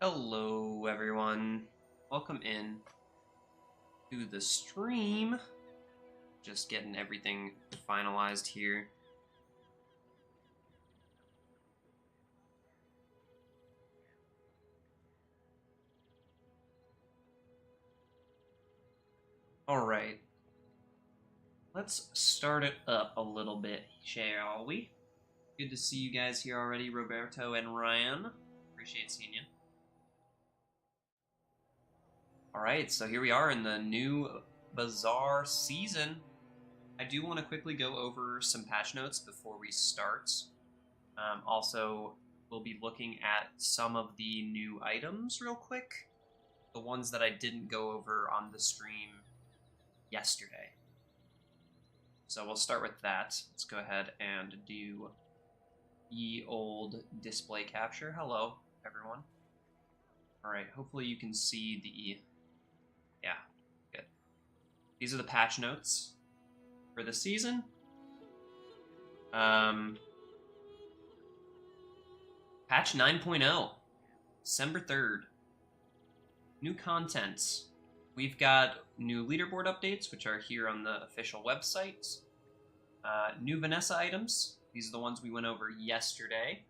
Hello, everyone. Welcome in to the stream. Just getting everything finalized here. All right. Let's start it up a little bit, shall we? Good to see you guys here already, Roberto and Ryan. Appreciate seeing you. All right, so here we are in the new Bazaar season. I do want to quickly go over some patch notes before we start. Also, we'll be looking at some of the new items real quick. The ones that I didn't go over on the stream yesterday. So we'll start with that. Let's go ahead and do ye old display capture. Hello, everyone. All right, hopefully you can see the... Yeah, good. These are the patch notes for the season. Patch 9.0, December 3rd. New content. We've got new leaderboard updates, which are here on the official website. New Vanessa items. These are the ones we went over yesterday.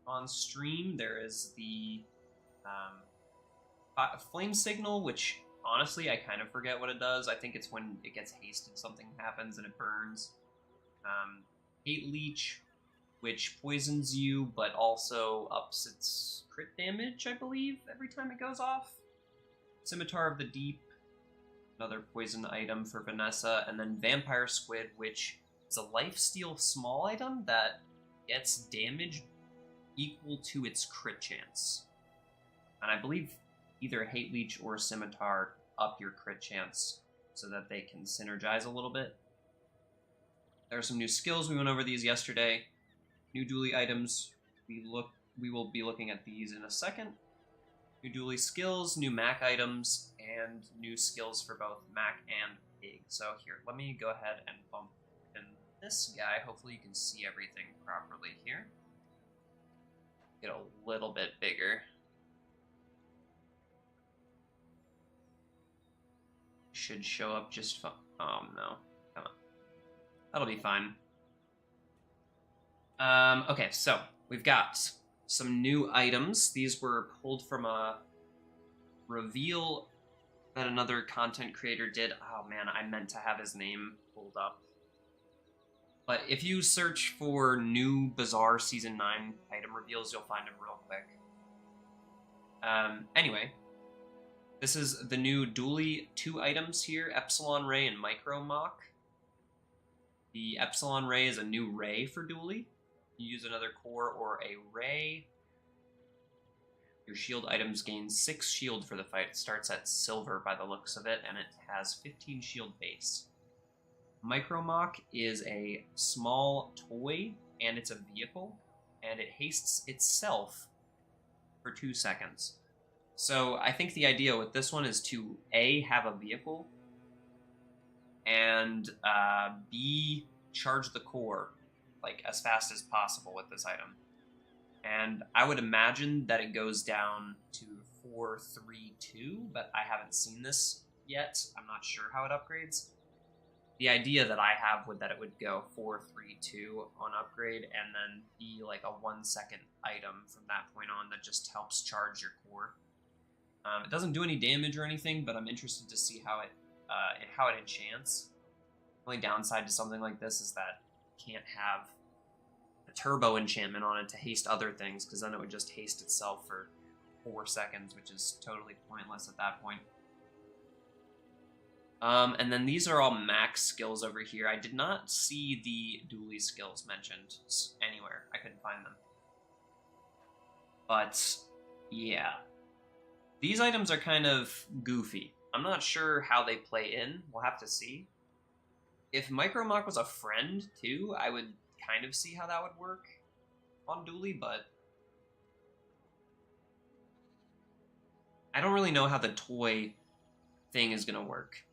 On stream, there is the flame signal, which honestly I kind of forget what it does. I think it's when it gets hasted, something happens and it burns. Hate leech, which poisons you, but also ups its crit damage, I believe, every time it goes off. Scimitar of the Deep, another poison item for Vanessa, and then Vampire Squid, which is a lifesteal small item that gets damage equal to its crit chance. And I believe either Hate Leech or Scimitar up your crit chance so that they can synergize a little bit. There are some new skills. We went over these yesterday. New dually items. We will be looking at these in a second. New dually skills, new Mac items, and new skills for both Mac and Pig. So here, let me go ahead and bump in this guy. Hopefully you can see everything properly here. Get a little bit bigger. Should show up just fine. Oh no, come on. That'll be fine. Okay, so we've got some new items. These were pulled from a reveal that another content creator did. Oh man, I meant to have his name pulled up. But if you search for new Bazaar Season 9 item reveals, you'll find them real quick. Anyway, this is the new dually 2 items here, Epsilon Ray and Micro Mock. The Epsilon Ray is a new ray for dually. You use another core or a ray. Your shield items gain 6 shield for the fight. It starts at silver by the looks of it, and it has 15 shield base. Micro Mock is a small toy, and it's a vehicle, and it hastes itself for 2 seconds. So I think the idea with this one is to A, have a vehicle, and B, charge the core like as fast as possible with this item. And I would imagine that it goes down to 4-3-2, but I haven't seen this yet. I'm not sure how it upgrades. The idea that I have would that it would go 4-3-2 on upgrade and then be like a 1 second item from that point on that just helps charge your core. It doesn't do any damage or anything, but I'm interested to see how it enchants. The only downside to something like this is that you can't have a turbo enchantment on it to haste other things, because then it would just haste itself for 4 seconds, which is totally pointless at that point. And then these are all max skills over here. I did not see the dually skills mentioned anywhere. I couldn't find them. But, yeah. These items are kind of goofy. I'm not sure how they play in. We'll have to see. If Micro Mock was a friend, too, I would kind of see how that would work on dually, but I don't really know how the toy thing is going to work.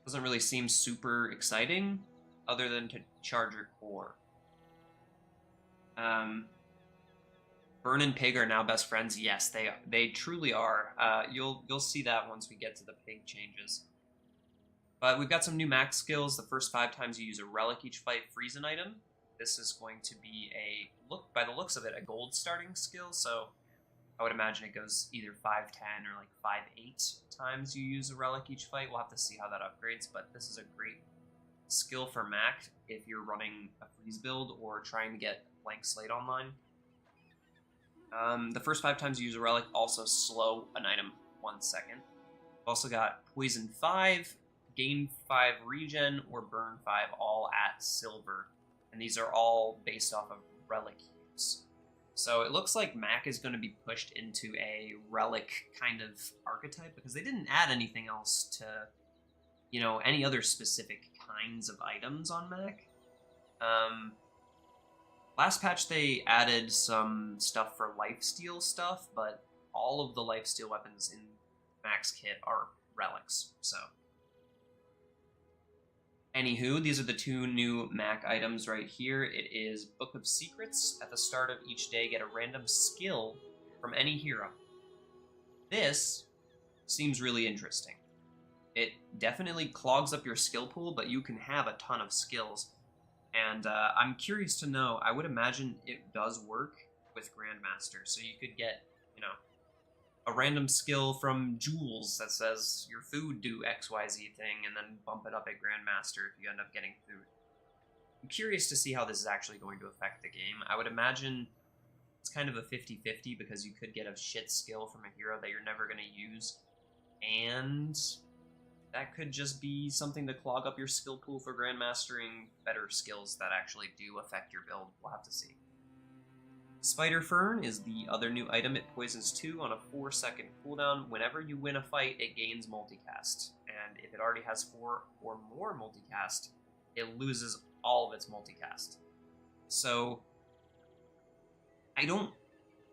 Doesn't really seem super exciting, other than to charge your core. Burn and Pig are now best friends. Yes, they truly are. You'll see that once we get to the pig changes. But we've got some new max skills. The first 5 times you use a relic each fight, freeze an item. This is going to be by the looks of it, a gold starting skill. So I would imagine it goes either 5-10 or like 5-8 times you use a relic each fight. We'll have to see how that upgrades, but this is a great skill for Mac if you're running a freeze build or trying to get blank slate online. The first 5 times you use a relic also slow an item 1 second. We've also got Poison 5, Gain 5 regen, or Burn 5, all at silver. And these are all based off of relic use. So it looks like Mac is going to be pushed into a relic kind of archetype because they didn't add anything else to, any other specific kinds of items on Mac. Last patch they added some stuff for lifesteal stuff, but all of the lifesteal weapons in Mac's kit are relics, so. Anywho, these are the 2 new Mac items right here. It is Book of Secrets. At the start of each day, get a random skill from any hero. This seems really interesting. It definitely clogs up your skill pool, but you can have a ton of skills. And I'm curious to know, I would imagine it does work with Grandmaster. So you could get, a random skill from Jules that says your food do XYZ thing, and then bump it up at Grandmaster if you end up getting food. I'm curious to see how this is actually going to affect the game. I would imagine it's kind of a 50-50 because you could get a shit skill from a hero that you're never going to use, and that could just be something to clog up your skill pool for Grandmastering better skills that actually do affect your build. We'll have to see. Spider Fern is the other new item. It poisons 2 on a 4-second cooldown. Whenever you win a fight, it gains multicast. And if it already has 4 or more multicast, it loses all of its multicast. So, I don't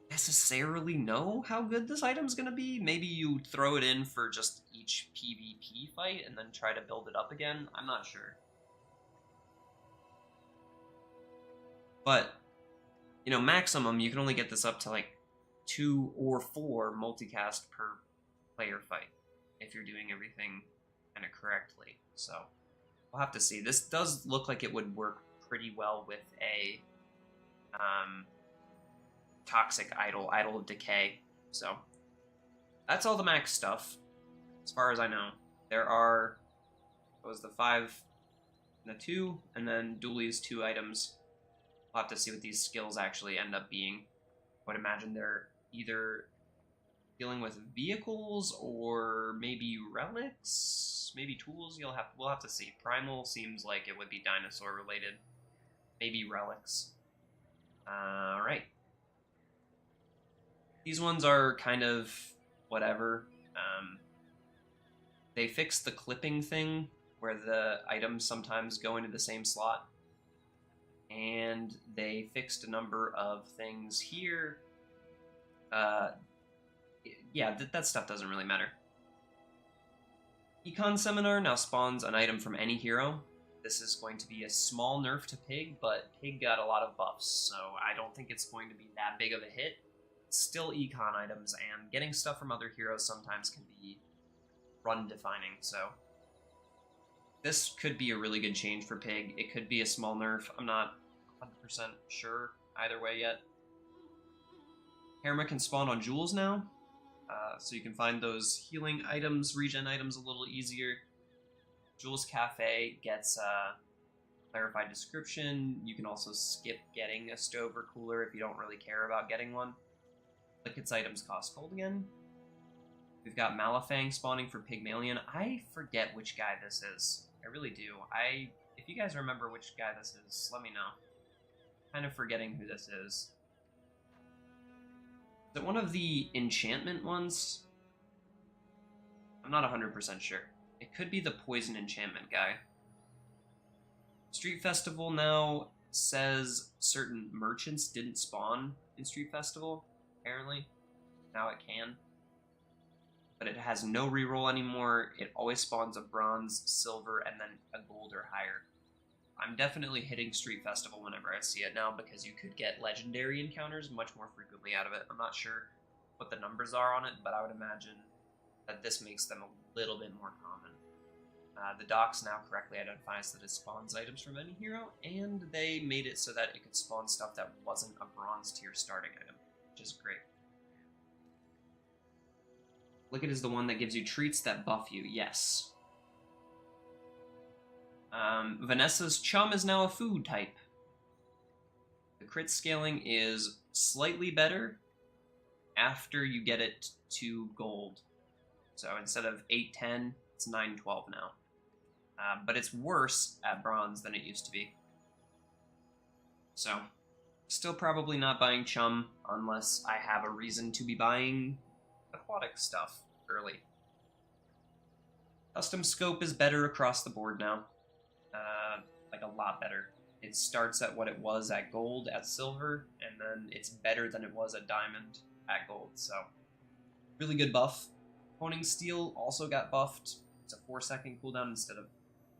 necessarily know how good this item's going to be. Maybe you throw it in for just each PvP fight and then try to build it up again. I'm not sure. But maximum, you can only get this up to like 2 or 4 multicast per player fight if you're doing everything kind of correctly. So we'll have to see. This does look like it would work pretty well with a toxic idol of decay. So that's all the max stuff, as far as I know. There are, what was the 5 and the 2, and then Dooley's 2 items. We'll have to see what these skills actually end up being. I would imagine they're either dealing with vehicles or maybe relics, maybe tools. We'll have to see. Primal seems like it would be dinosaur related. Maybe relics. Alright. These ones are kind of whatever. They fixed the clipping thing where the items sometimes go into the same slot. And they fixed a number of things here. Yeah, that stuff doesn't really matter. Econ Seminar now spawns an item from any hero. This is going to be a small nerf to Pig, but Pig got a lot of buffs, so I don't think it's going to be that big of a hit. It's still econ items, and getting stuff from other heroes sometimes can be run-defining, so this could be a really good change for Pig. It could be a small nerf. I'm not 100% sure either way yet. Herma can spawn on Jules now, so you can find those healing items, regen items a little easier. Jules Cafe gets a clarified description. You can also skip getting a stove or cooler if you don't really care about getting one. Licket's items cost gold again. We've got Malifang spawning for Pygmalion. I forget which guy this is. I really do. If you guys remember which guy this is, let me know. Kind of forgetting who this is. Is it one of the enchantment ones? I'm not 100% sure. It could be the poison enchantment guy. Street Festival now says certain merchants didn't spawn in Street Festival, apparently. Now it can. But it has no reroll anymore. It always spawns a bronze, silver, and then a gold or higher. I'm definitely hitting Street Festival whenever I see it now because you could get legendary encounters much more frequently out of it. I'm not sure what the numbers are on it, but I would imagine that this makes them a little bit more common. The docks now correctly identifies that it spawns items from any hero, and they made it so that it could spawn stuff that wasn't a bronze tier starting item, which is great. Lickit is the one that gives you treats that buff you, yes. Vanessa's chum is now a food type. The crit scaling is slightly better after you get it to gold. So instead of 8-10, it's 9-12 now. But it's worse at bronze than it used to be. So, still probably not buying chum unless I have a reason to be buying aquatic stuff early. Custom scope is better across the board now. Like a lot better. It starts at what it was at gold, at silver, and then it's better than it was at diamond, at gold. So, really good buff. Honing steel also got buffed. It's a 4-second cooldown instead of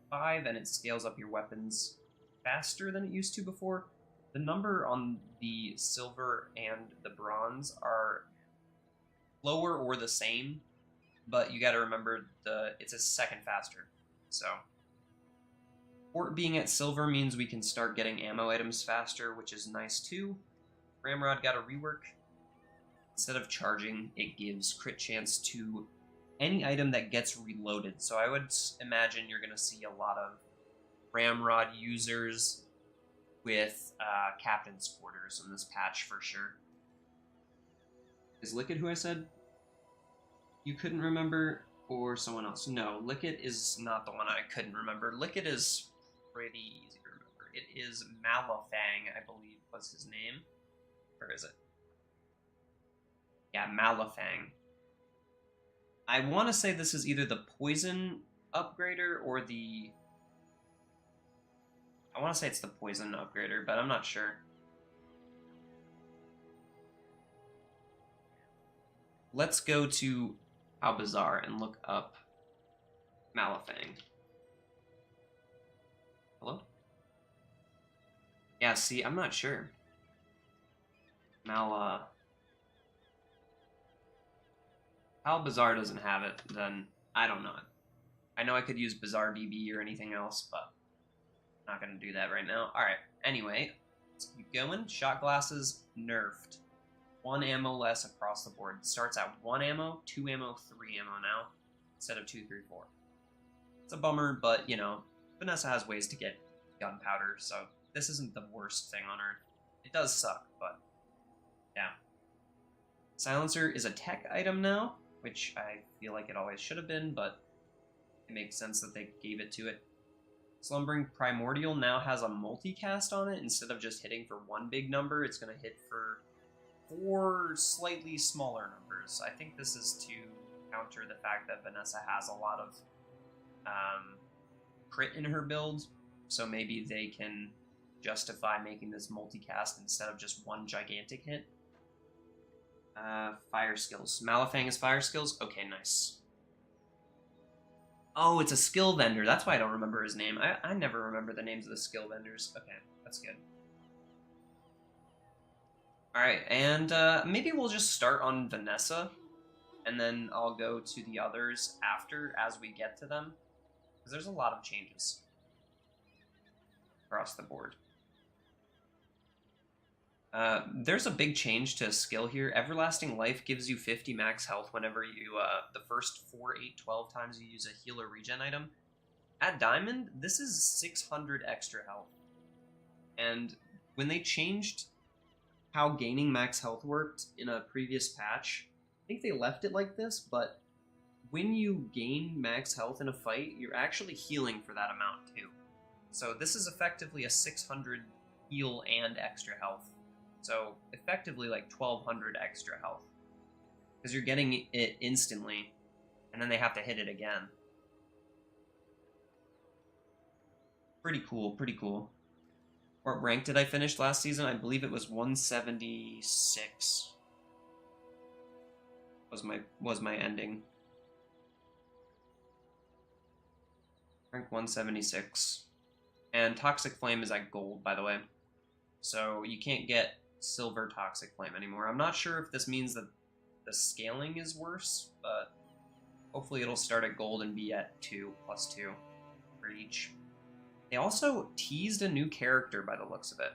5, and it scales up your weapons faster than it used to before. The number on the silver and the bronze are lower or the same, but you got to remember it's a second faster. So, port being at silver means we can start getting ammo items faster, which is nice too. Ramrod got a rework. Instead of charging, it gives crit chance to any item that gets reloaded. So I would imagine you're going to see a lot of Ramrod users with Captain's Quarters in this patch for sure. Is Lickit who I said you couldn't remember, or someone else? No, Lickit is not the one I couldn't remember. Lickit is pretty easy to remember. It is Malafang, I believe was his name. Where is it? Yeah, Malafang. I want to say this is either the poison upgrader or the... I want to say it's the poison upgrader, but I'm not sure. Let's go to Bazaar and look up Malafang. Hello? Yeah, see, I'm not sure. Bazaar doesn't have it, then I don't know it. I know I could use Bazaar DB or anything else, but I'm not going to do that right now. Alright, anyway, let's keep going. Shot glasses nerfed. 1 ammo less across the board. It starts at 1 ammo, 2 ammo, 3 ammo now, instead of 2, 3, 4. It's a bummer, but, you know, Vanessa has ways to get gunpowder, so this isn't the worst thing on Earth. It does suck, but yeah. Silencer is a tech item now, which I feel like it always should have been, but it makes sense that they gave it to it. Slumbering Primordial now has a multicast on it. Instead of just hitting for 1 big number, it's going to hit for 4 slightly smaller numbers. I think this is to counter the fact that Vanessa has a lot of crit in her build, so maybe they can justify making this multicast instead of just 1 gigantic hit. Fire skills. Malafang is fire skills? Okay, nice. Oh, it's a skill vendor. That's why I don't remember his name. I never remember the names of the skill vendors. Okay, that's good. Alright, and maybe we'll just start on Vanessa, and then I'll go to the others after as we get to them, because there's a lot of changes across the board. There's a big change to skill here. Everlasting Life gives you 50 max health whenever you, the first 4, 8, 12 times you use a heal or regen item. At Diamond, this is 600 extra health. And when they changed how gaining max health worked in a previous patch, I think they left it like this, but when you gain max health in a fight, you're actually healing for that amount too. So this is effectively a 600 heal and extra health. So, effectively like 1200 extra health. Because you're getting it instantly, and then they have to hit it again. Pretty cool, pretty cool. What rank did I finish last season? I believe it was 176. Was my ending. Rank 176. And Toxic Flame is at gold, by the way. So you can't get silver Toxic Flame anymore. I'm not sure if this means that the scaling is worse, but hopefully it'll start at gold and be at 2 plus 2 for each. They also teased a new character by the looks of it.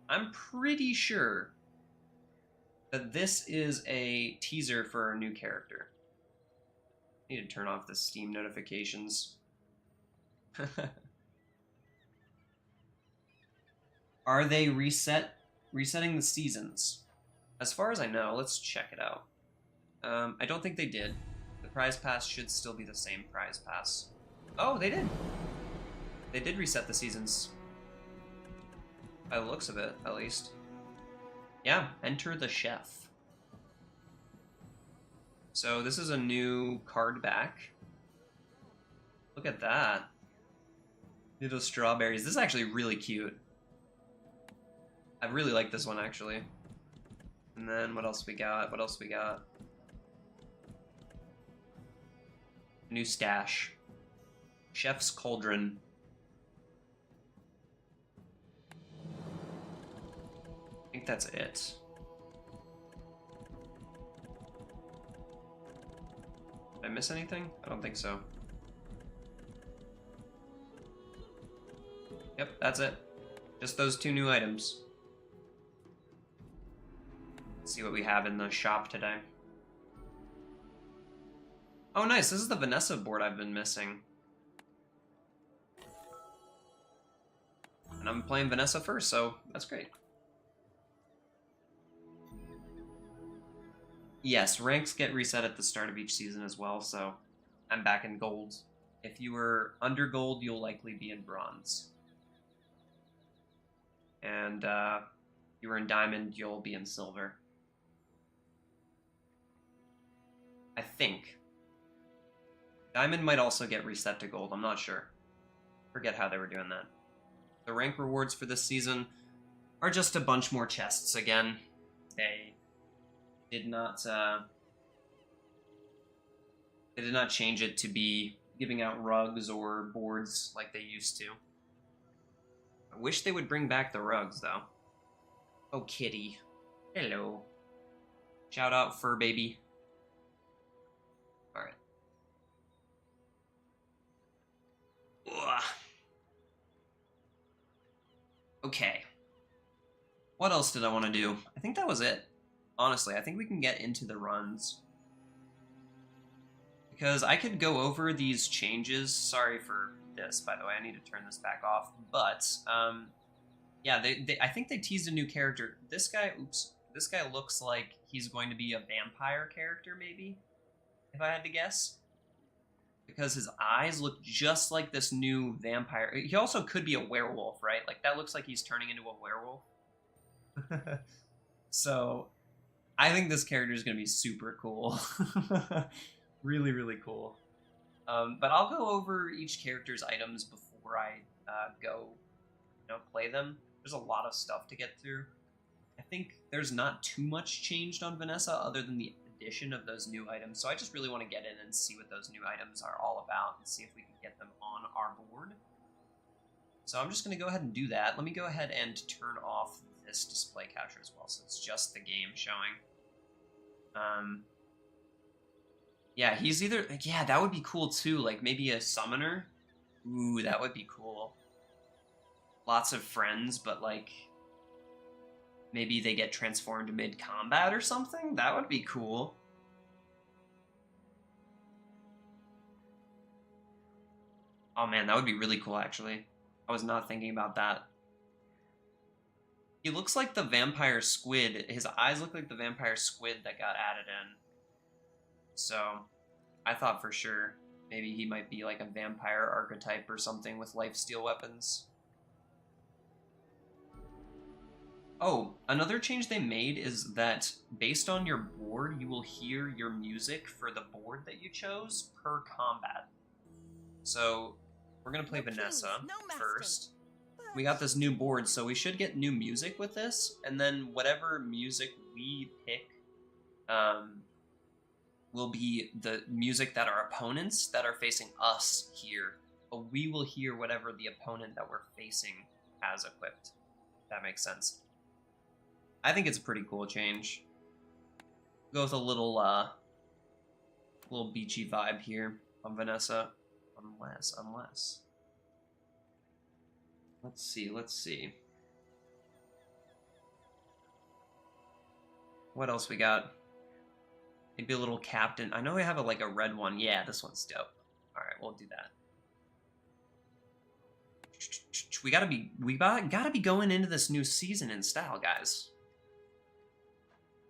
I'm pretty sure that this is a teaser for a new character. I need to turn off the Steam notifications. Are they resetting the seasons? As far as I know, let's check it out. I don't think they did. The prize pass should still be the same prize pass. Oh, they did! They did reset the seasons. By the looks of it, at least. Yeah, enter the chef. So this is a new card back. Look at that. Little strawberries. This is actually really cute. I really like this one, actually. And then what else we got? What else we got? New stash. Chef's Cauldron. I think that's it. Did I miss anything? I don't think so. Yep, that's it. Just those 2 new items. Let's see what we have in the shop today. Oh, nice. This is the Vanessa board I've been missing. And I'm playing Vanessa first, so that's great. Yes, ranks get reset at the start of each season as well, so I'm back in gold. If you were under gold, you'll likely be in bronze. And if you were in diamond, you'll be in silver. I think. Diamond might also get reset to gold, I'm not sure. Forget how they were doing that. The rank rewards for this season are just a bunch more chests again. They did not change it to be giving out rugs or boards like they used to. I wish they would bring back the rugs, though. Oh, kitty. Hello. Shout out, fur baby. Alright. Okay. What else did I want to do? I think that was it. Honestly, I think we can get into the runs. Because I could go over these changes. Sorry for this, by the way. I need to turn this back off. But, yeah, I think they teased a new character. This guy looks like he's going to be a vampire character, maybe? If I had to guess. Because his eyes look just like this new vampire. He also could be a werewolf, right? Like, that looks like he's turning into a werewolf. So, I think this character is going to be super cool. Really, really cool. But I'll go over each character's items before I go, play them. There's a lot of stuff to get through. I think there's not too much changed on Vanessa other than the addition of those new items. So I just really want to get in and see what those new items are all about and see if we can get them on our board. So I'm just going to go ahead and do that. Let me go ahead and turn off this display capture as well, so it's just the game showing. Yeah, he's either... Yeah, that would be cool too, like maybe a summoner. Ooh, that would be cool. Lots of friends, but like... maybe they get transformed mid-combat or something? That would be cool. Oh man, that would be really cool, actually. I was not thinking about that. He looks like the vampire squid. His eyes look like the vampire squid that got added in. So, I thought for sure maybe he might be like a vampire archetype or something with lifesteal weapons. Oh, another change they made is that based on your board, you will hear your music for the board that you chose per combat. So, we're going to play Vanessa first. We got this new board, so we should get new music with this, and then whatever music we pick will be the music that our opponents that are facing us hear but we will hear whatever the opponent that we're facing has equipped. That makes sense. I think it's a pretty cool change. Go with a little beachy vibe here on Vanessa. Unless. Let's see. What else we got? Maybe a little captain. I know we have a red one. Yeah, this one's dope. Alright, we'll do that. We gotta be going into this new season in style, guys.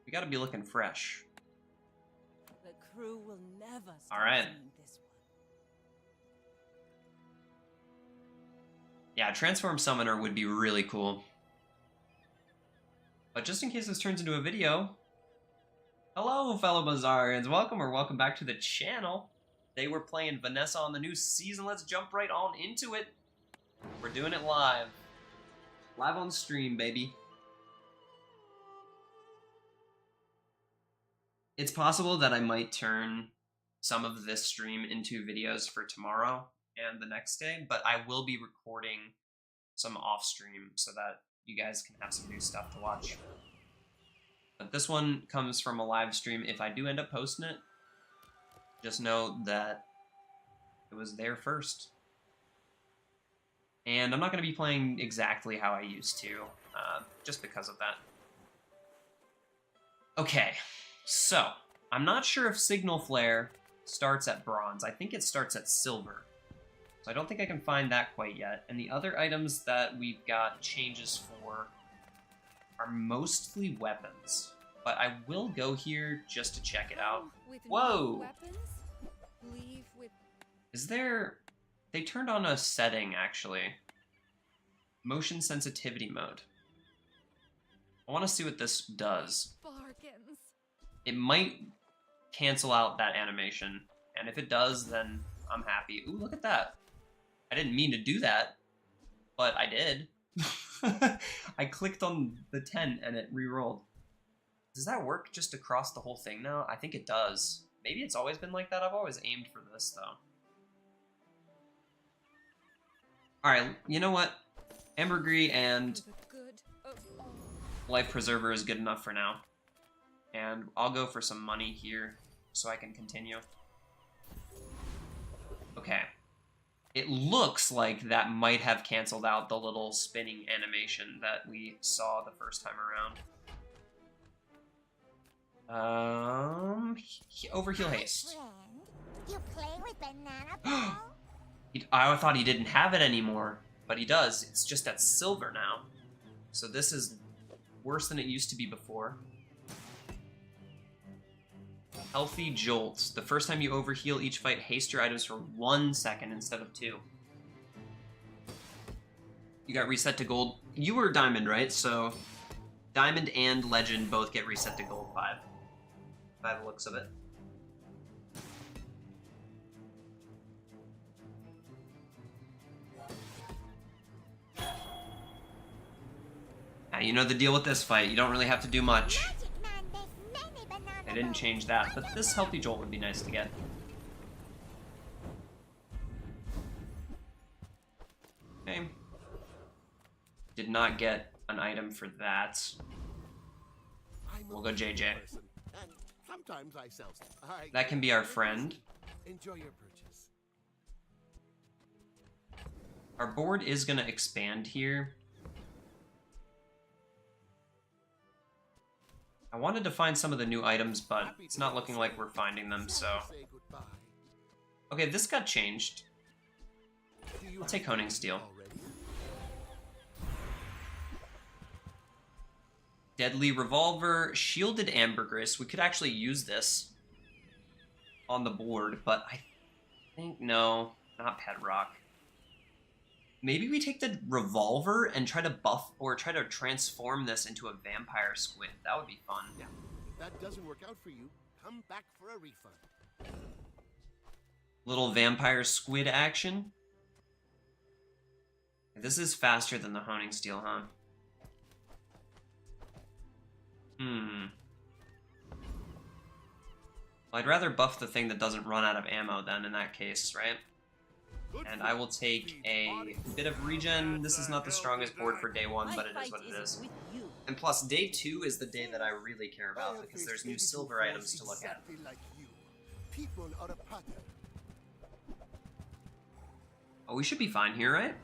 We gotta be looking fresh. The crew will never stop Alright. singing this one. Yeah, Transform Summoner would be really cool. But just in case this turns into a video, hello, fellow Bazaarians. Welcome back to the channel. Today we're playing Vanessa on the new season. Let's jump right on into it. We're doing it live. Live on stream, baby. It's possible that I might turn some of this stream into videos for tomorrow and the next day, but I will be recording some off stream so that you guys can have some new stuff to watch. But this one comes from a live stream. If I do end up posting it, just know that it was there first. And I'm not going to be playing exactly how I used to, just because of that. Okay, so I'm not sure if Signal Flare starts at bronze. I think it starts at silver. So I don't think I can find that quite yet. And the other items that we've got changes for are mostly weapons. But I will go here just to check it out. Whoa! Is there... They turned on a setting, actually. Motion sensitivity mode. I want to see what this does. Bargains. It might cancel out that animation. And if it does, then I'm happy. Ooh, look at that. I didn't mean to do that, but I did. I clicked on the 10 and it re-rolled. Does that work just across the whole thing now? I think it does. Maybe it's always been like that. I've always aimed for this, though. Alright, you know what? Ambergris and Life Preserver is good enough for now. And I'll go for some money here so I can continue. Okay. It looks like that might have canceled out the little spinning animation that we saw the first time around. Overheal haste. You play with banana ball? I thought he didn't have it anymore, but he does. It's just at silver now. So this is worse than it used to be before. Healthy Jolt. The first time you overheal each fight, haste your items for 1 second instead of 2. You got reset to gold. You were diamond, right? So diamond and legend both get reset to gold 5. By the looks of it. Now, you know the deal with this fight. You don't really have to do much. I didn't change that, but this healthy jolt would be nice to get. Okay. Did not get an item for that. We'll go JJ. That can be our friend. Enjoy your purchase. Our board is going to expand here. I wanted to find some of the new items, but it's not looking like we're finding them, so... Okay, this got changed. I'll take Honing Steel. Deadly Revolver, Shielded Ambergris. We could actually use this on the board, but I think, no, not Pedrock. Maybe we take the Revolver and try to buff, or try to transform this into a Vampire Squid. That would be fun. Yeah. If that doesn't work out for you, come back for a refund. Little Vampire Squid action. This is faster than the Honing Steel, huh? Well, I'd rather buff the thing that doesn't run out of ammo then, in that case, right? And I will take a bit of regen. This is not the strongest board for day 1, but it is what it is. And plus, day 2 is the day that I really care about, because there's new silver items to look at. Like you. People are a pattern. Oh, we should be fine here, right?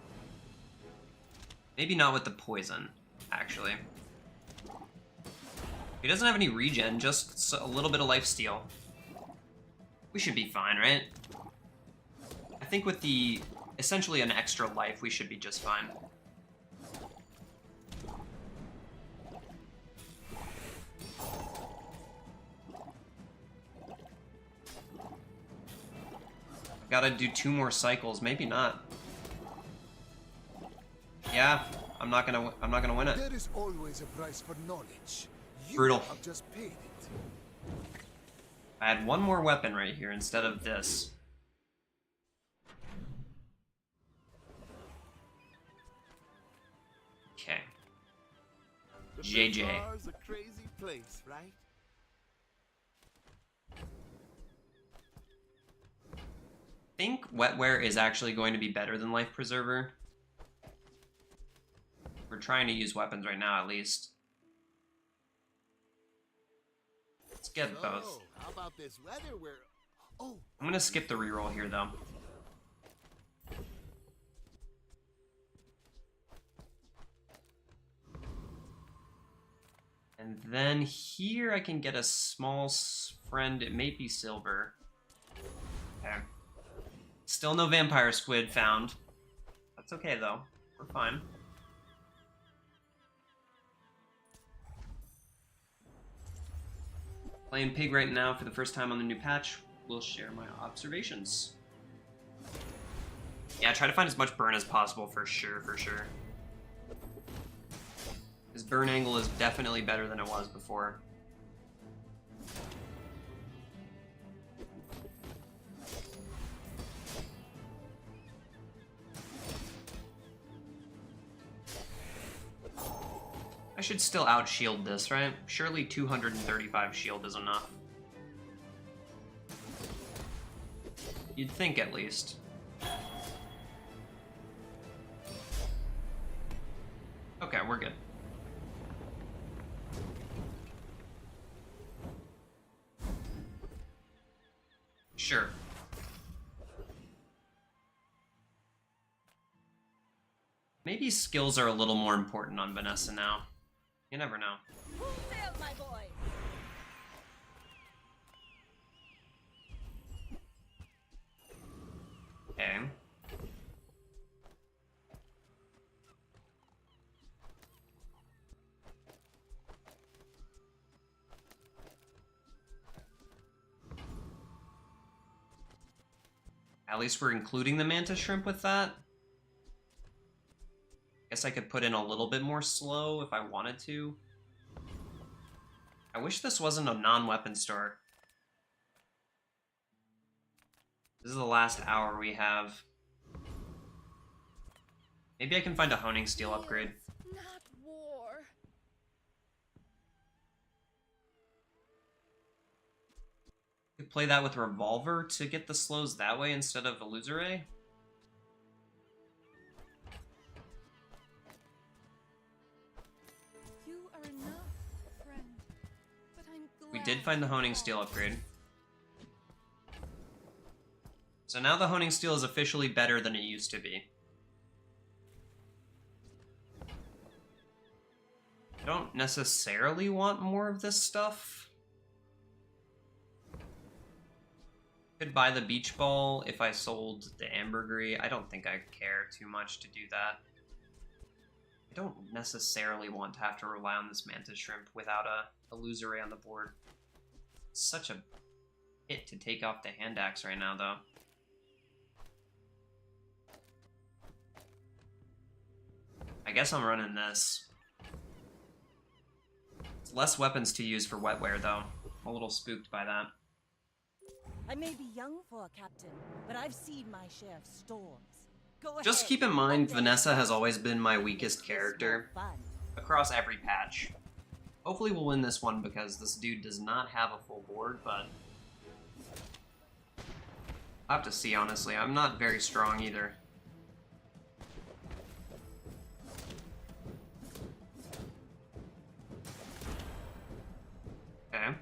Maybe not with the poison, actually. He doesn't have any regen, just a little bit of lifesteal. We should be fine, right? I think with the essentially an extra life, we should be just fine. Gotta do 2 more cycles, maybe not. Yeah, I'm not gonna win it. There is always a price for knowledge. You Brutal. have just paid it. I had 1 more weapon right here instead of this. Okay. The JJ. Bazaar's a crazy place, right? I think wetware is actually going to be better than life preserver. We're trying to use weapons right now, at least. Let's get both. How about this weather where... Oh, I'm gonna skip the reroll here, though. And then here I can get a small friend. It may be silver. Okay. Still no vampire squid found. That's okay, though. We're fine. Playing Pig right now for the first time on the new patch. Will share my observations. Yeah, try to find as much burn as possible for sure, for sure. His burn angle is definitely better than it was before. I should still out-shield this, right? Surely 235 shield is enough. You'd think, at least. Okay, we're good. Sure. Maybe skills are a little more important on Vanessa now. You never know. Who failed, my boy? Okay. At least we're including the mantis shrimp with that. Guess I could put in a little bit more slow if I wanted to. I wish this wasn't a non-weapon store. This is the last hour we have. Maybe I can find a honing steel upgrade. Not war. Could play that with revolver to get the slows that way instead of illusory. You are enough, friend. But I'm glad We did find the honing steel upgrade. So now the honing steel is officially better than it used to be. I don't necessarily want more of this stuff. Could buy the beach ball if I sold the ambergris. I don't think I care too much to do that. I don't necessarily want to have to rely on this mantis shrimp without a illusory on the board. It's such a hit to take off the hand axe right now, though. I guess I'm running this. It's less weapons to use for wetware, though. I'm a little spooked by that. I may be young for a captain, but I've seen my share of storms. Go Just ahead. keep in mind, One day Vanessa has always been my weakest it's more character fun. across every patch. Hopefully we'll win this one because this dude does not have a full board, but I'll have to see, honestly. I'm not very strong either. Okay.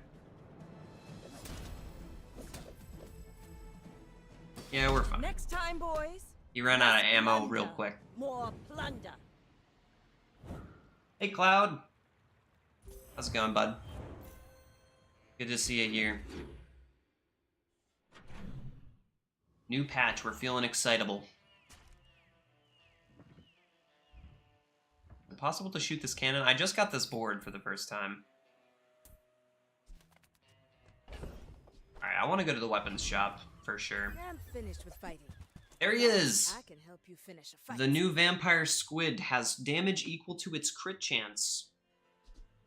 Yeah, we're fine. Next time, boys. He ran out of less ammo plunder, real quick. More plunder. Hey, Cloud. How's it going, bud? Good to see you here. New patch. We're feeling excitable. Is it possible to shoot this cannon? I just got this board for the first time. Alright, I want to go to the weapons shop, for sure. I'm finished with fighting. There he is! I can help you finish a fight. The new vampire squid has damage equal to its crit chance.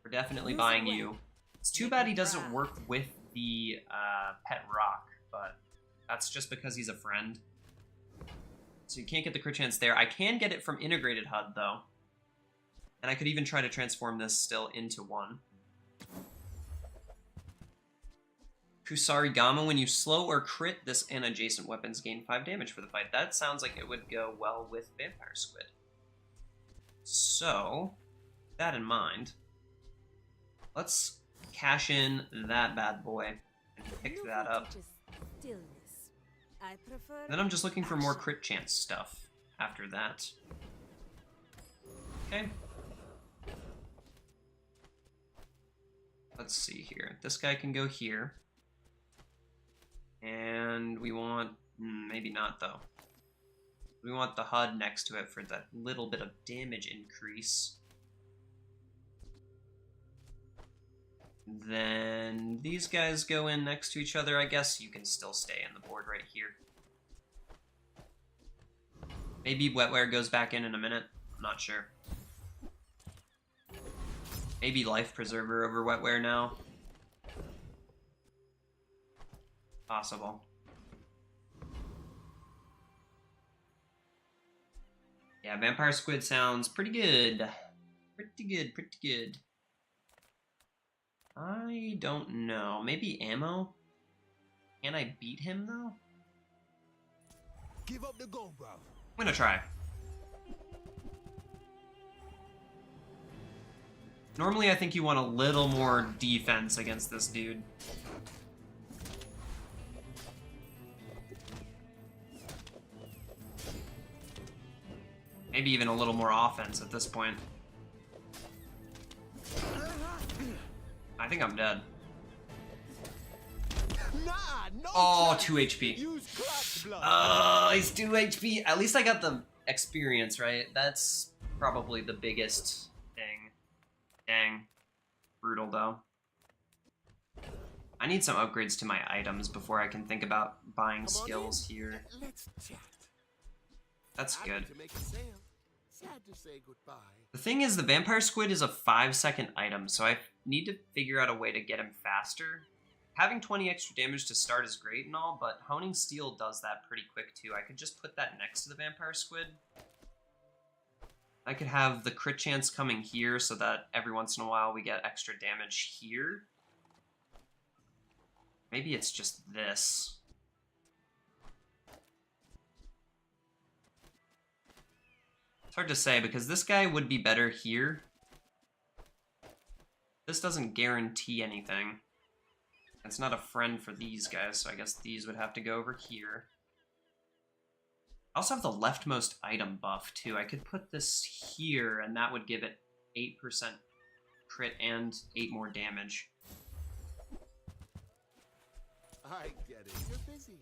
We're definitely Use buying it well. you. It's too bad he doesn't work with the pet rock, but that's just because he's a friend. So you can't get the crit chance there. I can get it from integrated HUD, though. And I could even try to transform this still into one. Kusarigama, when you slow or crit this and adjacent weapons gain 5 damage for the fight. That sounds like it would go well with Vampire Squid. So, with that in mind, let's cash in that bad boy and pick that up. Stillness. I prefer Then I'm just looking for more crit chance stuff after that. Okay. Let's see here. This guy can go here. And we want... maybe not, though. We want the HUD next to it for that little bit of damage increase. Then these guys go in next to each other. I guess you can still stay in the board right here. Maybe Wetware goes back in a minute. I'm not sure. Maybe Life Preserver over Wetware now. Possible. Yeah, Vampire Squid sounds pretty good. Pretty good, pretty good. I don't know. Maybe ammo? Can I beat him, though? Give up the goal, bro. I'm gonna try. Normally, I think you want a little more defense against this dude. Maybe even a little more offense at this point. I think I'm dead. Nah, no Oh, chance. 2 HP. Use clutch blood. Oh, he's 2 HP. At least I got the experience, right? That's probably the biggest thing. Dang. Brutal, though. I need some upgrades to my items before I can think about buying Come on skills in. here. Let's chat. That's I good. need to make a sale. Sad to say goodbye. The thing is, the Vampire Squid is a 5-second item, so I need to figure out a way to get him faster. Having 20 extra damage to start is great and all, but Honing Steel does that pretty quick too. I could just put that next to the Vampire Squid. I could have the crit chance coming here so that every once in a while we get extra damage here. Maybe it's just this. It's hard to say because this guy would be better here. This doesn't guarantee anything. It's not a friend for these guys, so I guess these would have to go over here. I also have the leftmost item buff, too. I could put this here, and that would give it 8% crit and 8 more damage. I get it. You're busy.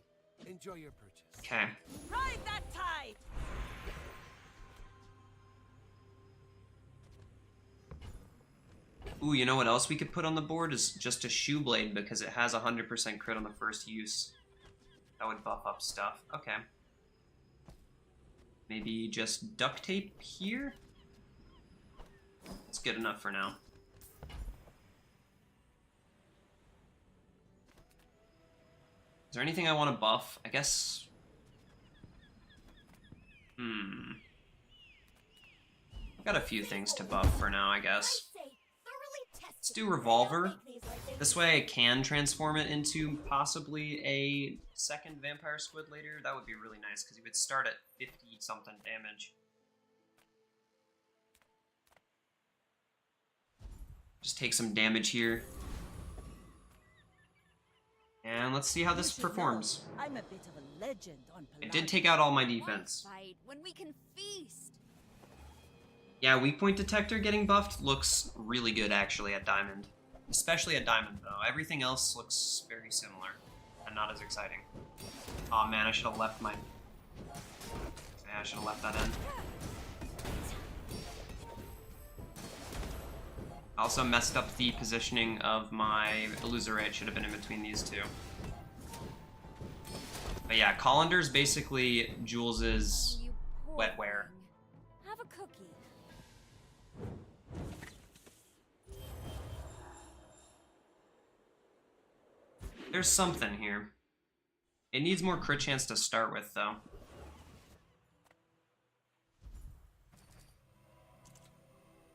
Enjoy your purchase. Okay. Ride that tide. Ooh, you know what else we could put on the board is just a shoe blade because it has 100% crit on the first use. That would buff up stuff. Okay. Maybe just duct tape here? It's good enough for now. Is there anything I want to buff? I guess... I've got a few things to buff for now, I guess. Let's do Revolver. This way I can transform it into possibly a second vampire squid later. That would be really nice, because he would start at 50-something damage. Just take some damage here. And let's see how this performs. I'm a bit of a legend on I did take out all my Why defense. fight when we can feast? Yeah, weak point detector getting buffed looks really good actually at Diamond. Especially at Diamond though. Everything else looks very similar and not as exciting. Oh man, I should have left my... Yeah, I should have left that in. I also messed up the positioning of my Illusoray. It should have been in between these two. But yeah, Colander's basically Jules's You poor wetware. thing. Have a cookie. There's something here. It needs more crit chance to start with, though.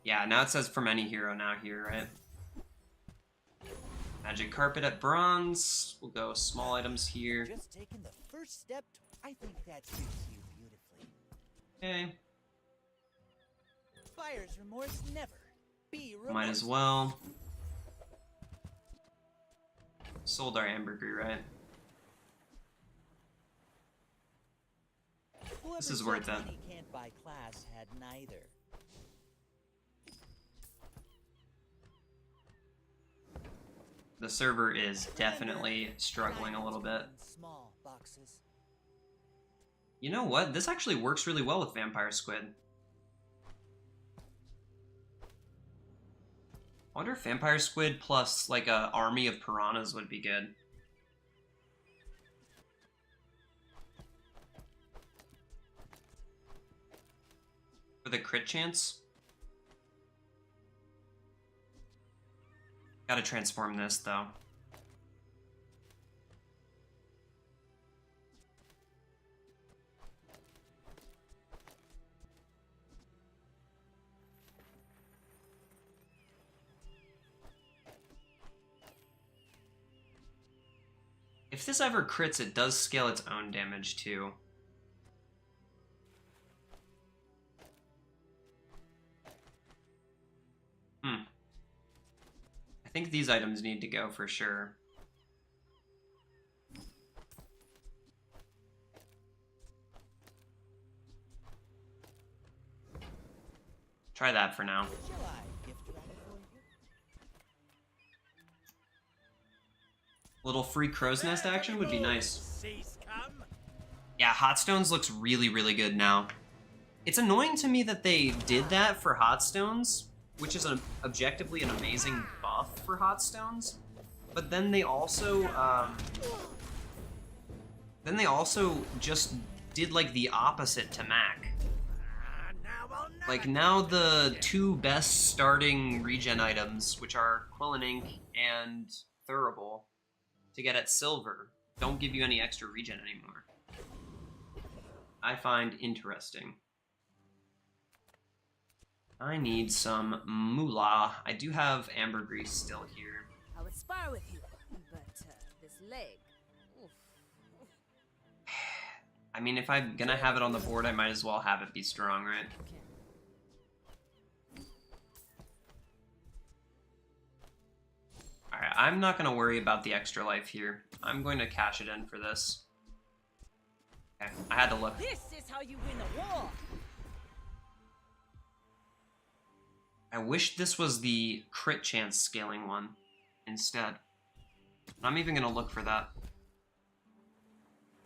Yeah, now it says from any hero now here, right? Magic carpet at bronze. We'll go small items here. Just taking the first step. I think that suits you beautifully. Okay, Buyer's remorse never. Be remorseful. might as well. Sold our ambergris, right? Whoever This is said worth it. money can't buy class had neither. The server is definitely struggling a little bit. Small boxes. You know what? This actually works really well with Vampire Squid. I wonder if Vampire Squid plus like a army of piranhas would be good. For the crit chance? Gotta transform this though. If this ever crits, it does scale its own damage too. I think these items need to go for sure. Try that for now. Shall I gift wrap it for you? Little free crow's nest action would be nice. Cease come. Yeah, Hot Stones looks really, really good now. It's annoying to me that they did that for Hot Stones, which is objectively an amazing buff for Hot Stones. But then they also, just did like the opposite to Mac. Like now the two best starting regen items, which are Quill and Ink and Thurible, to get at silver, don't give you any extra regen anymore. I find interesting. I need some moolah. I do have ambergris still here. I would spar with you, but this leg. Oof. I mean, if I'm gonna have it on the board, I might as well have it be strong, right? Alright, I'm not gonna worry about the extra life here. I'm going to cash it in for this. Okay, I had to look. This is how you win a war. I wish this was the crit chance scaling one instead. I'm even gonna look for that.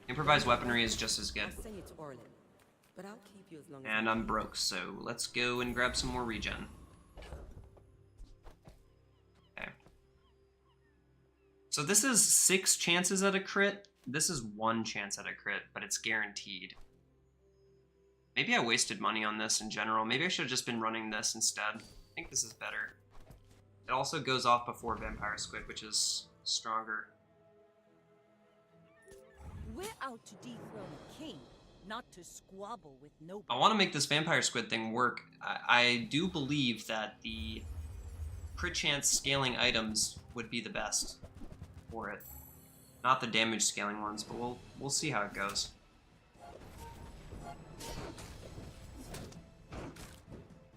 Improvised weaponry is just as good. I'll send you to Orlin, but I'll keep you as long as And I'm broke, so let's go and grab some more regen. Okay. So this is 6 chances at a crit. This is 1 chance at a crit, but it's guaranteed. Maybe I wasted money on this in general. Maybe I should have just been running this instead. I think this is better. It also goes off before Vampire Squid, which is stronger. We're out to dethrone a king, not to squabble with nobody. I want to make this Vampire Squid thing work. I do believe that the crit chance scaling items would be the best for it. Not the damage scaling ones, but we'll see how it goes.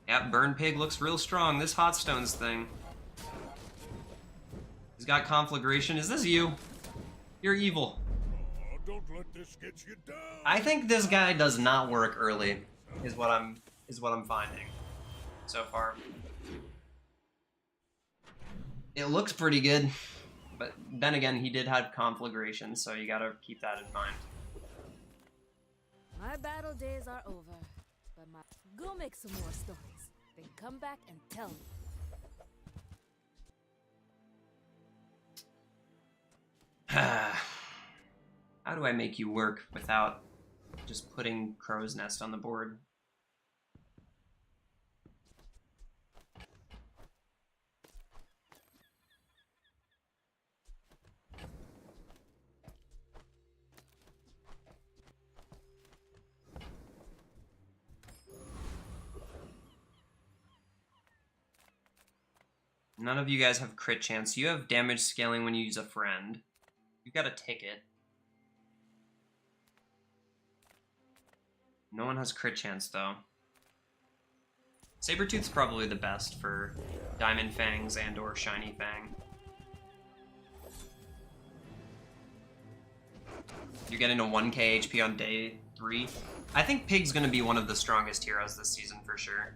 Yep, Burn Pig looks real strong. This Hot Stones thing. He's got Conflagration. Is this you? You're evil. Oh, don't let this get you down. I think this guy does not work early, is what I'm finding so far. It looks pretty good, but then again, he did have Conflagration, so you gotta keep that in mind. My battle days are over, but go make some more stories. Then come back and tell me. How do I make you work without just putting Crow's Nest on the board? None of you guys have crit chance. You have damage scaling when you use a friend. You got a ticket. No one has crit chance, though. Sabertooth's probably the best for Diamond Fangs and or Shiny Fang. You're getting a 1k HP on day 3. I think Pig's gonna be one of the strongest heroes this season for sure.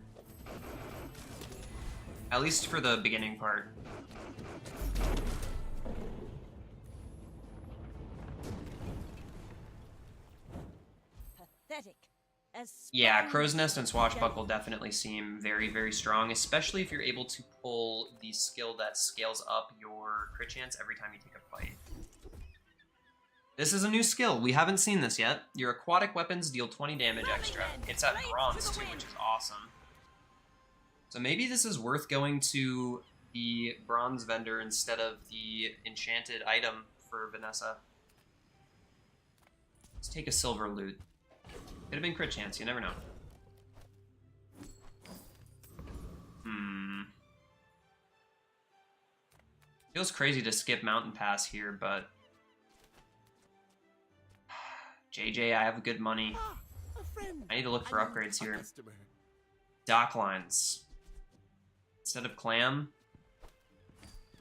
At least for the beginning part. Pathetic. Yeah, Crow's Nest and Swashbuckle definitely seem very, very strong, especially if you're able to pull the skill that scales up your crit chance every time you take a fight. This is a new skill. We haven't seen this yet. Your aquatic weapons deal 20 damage extra. It's at bronze too, which is awesome. So maybe this is worth going to the bronze vendor instead of the enchanted item for Vanessa. Let's take a silver loot. Could have been crit chance, you never know. Feels crazy to skip Mountain Pass here, but... JJ, I have good money. I need to look for upgrades here. Dock lines. Instead of clam?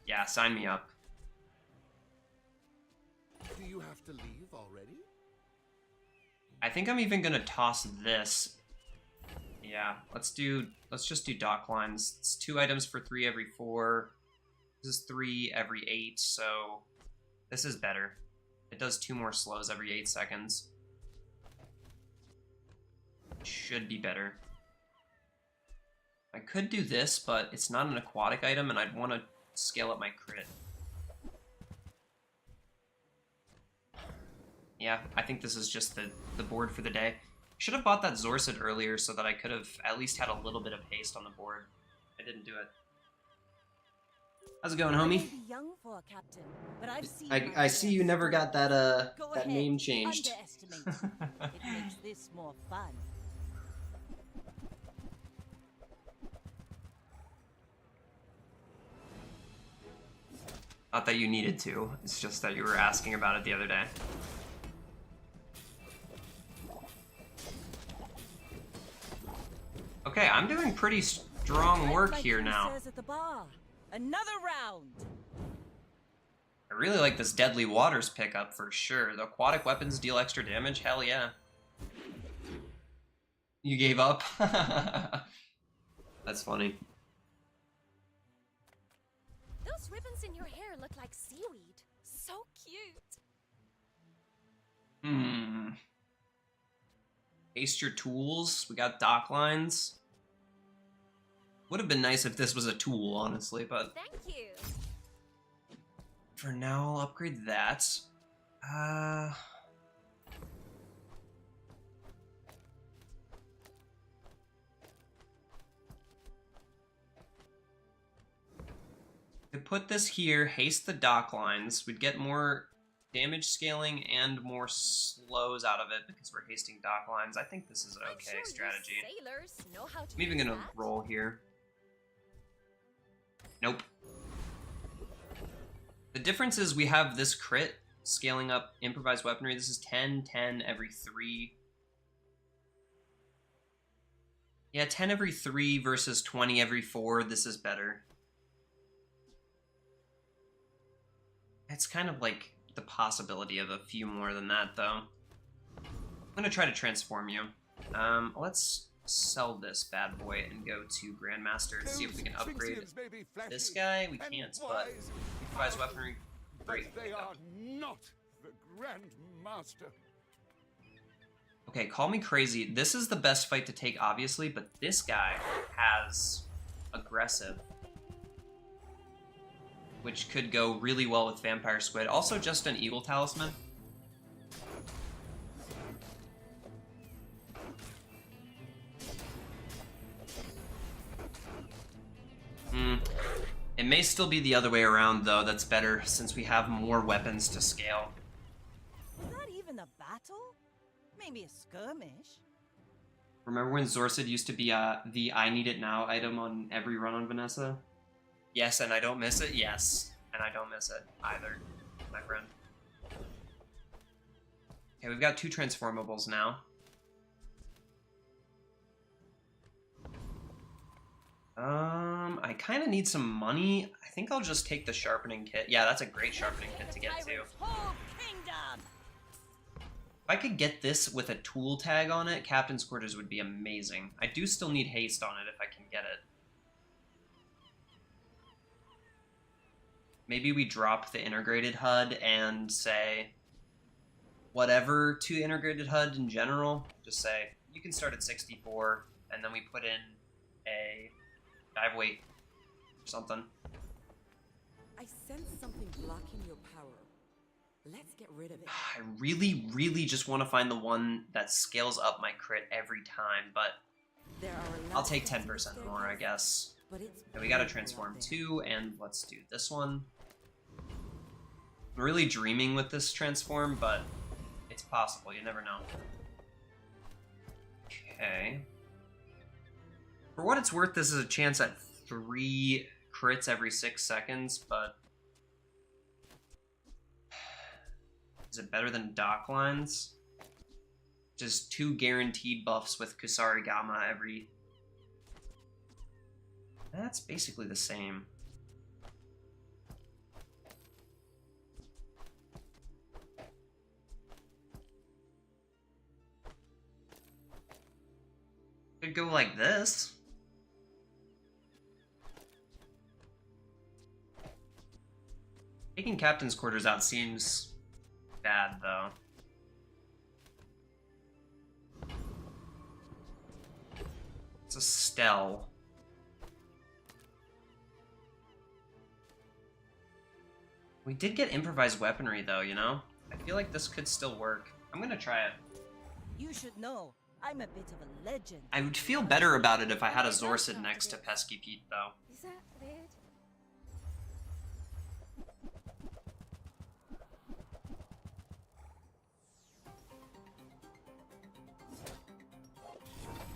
Yeah, sign me up. Do you have to leave already? I think I'm even gonna toss this. Yeah, let's just do dock lines. It's 2 items for 3 every 4. This is 3 every 8, so this is better. It does 2 more slows every 8 seconds. Should be better. I could do this, but it's not an aquatic item, and I'd want to scale up my crit. Yeah, I think this is just the board for the day. Should have bought that Zorcid earlier so that I could have at least had a little bit of haste on the board. I didn't do it. How's it going, homie? Young for a captain, but I've seen I see you never got that that name changed. It makes this more fun. Not that you needed to, it's just that you were asking about it the other day. Okay, I'm doing pretty strong work here now. At the bar. Another round. I really like this Deadly Waters pickup for sure. The aquatic weapons deal extra damage, hell yeah. You gave up? That's funny. Those ribbons in your hair look like seaweed. So cute. Haste your tools. We got dock lines. Would have been nice if this was a tool, honestly, but... Thank you. For now, I'll upgrade that. To put this here, haste the dock lines, we'd get more damage scaling and more slows out of it because we're hasting dock lines. I think this is an okay strategy. Sailors know how to I'm even do gonna that. roll here. Nope. The difference is we have this crit scaling up improvised weaponry. This is 10, 10 every 3. Yeah, 10 every 3 versus 20 every 4. This is better. It's kind of like the possibility of a few more than that, though. I'm going to try to transform you. Let's sell this bad boy and go to Grandmaster and see if we can upgrade this guy. We can't, but improvised weaponry, great. They are not the Grand Master. Okay, call me crazy. This is the best fight to take, obviously, but this guy has aggressive, which could go really well with Vampire Squid. Also, just an Eagle Talisman. It may still be the other way around, though. That's better, since we have more weapons to scale. Was that even a battle? Maybe a skirmish. Remember when Zorcid used to be the I need it now item on every run on Vanessa? Yes, and I don't miss it? Yes. And I don't miss it either, my friend. Okay, we've got 2 transformables now. I kind of need some money. I think I'll just take the sharpening kit. Yeah, that's a great sharpening kit to get to. Tyrant's whole kingdom. If I could get this with a tool tag on it, Captain's Quarters would be amazing. I do still need haste on it if I can get it. Maybe we drop the integrated HUD and say whatever to integrated HUD in general. Just say, you can start at 64, and then we put in a dive weight or something. I sense something blocking your power. Let's get rid of it. I really, really just want to find the one that scales up my crit every time, but There are a I'll lot take of 10% more, I guess. But it's Okay, we gotta beautiful transform out there. 2, and let's do this one. I'm really dreaming with this transform, but it's possible, you never know. Okay. For what it's worth, this is a chance at 3 crits every 6 seconds, but is it better than Dock Lines? Just 2 guaranteed buffs with Kusari Gamma every... That's basically the same. Could go like this. Taking Captain's Quarters out seems bad, though. It's a Stell. We did get improvised weaponry, though, you know? I feel like this could still work. I'm gonna try it. You should know, I'm a bit of a legend. I would feel better about it if I had a Zorcid next to Pesky Pete, though. Is that weird?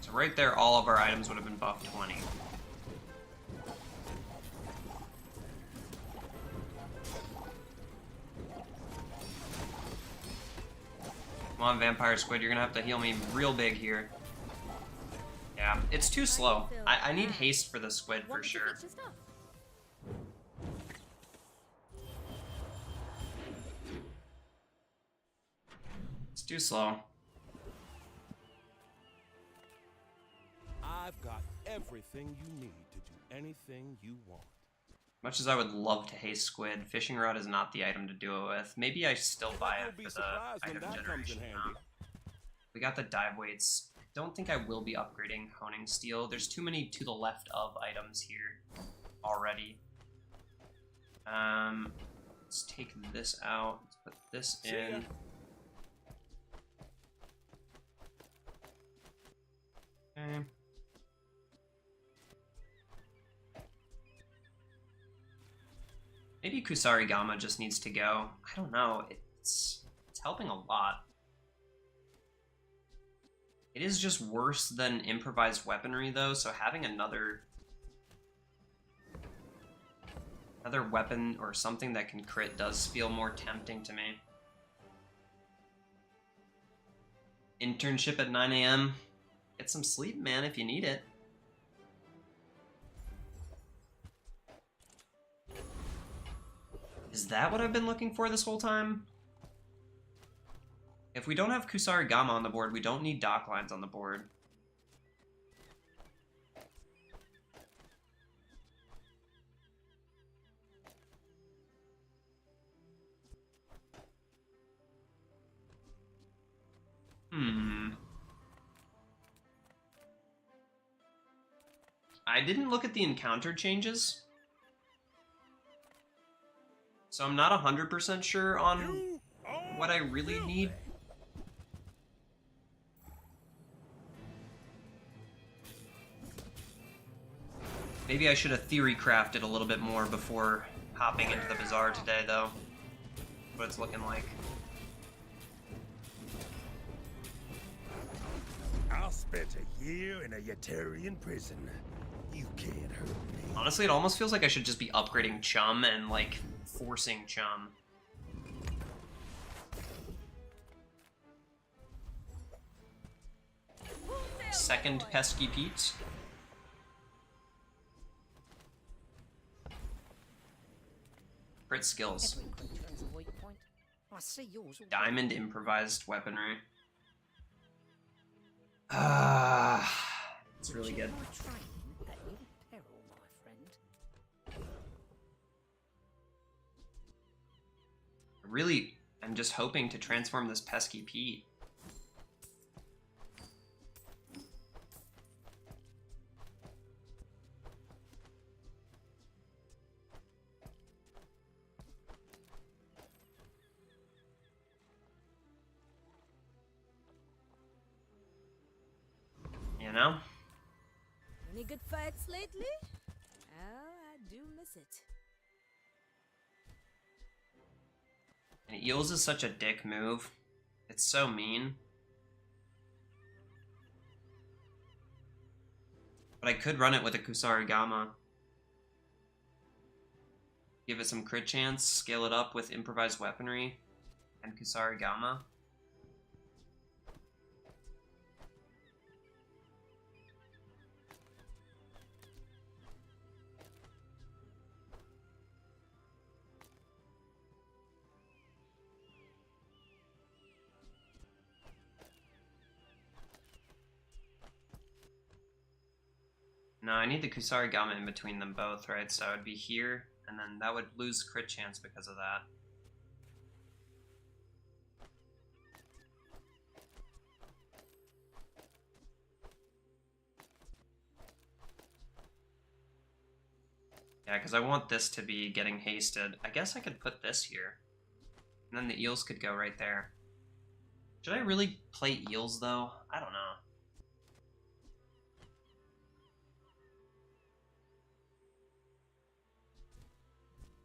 So right there, all of our items would have been buffed 20. Come on, Vampire Squid, you're gonna have to heal me real big here. Yeah, it's too slow. I need haste for the squid for Want me to sure. fix your stuff? It's too slow. I've got everything you need to do anything you want. Much as I would love to haste squid, fishing rod is not the item to do it with. Maybe I still buy You'll it be for the surprised when item that comes generation. in handy. We got the dive weights. I don't think I will be upgrading honing steel. There's too many to the left of items here already. Let's take this out. Let's put this See ya. in. Okay. Maybe Kusari Gamma just needs to go. I don't know. It's helping a lot. It is just worse than improvised weaponry, though, so having another Another weapon or something that can crit does feel more tempting to me. Internship at 9 a.m. Get some sleep, man, if you need it. Is that what I've been looking for this whole time? If we don't have Kusarigama on the board, we don't need dock lines on the board. I didn't look at the encounter changes, so I'm not 100% sure on what I really need. Maybe I should have theory crafted a little bit more before hopping into the Bazaar today, though. What it's looking like. I spent a year in a Yetarian prison. You can't hurt me. Honestly, it almost feels like I should just be upgrading Chum and, like, forcing Chum. Second Pesky Pete. Crit skills. Every creature has a weak point. I see yours. already. Diamond improvised weaponry. It's really good. Your training at your peril, my friend. Really, I'm just hoping to transform this Pesky Pete. You know? Any good fights lately? Oh, I do miss it. And Eels is such a dick move. It's so mean. But I could run it with a Kusarigama. Give it some crit chance, scale it up with improvised weaponry and Kusarigama. No, I need the Kusarigama in between them both, right? So I would be here, and then that would lose crit chance because of that. Yeah, because I want this to be getting hasted. I guess I could put this here. And then the eels could go right there. Should I really play eels, though? I don't know.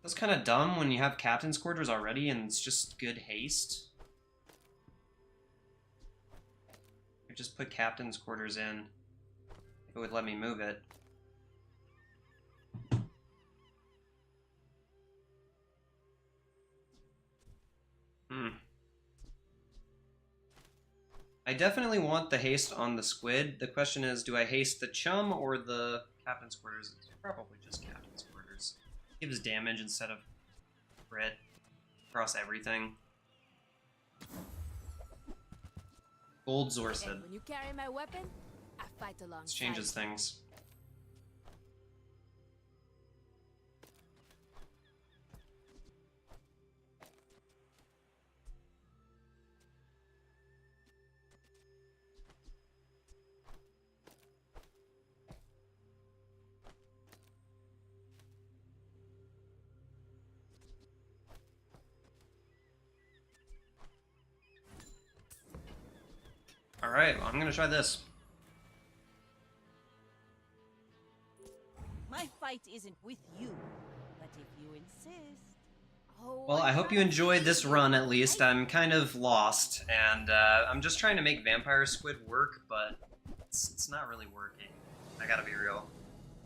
That's kind of dumb when you have captain's quarters already and it's just good haste. I just put captain's quarters in if it would let me move it. I definitely want the haste on the squid. The question is, do I haste the chum or the captain's quarters? It's probably just captain's quarters. Gives damage instead of crit across everything. Gold Hey, Zorsted. when you carry my weapon, I fight alongside. This changes things. Alright, well, I'm gonna try this. My fight isn't with you, but if you insist. Oh, Well, I hope you enjoyed this run at least. I'm kind of lost, and I'm just trying to make Vampire Squid work, but it's not really working. I gotta be real.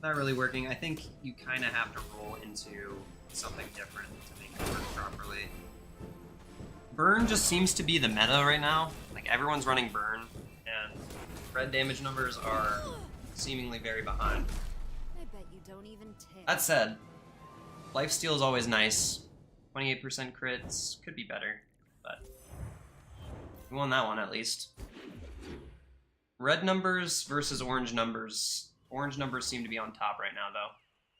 Not really working. I think you kind of have to roll into something different to make it work properly. Burn just seems to be the meta right now. Like, everyone's running burn, and red damage numbers are seemingly very behind. I bet you don't even tear. That said, lifesteal is always nice. 28% crits could be better, but we won that one at least. Red numbers versus orange numbers. Orange numbers seem to be on top right now, though,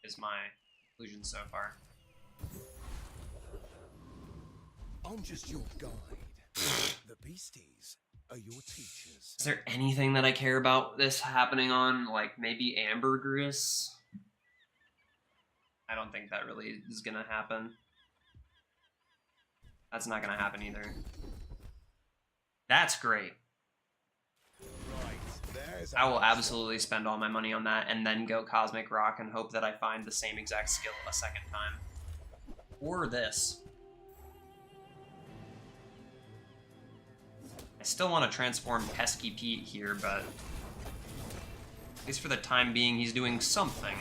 is my conclusion so far. I'm just your guide. The beasties are your teachers. Is there anything that I care about this happening on? Like, maybe ambergris? I don't think that really is gonna happen. That's not gonna happen either. That's great. I will absolutely spend all my money on that and then go Cosmic Rock and hope that I find the same exact skill a second time. Or this. I still want to transform Pesky Pete here, but at least for the time being, he's doing something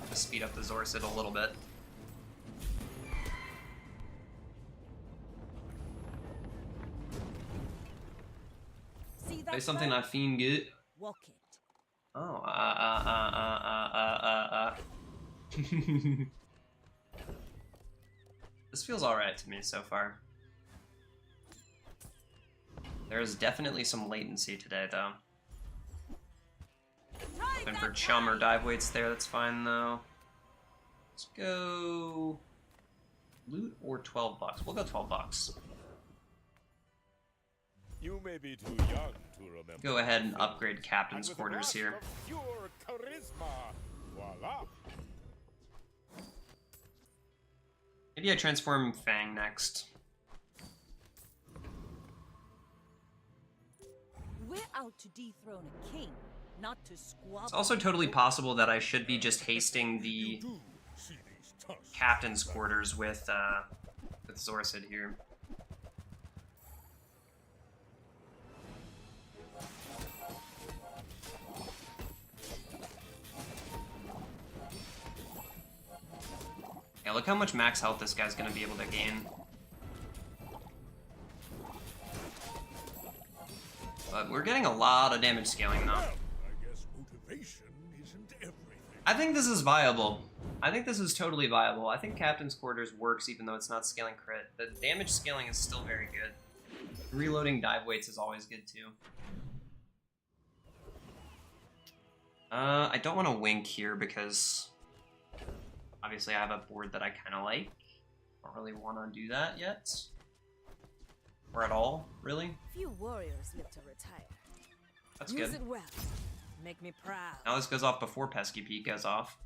to speed up the Zorcid a little bit. See that Say something flag? I fiend good. Walk it. Oh, This feels alright to me so far. There's definitely some latency today, though. And for chum or dive weights there, that's fine, though. Let's go... loot or 12 bucks? We'll go 12 bucks. You may be too young to remember. Go ahead and upgrade Captain's Quarters here. Pure charisma. Voila. Maybe I transform Fang next. We're out to dethrone a king, not to squabble. It's also totally possible that I should be just hasting the Captain's Quarters with Zorcid here. Yeah, look how much max health this guy's gonna be able to gain. But we're getting a lot of damage scaling, though. I guess motivation isn't everything. I think this is viable. I think this is totally viable. I think Captain's Quarters works even though it's not scaling crit. The damage scaling is still very good. Reloading dive weights is always good, too. I don't want to wink here because... obviously, I have a board that I kind of like. Don't really want to do that yet. Or at all, really. Few warriors live to retire. That's Use good. it well. Make me proud. Now this goes off before Pesky Pete goes off.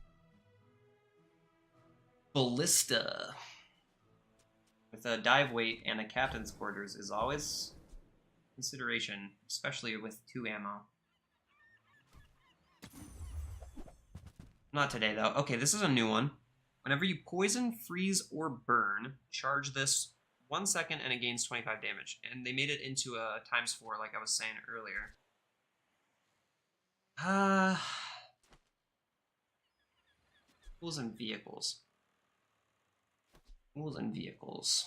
Ballista. With a dive weight and a Captain's Quarters is always consideration, especially with 2 ammo. Not today, though. Okay, this is a new one. Whenever you poison, freeze, or burn, charge this 1 second and it gains 25 damage. And they made it into a ×4, like I was saying earlier. Tools and vehicles. Tools and vehicles.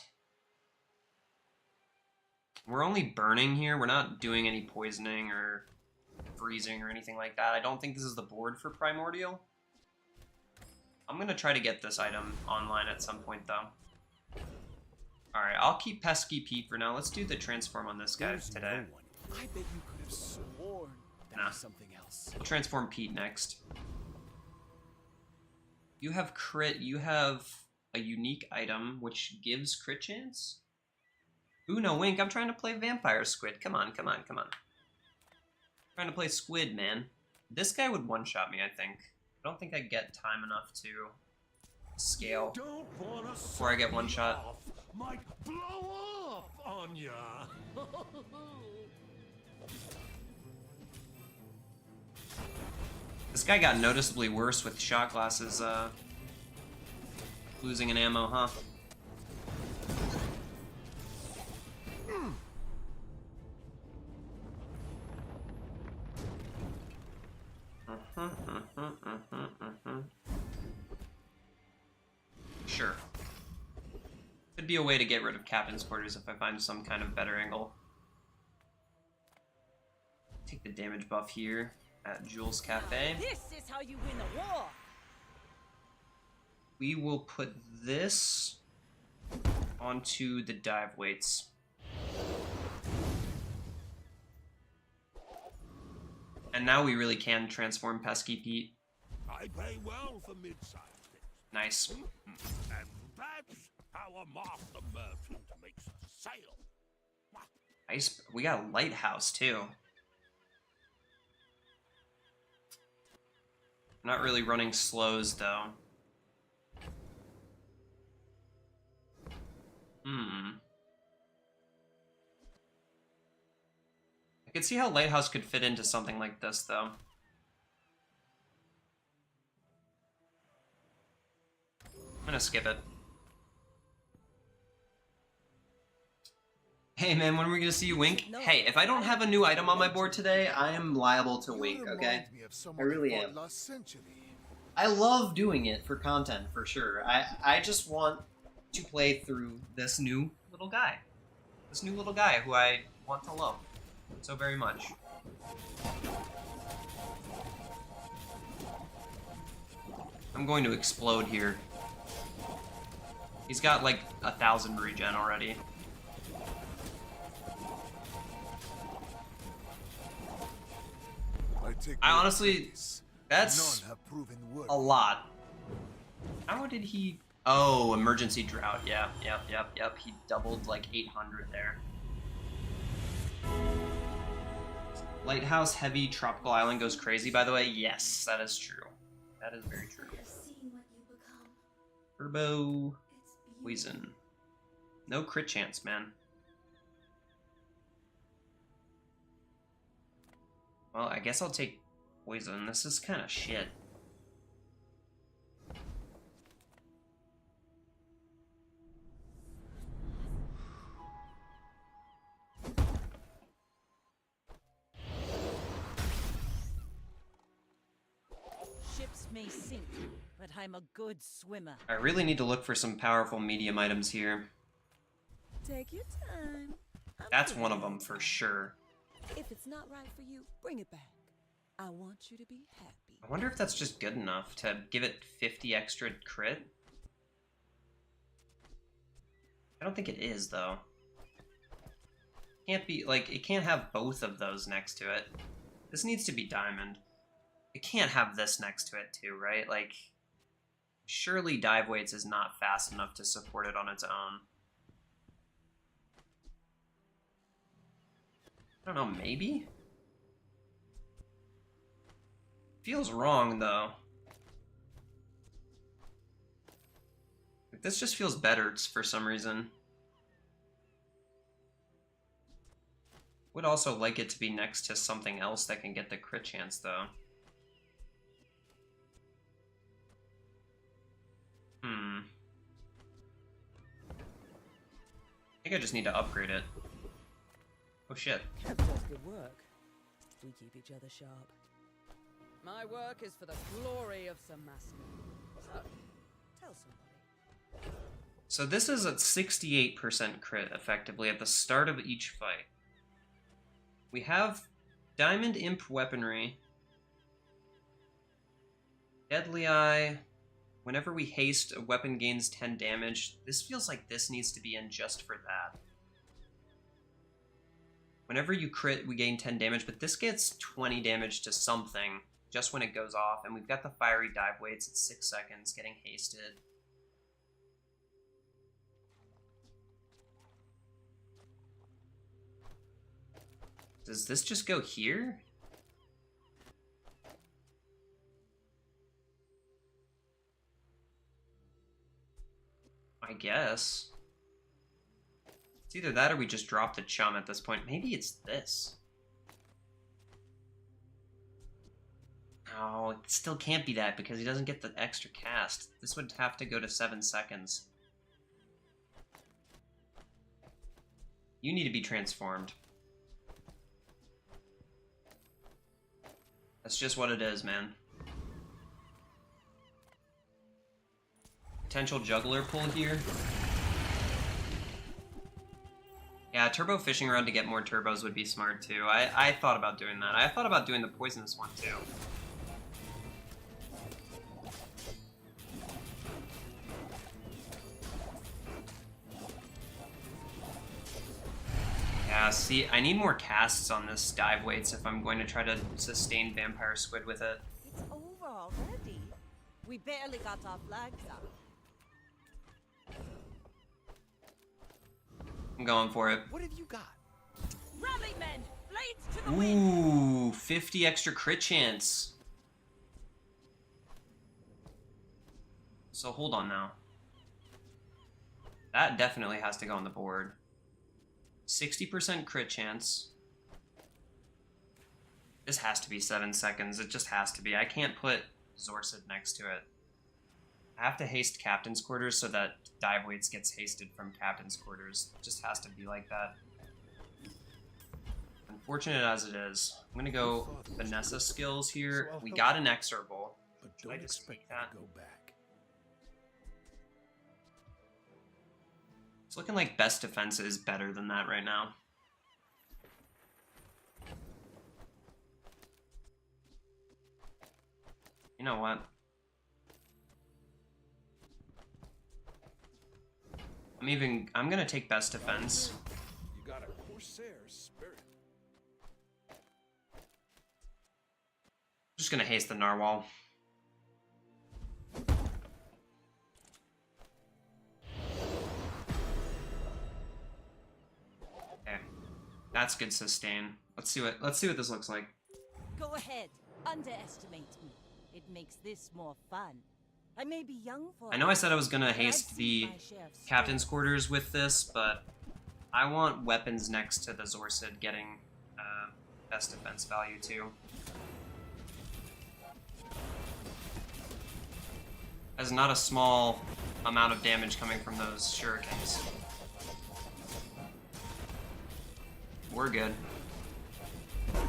We're only burning here. We're not doing any poisoning or freezing or anything like that. I don't think this is the board for Primordial. I'm gonna try to get this item online at some point, though. Alright, I'll keep Pesky Pete for now. Let's do the transform on this guy There's today. no one. I bet you could have sworn that Nah. was something else. We'll transform Pete next. You have crit, you have a unique item which gives crit chance? Ooh, no wink, I'm trying to play Vampire Squid. Come on, come on, come on. Trying to play Squid, man. This guy would one-shot me, I think. I don't think I get time enough to scale before I get one shot. Might blow up on ya. This guy got noticeably worse with shot glasses, losing an ammo, huh? Sure. Could be a way to get rid of captain's quarters if I find some kind of better angle. Take the damage buff here at Jules Cafe. This is how you win a war. We will put this onto the dive weights. And now we really can transform Pesky Pete. I pay well for mid-sized things. Nice. And that's how a master merchant makes a sale. Nice. We got a lighthouse too. Not really running slows though. I could see how lighthouse could fit into something like this though. I'm gonna skip it. Hey man, when are we gonna see you wink? Hey, if I don't have a new item on my board today, I am liable to wink, okay? I really am. I love doing it for content, for sure. I just want to play through this new little guy. This new little guy who I want to love so very much. I'm going to explode here. He's got like 1,000 regen already. I honestly, that's a lot. How did he... Oh, emergency drought. Yep. He doubled like 800 there. Lighthouse heavy tropical island goes crazy, by the way. Yes, that is true. That is very true. Turbo poison. No crit chance, man. Well, I guess I'll take poison. This is kind of shit. Ships may sink, but I'm a good swimmer. I really need to look for some powerful medium items here. Take your time. That's one of them for sure. If it's not right for you, bring it back. I want you to be happy. I wonder if that's just good enough to give it 50 extra crit. I don't think it is, though. Can't be, like, it can't have both of those next to it. This needs to be diamond. It can't have this next to it, too, right? Like, surely dive weights is not fast enough to support it on its own. I don't know, maybe? Feels wrong, though. This just feels better for some reason. Would also like it to be next to something else that can get the crit chance, though. I think I just need to upgrade it. Oh shit. That does good work. We keep each other sharp. My work is for the glory of Sir Master. So, tell somebody. So this is at 68% crit, effectively, at the start of each fight. We have Diamond Imp weaponry, Deadly Eye. Whenever we haste, a weapon gains 10 damage. This feels like this needs to be in just for that. Whenever you crit, we gain 10 damage, but this gets 20 damage to something just when it goes off. And we've got the fiery dive weights at 6 seconds, getting hasted. Does this just go here? I guess. It's either that or we just drop the chum at this point. Maybe it's this. Oh, it still can't be that because he doesn't get the extra cast. This would have to go to 7 seconds. You need to be transformed. That's just what it is, man. Potential juggler pull here. Yeah, turbo fishing rod to get more turbos would be smart too. I thought about doing that. I thought about doing the poisonous one too. Yeah, see, I need more casts on this dive weights if I'm going to try to sustain Vampire Squid with it. It's over already. We barely got our flags up. I'm going for it. What have you got? Rally, men! Blades to the wind! Ooh, 50 extra crit chance. So hold on now. That definitely has to go on the board. 60% crit chance. This has to be 7 seconds. It just has to be. I can't put Zorcid next to it. I have to haste Captain's Quarters so that Dive Weights gets hasted from Captain's Quarters. It just has to be like that. Unfortunate as it is. I'm gonna go Vanessa skills here. We got an Exorable. But Should I don't just expect take that? to go back. It's looking like best defense is better than that right now. You know what? I'm gonna take best defense. You got a Corsair spirit. Just gonna haste the Narwhal. Okay. That's good sustain. Let's see what this looks like. Go ahead. Underestimate me. It makes this more fun. I may be young for I know I said I was gonna but I've haste the seen my share of Captain's Quarters with this, but I want weapons next to the Zorcid getting best defense value too. There's not a small amount of damage coming from those shurikens. We're good.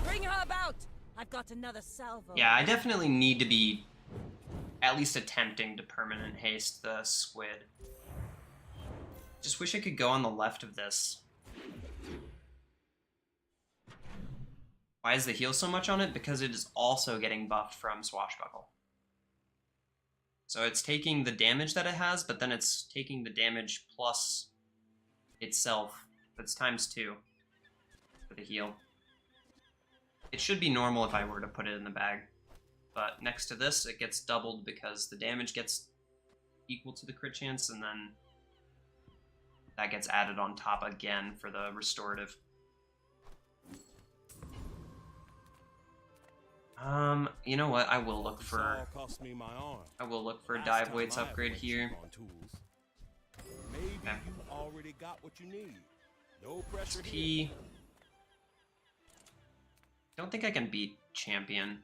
Bring her about! I've got another salvo. Yeah, I definitely need to be at least attempting to permanent haste the squid. Just wish I could go on the left of this. Why is the heal so much on it? Because it is also getting buffed from Swashbuckle. So it's taking the damage that it has, but then it's taking the damage plus itself. That's ×2 for the heal. It should be normal if I were to put it in the bag. But next to this, it gets doubled because the damage gets equal to the crit chance, and then that gets added on top again for the restorative. You know what? I will look for dive weights upgrade here. Maybe Okay. you already got what you need. No pressure here. P. Don't think I can beat Champion.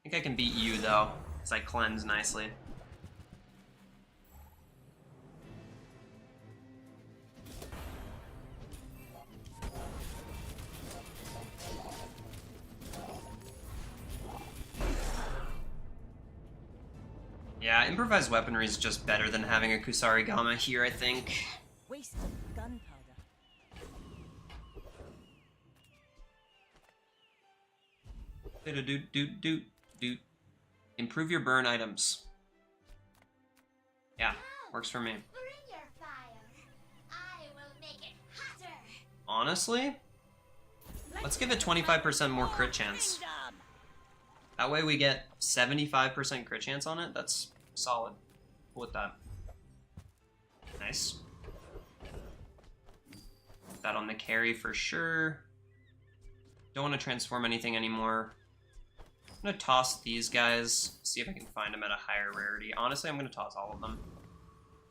I think I can beat you though, because I cleanse nicely. Yeah, improvised weaponry is just better than having a Kusarigama here, I think. Wasted gunpowder. Doot. Improve your burn items. Yeah, works for me. Bring your fire. I will make it hotter. Honestly, let's give it 25% more crit chance. Kingdom! That way we get 75% crit chance on it. That's solid. Cool with that. Nice. Put that on the carry for sure. Don't want to transform anything anymore. I'm gonna toss these guys, see if I can find them at a higher rarity. Honestly, I'm gonna toss all of them.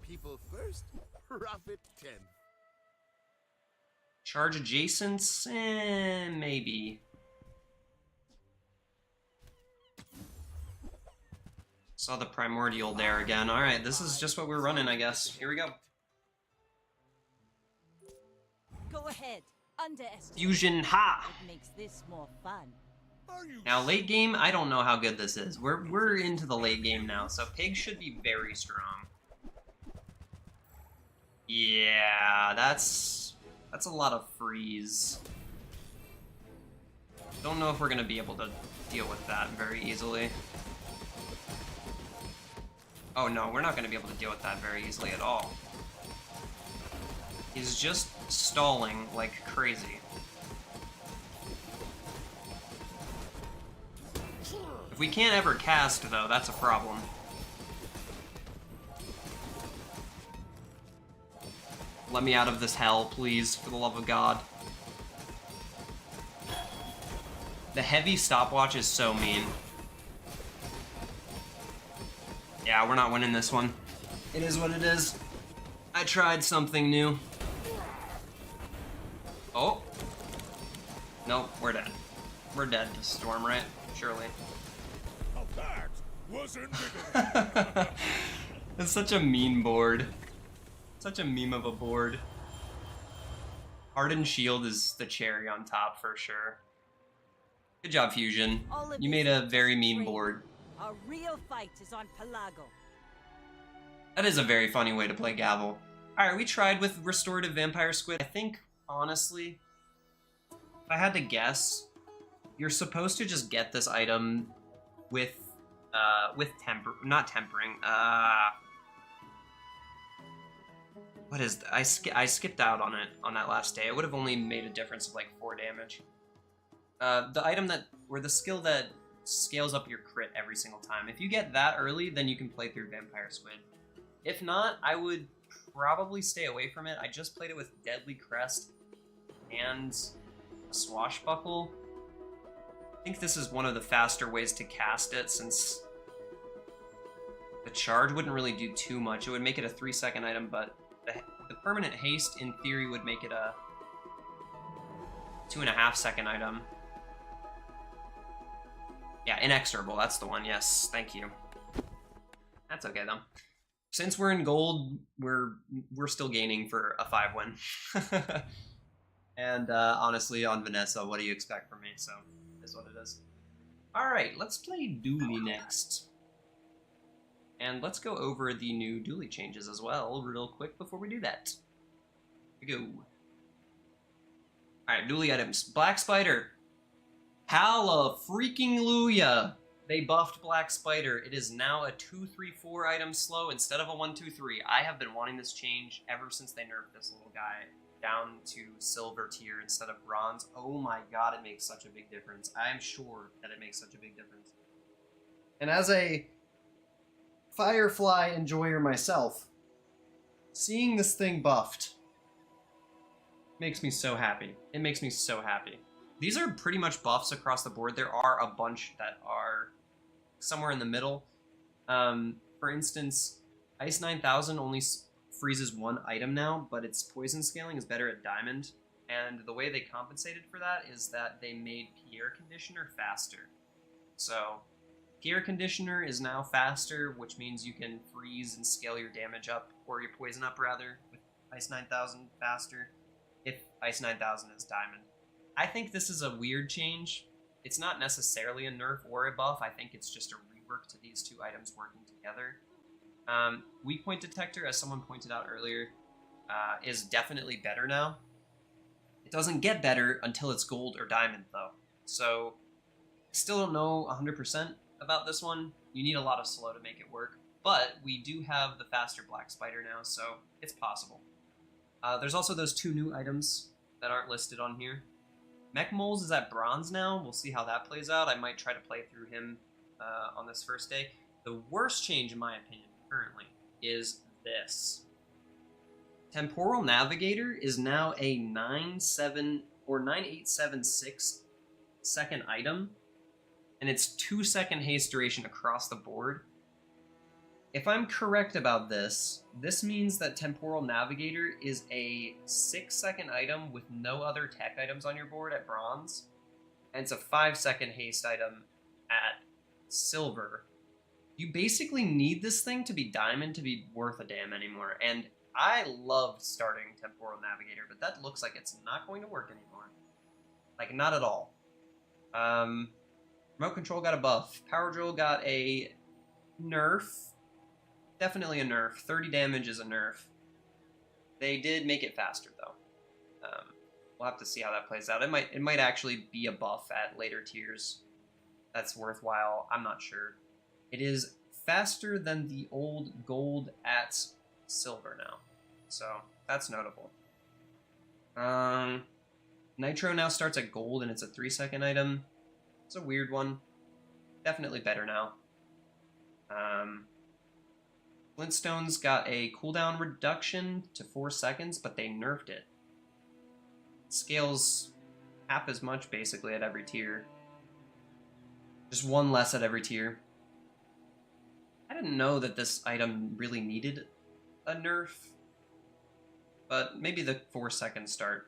People first, profit 10. Charge adjacents? Maybe. Saw the primordial there again. Alright, this is just what we're running, I guess. Here we go. Go ahead. Underestimate. Fusion Ha! It makes this more fun. Are you Now, late game, I don't know how good this is. We're into the late game now, so Pig should be very strong. Yeah, that's a lot of freeze. Don't know if we're gonna be able to deal with that very easily. Oh no, we're not gonna be able to deal with that very easily at all. He's just stalling like crazy. If we can't ever cast, though, that's a problem. Let me out of this hell, please, for the love of God. The heavy stopwatch is so mean. Yeah, we're not winning this one. It is what it is. I tried something new. Oh. Nope, we're dead. We're dead to Storm, right? Surely. Now that was invigorating. It's such a mean board. Such a meme of a board. Hardened Shield is the cherry on top for sure. Good job, Fusion. All of You this made is a very just mean training. board. A real fight is on Pelago. That is a very funny way to play Gavel. Alright, we tried with Restorative Vampire Squid. I think, honestly, if I had to guess, you're supposed to just get this item with not tempering, what is I skipped out on it on that last day. It would have only made a difference of like 4 damage. The item or the skill that scales up your crit every single time. If you get that early, then you can play through Vampire Squid. If not, I would probably stay away from it. I just played it with Deadly Crest and Swashbuckle. I think this is one of the faster ways to cast it, since the charge wouldn't really do too much. It would make it a 3-second item, but the permanent haste, in theory, would make it a 2.5-second item. Yeah, Inexorable, that's the one, yes, thank you. That's okay, though. Since we're in gold, we're still gaining for a 5-win. And honestly, on Vanessa, what do you expect from me? So, it is what it is. Alright, let's play Dooley next. And let's go over the new Dooley changes as well, real quick before we do that. Here we go. Alright, Dooley items. Black Spider. Hallelujah! They buffed Black Spider. It is now a 2-3-4 item slow instead of a 1-2-3. I have been wanting this change ever since they nerfed this little guy down to silver tier instead of bronze. Oh my god, it makes such a big difference. I am sure that it makes such a big difference. And as a Firefly enjoyer myself, seeing this thing buffed makes me so happy. It makes me so happy. These are pretty much buffs across the board. There are a bunch that are somewhere in the middle. For instance, Ice 9000 only freezes 1 item now, but its poison scaling is better at Diamond. And the way they compensated for that is that they made Pierre Conditioner faster. So, Pierre Conditioner is now faster, which means you can freeze and scale your damage up, or your poison up rather, with Ice 9000 faster, if Ice 9000 is Diamond. I think this is a weird change. It's not necessarily a nerf or a buff. I think it's just a rework to these 2 items working together. Weak Point Detector, as someone pointed out earlier, is definitely better now. It doesn't get better until it's gold or diamond, though. So, I still don't know 100% about this one. You need a lot of slow to make it work. But we do have the faster Black Spider now, so it's possible. There's also those 2 new items that aren't listed on here. Mech Moles is at bronze now. We'll see how that plays out. I might try to play through him on this first day. The worst change, in my opinion, currently, is this. Temporal Navigator is now a 9876 second item, and it's 2-second haste duration across the board. If I'm correct about this, this means that Temporal Navigator is a 6-second item with no other tech items on your board at bronze, and it's a 5-second haste item at silver. You basically need this thing to be diamond to be worth a damn anymore, and I loved starting Temporal Navigator, but that looks like it's not going to work anymore. Like, not at all. Remote Control got a buff. Power Drill got a nerf. Definitely a nerf. 30 damage is a nerf. They did make it faster though. We'll have to see how that plays out. It might actually be a buff at later tiers. That's worthwhile. I'm not sure. It is faster than the old gold at silver now, so that's notable. Nitro now starts at gold and it's a 3-second item. It's a weird one. Definitely better now. Flintstones got a cooldown reduction to 4 seconds, but they nerfed it. Scales half as much basically at every tier. Just one less at every tier. I didn't know that this item really needed a nerf, but maybe the 4-second start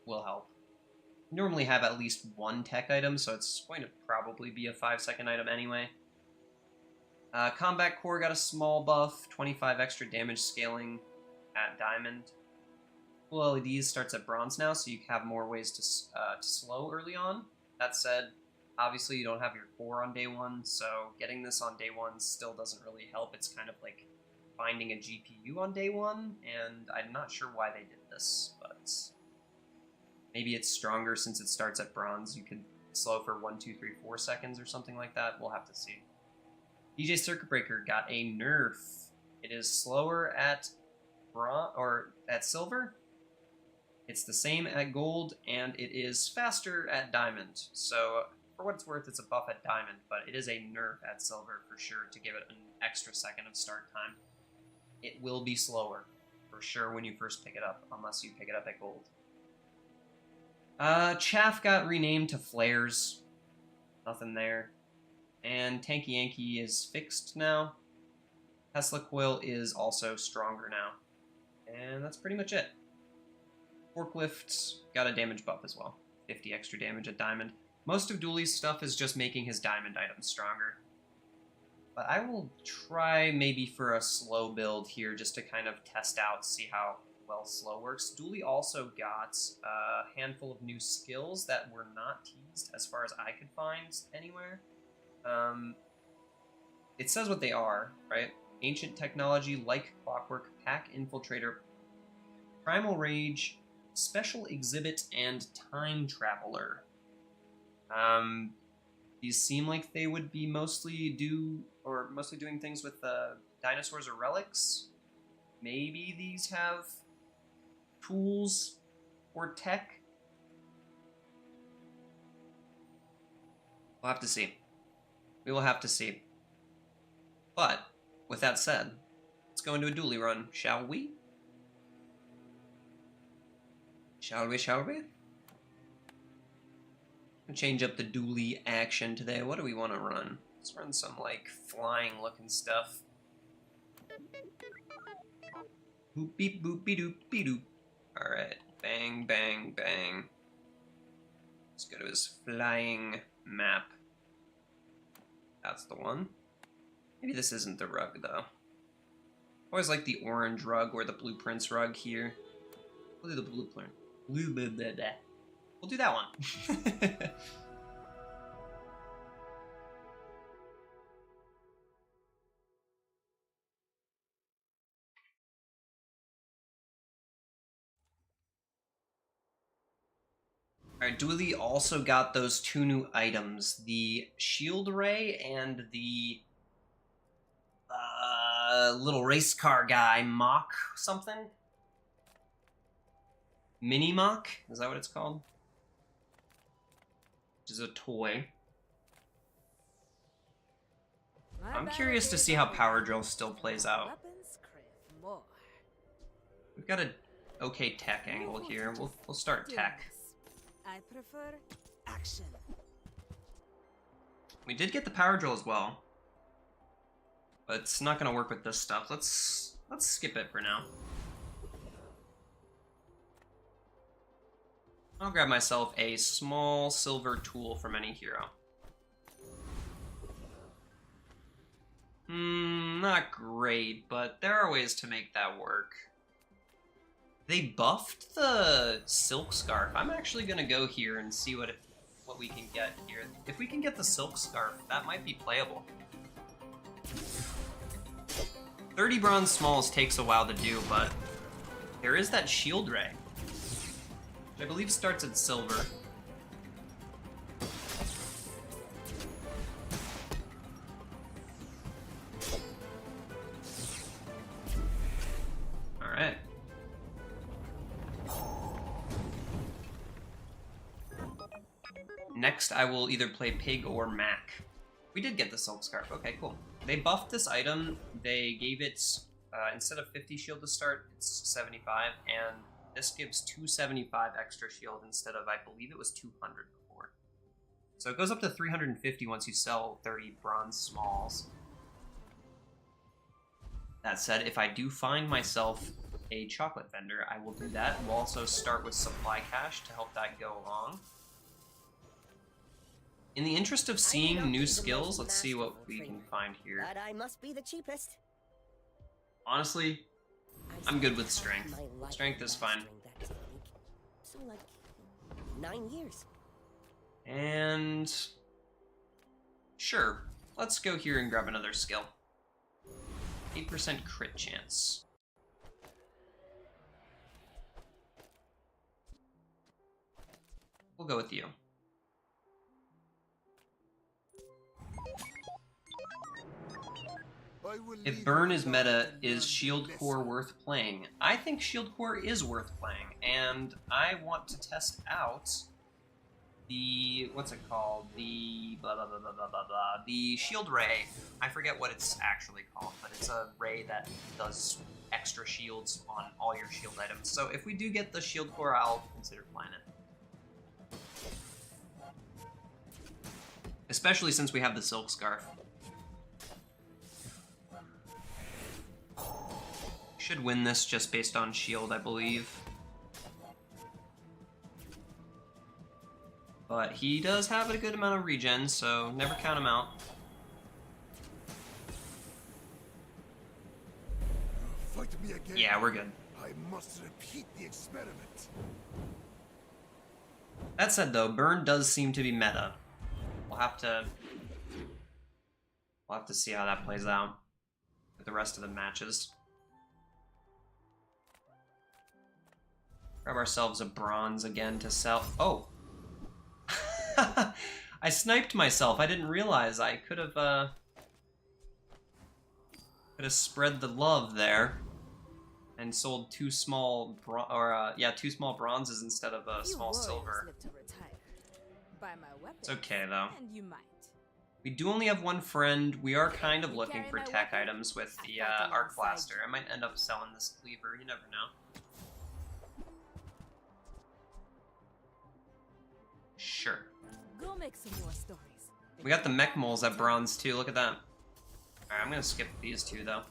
will help. You normally have at least one tech item, so it's going to probably be a 5-second item anyway. Combat Core got a small buff, 25 extra damage scaling at Diamond. Cool LEDs starts at Bronze now, so you have more ways to slow early on. That said, obviously you don't have your core on day one, so getting this on day one still doesn't really help. It's kind of like finding a GPU on day one, and I'm not sure why they did this, but maybe it's stronger since it starts at Bronze. You could slow for 1, 2, 3, 4 seconds or something like that. We'll have to see. DJ Circuit Breaker got a nerf. It is slower at silver. It's the same at gold, and it is faster at diamond. So, for what it's worth, it's a buff at diamond, but it is a nerf at silver for sure to give it an extra second of start time. It will be slower, for sure, when you first pick it up, unless you pick it up at gold. Chaff got renamed to Flares. Nothing there. And Tanky Yankee is fixed now. Tesla Coil is also stronger now. And that's pretty much it. Forklift got a damage buff as well. 50 extra damage at Diamond. Most of Dooley's stuff is just making his Diamond items stronger. But I will try maybe for a slow build here just to kind of test out, see how well slow works. Dooley also got a handful of new skills that were not teased as far as I could find anywhere. It says what they are, right? Ancient Technology, Like Clockwork, Pack Infiltrator, Primal Rage, Special Exhibit, and Time Traveler. These seem like they would be mostly doing things with dinosaurs or relics. Maybe these have tools or tech. We'll have to see. We will have to see. But, with that said, let's go into a dually run, shall we? Shall we? We'll change up the dually action today. What do we want to run? Let's run some, like, flying-looking stuff. Boop-beep, boop-be-doop-be-doop. Alright. Bang, bang, bang. Let's go to his flying map. That's the one. Maybe this isn't the rug, though. Always like the orange rug or the blueprints rug here. We'll do the blueprint. We'll do that one. Alright, Dooley also got those 2 new items. The Shield Ray and the little race car guy, Mach something? Mini Mach? Is that what it's called? Which is a toy. I'm curious to see how Power Drill still plays out. We've got a okay tech angle here. We'll start tech. I prefer action. We did get the Power Drill as well. But it's not gonna work with this stuff. Let's skip it for now. I'll grab myself a small silver tool from any hero. Not great, but there are ways to make that work. They buffed the Silk Scarf. I'm actually gonna go here and see what we can get here. If we can get the Silk Scarf, that might be playable. 30 bronze smalls takes a while to do, but There is that shield ray, which I believe starts at silver. Alright. Next, I will either play Pig or Mac. We did get the Silk Scarf. Okay, cool. They buffed this item. They gave it, instead of 50 shield to start, it's 75, and this gives 275 extra shield instead of, I believe it was 200 before. So it goes up to 350 once you sell 30 bronze smalls. That said, if I do find myself a chocolate vendor, I will do that. We'll also start with supply cash to help that go along. In the interest of seeing new skills, let's see what we can find here. But I must be the cheapest. Honestly, I'm good with strength. Strength is fine. So like 9 years. And sure, let's go here and grab another skill. 8% crit chance. We'll go with you. If Burn is meta, is Shield Core worth playing? I think Shield Core is worth playing, and I want to test out the, what's it called? The blah blah blah blah blah blah blah. The Shield Ray. I forget what it's actually called, but it's a ray that does extra shields on all your shield items. So if we do get the Shield Core, I'll consider playing it. Especially since we have the Silk Scarf. Should win this just based on shield, I believe. But he does have a good amount of regen, so never count him out. Fight me again. Yeah, we're good. I must repeat the experiment. That said, though, Burn does seem to be meta. We'll have to see how that plays out with the rest of the matches. Grab ourselves a bronze again to sell. Oh! I sniped myself. I didn't realize I could have spread the love there and sold two small bronzes instead of a small silver. It's okay though. And you might. We do only have one friend. We are kind of looking for tech items with the arc blaster. I might end up selling this cleaver. You never know. Sure. Go make some more stories. We got the mech moles at bronze too. Look at that. Alright, I'm gonna skip these two though.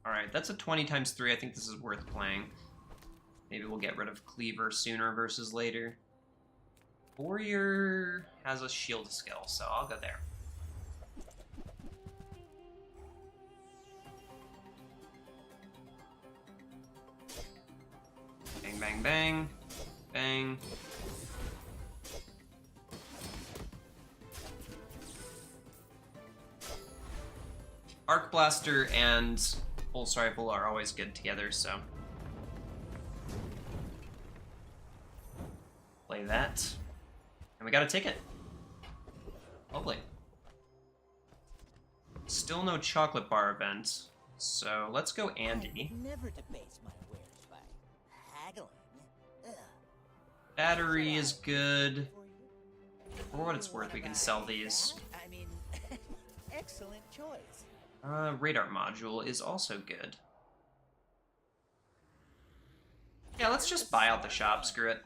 Alright, that's a 20 times 3. I think this is worth playing. Maybe we'll get rid of Cleaver sooner versus later. Warrior has a shield skill, so I'll go there. Bang, bang, bang. Bang. Arc Blaster and Pulse Rifle are always good together, so play that. And we got a ticket. Lovely. Still no chocolate bar event, so let's go Andy. Never debase my wares by haggling. Ugh. Battery is good. For what it's worth, we can sell these. I mean, excellent choice. Radar module is also good. Yeah, let's just buy out the shop, screw it.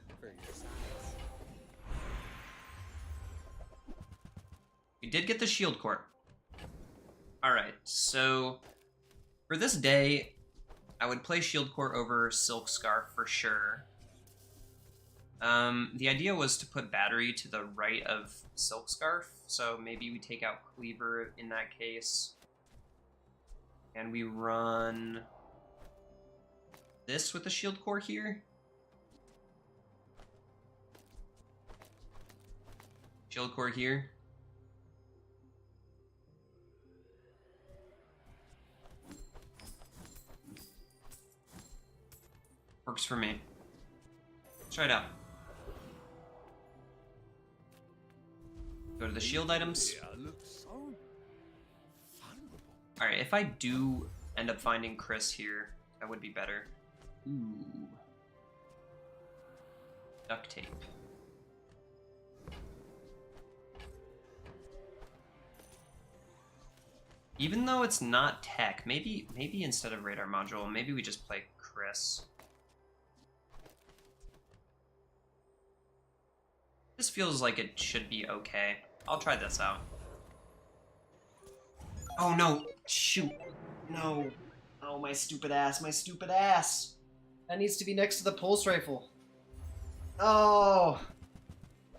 We did get the shield court. Alright, so for this day, I would play shield court over silk scarf for sure. The idea was to put battery to the right of silk scarf, so maybe we take out cleaver in that case. And we run this with the shield core here. Shield core here. Works for me. Let's try it out. Go to the shield items. Alright, if I do end up finding Chris here, that would be better. Ooh. Duct tape. Even though it's not tech, maybe instead of radar module, maybe we just play Chris. This feels like it should be okay. I'll try this out. Oh no! Shoot! No! Oh, my stupid ass, my stupid ass! That needs to be next to the pulse rifle. Oh!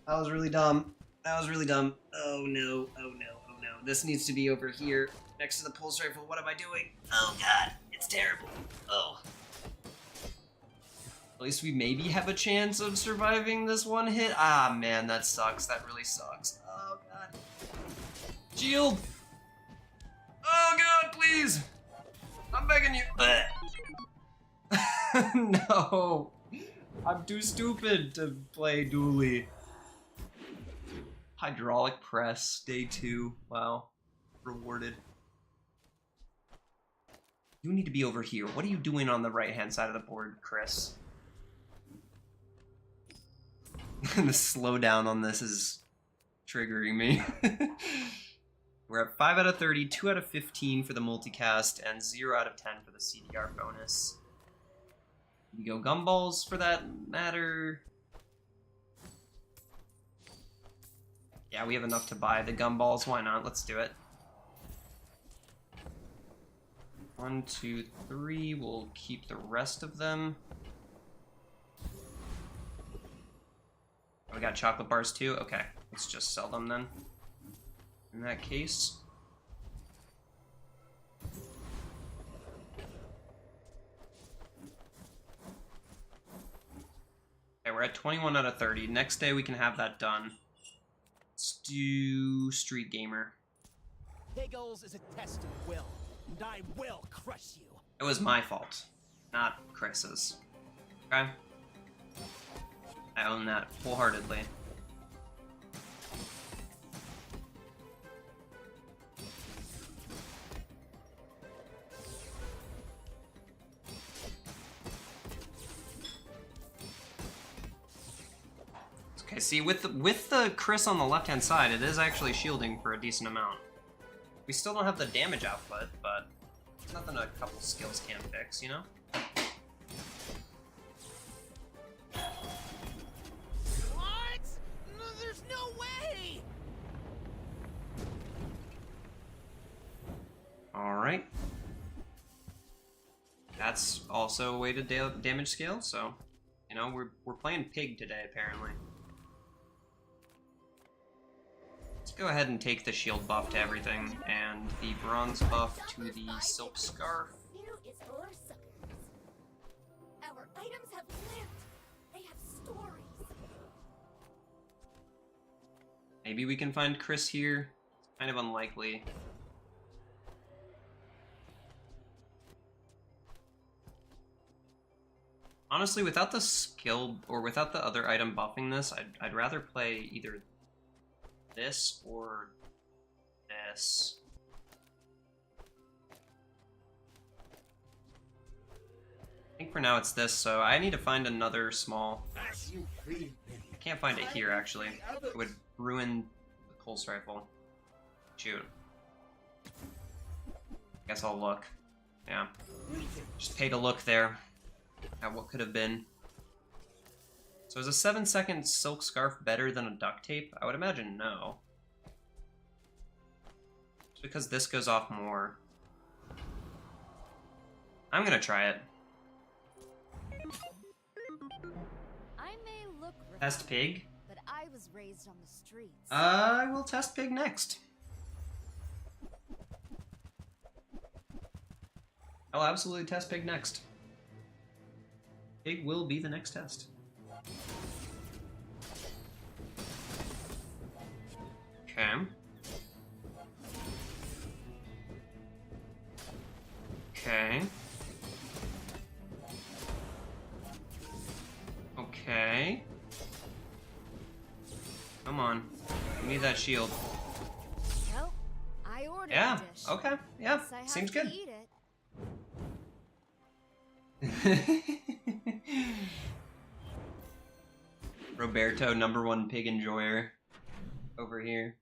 That was really dumb. That was really dumb. Oh no, oh no, oh no. This needs to be over here, next to the pulse rifle. What am I doing? Oh god, it's terrible. Oh. At least we maybe have a chance of surviving this one hit. Ah, man, that sucks. That really sucks. Oh god. Shield! Oh god, please! I'm begging you. No! I'm too stupid to play dually. Hydraulic press, day 2. Wow. Rewarded. You need to be over here. What are you doing on the right-hand side of the board, Chris? The slowdown on this is triggering me. We're at 5 out of 30, 2 out of 15 for the multicast, and 0 out of 10 for the CDR bonus. We go gumballs for that matter. Yeah, we have enough to buy the gumballs. Why not? Let's do it. 1, 2, 3. We'll keep the rest of them. We got chocolate bars too? Okay, let's just sell them then. In that case. Okay, we're at 21 out of 30. Next day we can have that done. Let's do Street Gamer. Piggles is a test of will, and I will crush you. It was my fault, not Chris's. Okay? I own that wholeheartedly. Okay, see, with the Chris on the left-hand side, it is actually shielding for a decent amount. We still don't have the damage output, but it's nothing a couple skills can't fix, you know? What? No, there's no way! Alright. That's also a way to damage scale, so, you know, we're playing pig today, apparently. Let's go ahead and take the shield buff to everything, and the bronze buff to the silk scarf. Here is for suckers. Our items have lived. They have stories. Maybe we can find Chris here. It's kind of unlikely. Honestly, without the skill, or without the other item buffing this, I'd rather play either this or this. I think for now it's this, so I need to find another small. I can't find it here, actually. It would ruin the pulse rifle. Shoot. Guess I'll look. Yeah. Just paid a look there at what could have been. So is a 7-second silk scarf better than a duct tape? I would imagine no. Just because this goes off more. I'm gonna try it. I may look Test pig. but I was raised on the streets. I will test pig next. I'll absolutely test pig next. Pig will be the next test. Okay. Okay. need that shield. Well, I ordered Yeah, a dish. okay, yeah, Guess I have seems to good. eat it. Roberto, #1 pig enjoyer over here.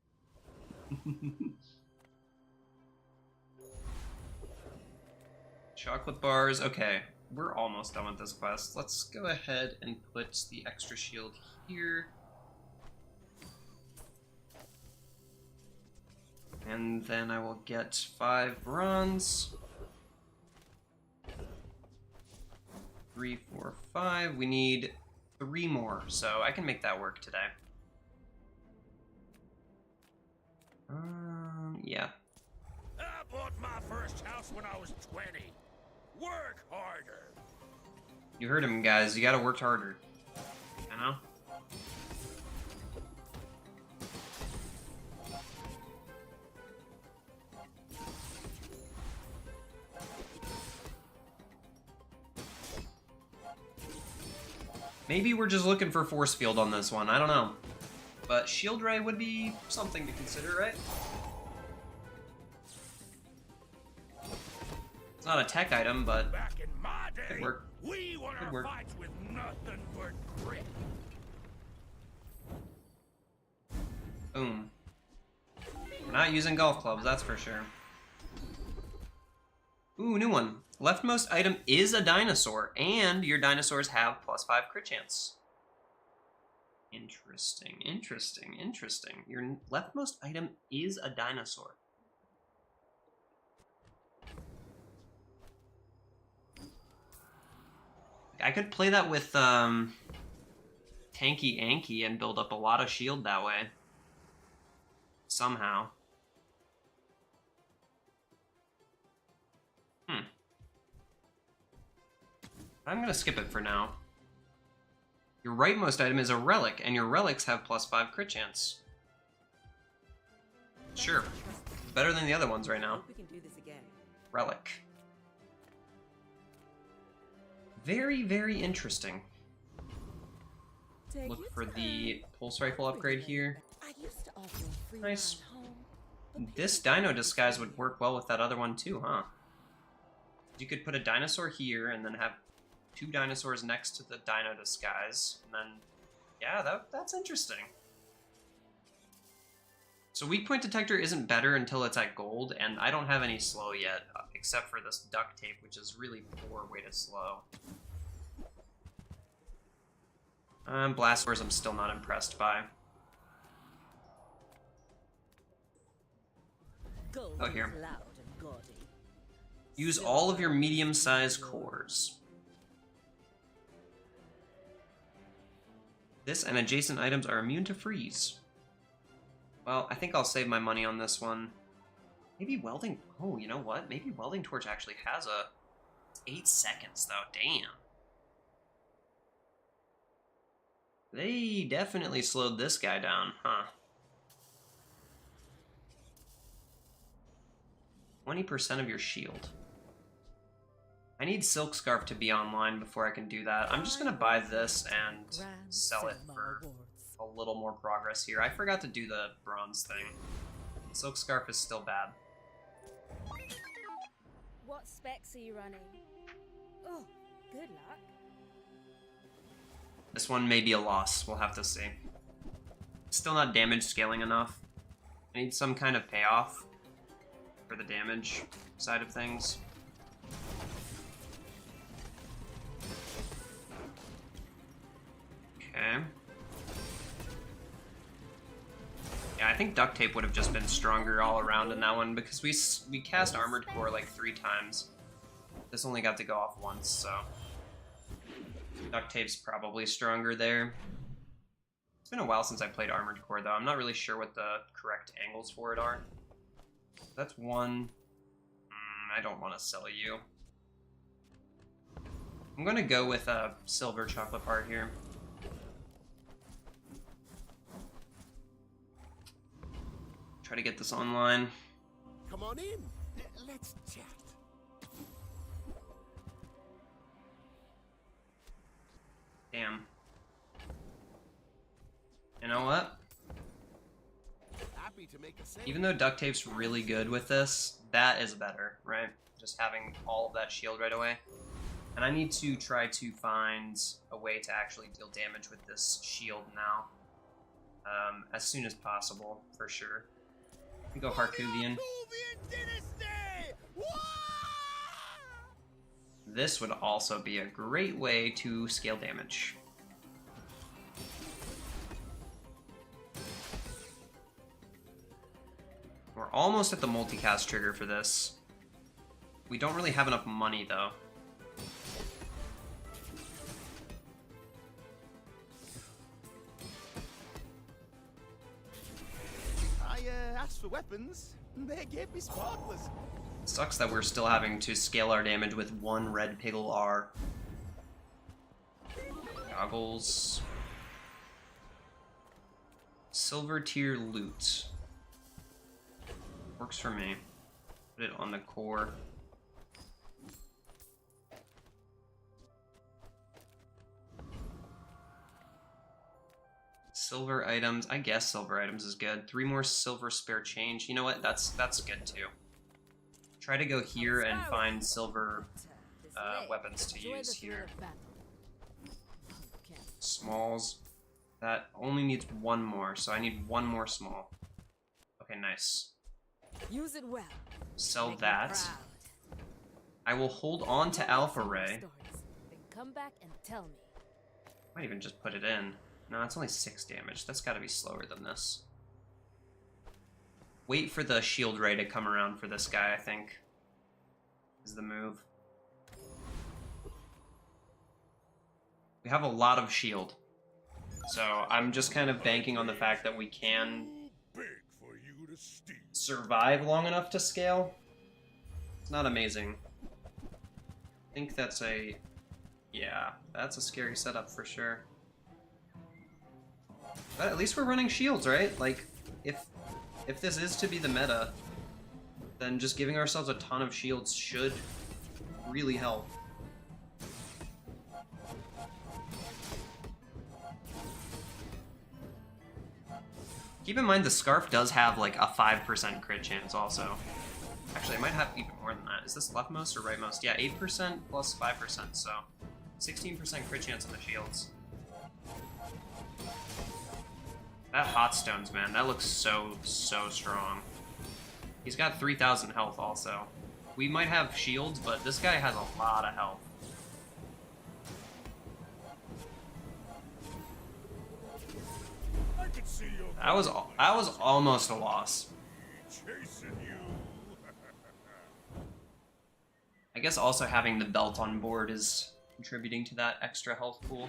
Chocolate bars. Okay, we're almost done with this quest. Let's go ahead and put the extra shield here. And then I will get 5 bronze. 3, 4, 5. We need 3 more, so I can make that work today. Yeah. I bought my first house when I was 20. Work harder. You heard him, guys. You gotta work harder. You know? Maybe we're just looking for force field on this one. I don't know. But shield ray would be something to consider, right? It's not a tech item, but Back in my day, could work. we won Could our work. fights with nothing but grit. Boom. We're not using golf clubs, that's for sure. Ooh, new one. Leftmost item is a dinosaur, and your dinosaurs have +5 crit chance. Interesting, interesting, interesting. Your leftmost item is a dinosaur. I could play that with Tanky Anky and build up a lot of shield that way. Somehow. I'm gonna skip it for now. Your rightmost item is a relic, and your relics have +5 crit chance. Sure. Better than the other ones right now. Hope we can do this again. Relic. Very, very interesting. Take Look your for time. the pulse rifle upgrade here. I used to offer a free Nice. ride home, but This people- dino disguise would work well with that other one too, huh? You could put a dinosaur here and then have 2 dinosaurs next to the dino disguise. And then, yeah, that's interesting. So weak point detector isn't better until it's at gold, and I don't have any slow yet, except for this duct tape, which is really poor way to slow. Blasters I'm still not impressed by. Gold Oh, here. is loud and gaudy. Use all of your medium-sized cores. This and adjacent items are immune to freeze. Well, I think I'll save my money on this one. Maybe welding... Oh, you know what? Maybe welding torch actually has a... It's 8 seconds, though. Damn. They definitely slowed this guy down, huh? 20% of your shield. I need Silk Scarf to be online before I can do that. I'm just gonna buy this and Grand sell it Cinema for Awards. a little more progress here. I forgot to do the bronze thing. Silk Scarf is still bad. What specs are you running? Oh, good luck. This one may be a loss. We'll have to see. Still not damage scaling enough. I need some kind of payoff for the damage side of things. Okay. Yeah, I think duct tape would have just been stronger all around in that one because we cast Armored Core like 3 times. This only got to go off once, so duct tape's probably stronger there. It's been a while since I played Armored Core though. I'm not really sure what the correct angles for it are. That's one. I don't want to sell you. I'm gonna go with a silver chocolate bar here. Try to get this online. Come on in. Let's chat. Damn. You know what? to make a sale. Even though duct tape's really good with this, that is better, right? Just having all of that shield right away. And I need to try to find a way to actually deal damage with this shield now. As soon as possible, for sure. We go Harkuvian. This would also be a great way to scale damage. We're almost at the multicast trigger for this. We don't really have enough money, though. I asked for weapons. They gave me sparklers. Sucks that we're still having to scale our damage with one red Piggle R. Goggles. Silver tier loot. Works for me. Put it on the core. Silver items. I guess silver items is good. 3 more silver spare change. You know what? That's good too. Try to go here and find silver weapons to use here. Smalls. That only needs 1 more, so I need 1 more small. Okay, nice. Use it well. Sell that. I will hold on to Alpha Ray. Then come back and tell me. Might even just put it in. No, it's only 6 damage. That's gotta be slower than this. Wait for the shield ray to come around for this guy, I think. Is the move. We have a lot of shield. So I'm just kind of banking on the fact that we can survive long enough to scale. It's not amazing. I think that's a... yeah, that's a scary setup for sure. But at least we're running shields, right? Like, if this is to be the meta, then just giving ourselves a ton of shields should really help. Keep in mind the Scarf does have like a 5% crit chance also. Actually, it might have even more than that. Is this leftmost or rightmost? Yeah, 8% plus 5%, so 16% crit chance on the shields. That Hot Stones, man, that looks so strong. He's got 3,000 health also. We might have shields, but this guy has a lot of health. That was almost a loss. I guess also having the belt on board is contributing to that extra health pool.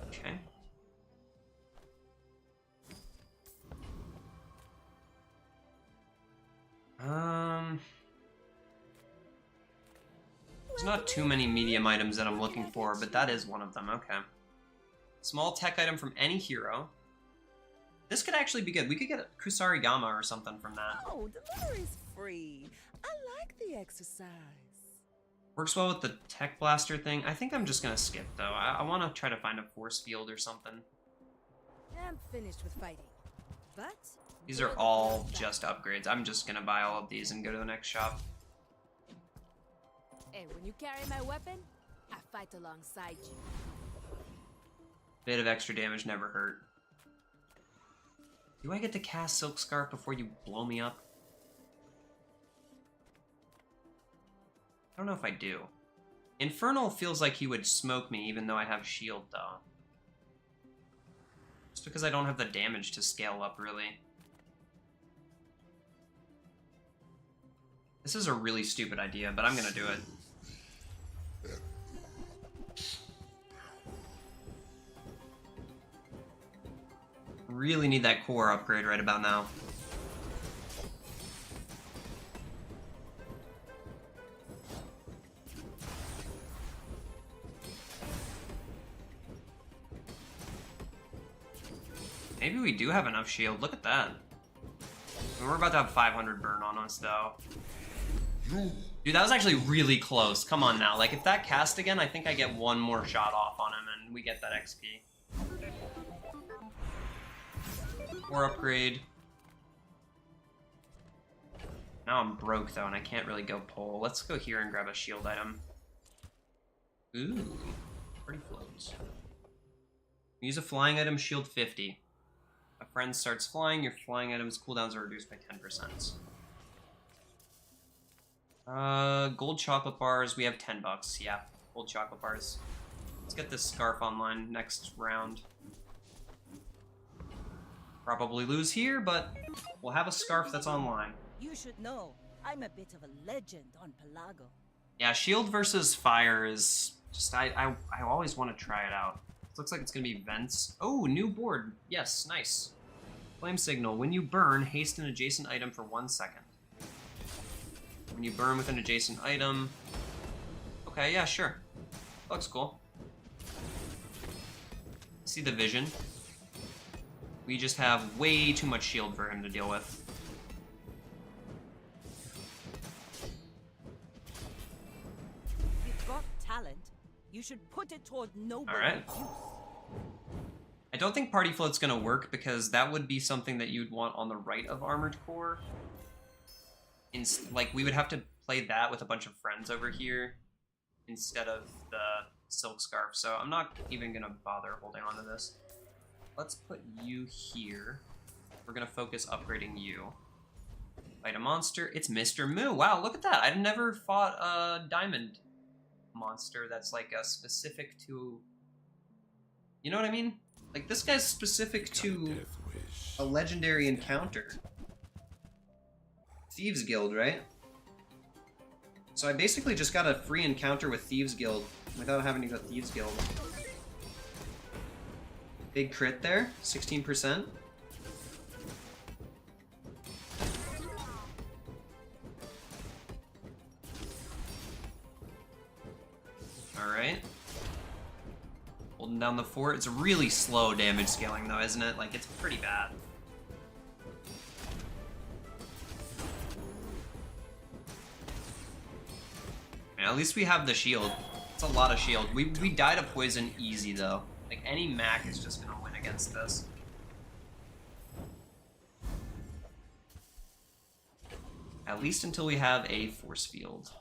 Okay. There's not too many medium items that I'm looking for, but that is one of them. Okay. Small tech item from any hero. This could actually be good. We could get a Kusarigama or something from that. Oh, delivery's free. I like the exercise. Works well with the Tech Blaster thing. I think I'm just gonna skip, though. I want to try to find a force field or something. I'm finished with fighting. But These are all just upgrades. I'm just gonna buy all of these and go to the next shop. Hey, when you carry my weapon, I fight alongside you. Bit of extra damage never hurt. Do I get to cast Silk Scarf before you blow me up? I don't know if I do. Infernal feels like he would smoke me even though I have shield, though. Just because I don't have the damage to scale up, really. This is a really stupid idea, but I'm gonna do it. Really need that core upgrade right about now. Maybe we do have enough shield. Look at that. We're about to have 500 burn on us, though. Dude, that was actually really close. Come on now. Like, if that cast again, I think I get one more shot off on him, and and we get that XP. Or upgrade. Now I'm broke though, and I can't really go pull. Let's go here and grab a shield item. Ooh, pretty floats. Use a flying item, shield 50. A friend starts flying, your flying item's cooldowns are reduced by 10%. Gold chocolate bars, we have $10. Yeah, gold chocolate bars. Let's get this scarf online next round. Probably lose here, but we'll have a scarf that's online. You should know, I'm a bit of a legend on Pelago. Yeah, shield versus fire is just, I always want to try it out. It looks like it's going to be vents. Oh, new board. Yes, nice. Flame signal. When you burn, haste an adjacent item for 1 second. When you burn with an adjacent item. Okay, yeah, sure. Looks cool. See the vision. We just have way too much shield for him to deal with. You've got talent. You should put it toward noble Alright. use. I don't think Party Float's gonna work because that would be something that you'd want on the right of Armored Core. Like, we would have to play that with a bunch of friends over here instead of the Silk Scarf, so I'm not even gonna bother holding on to this. Let's put you here. We're gonna focus upgrading you. Fight a monster. It's Mr. Moo. Wow, look at that. I've never fought a diamond monster that's like a specific to... You know what I mean? Like, this guy's specific to a legendary encounter. Thieves Guild, right? So I basically just got a free encounter with Thieves Guild without having to go Thieves Guild. Big crit there, 16%. Alright. Holding down the fort. It's really slow damage scaling though, isn't it? Like, it's pretty bad. And at least we have the shield. It's a lot of shield. We die to poison easy though. Like, any Mac is just gonna win against this. At least until we have a force field.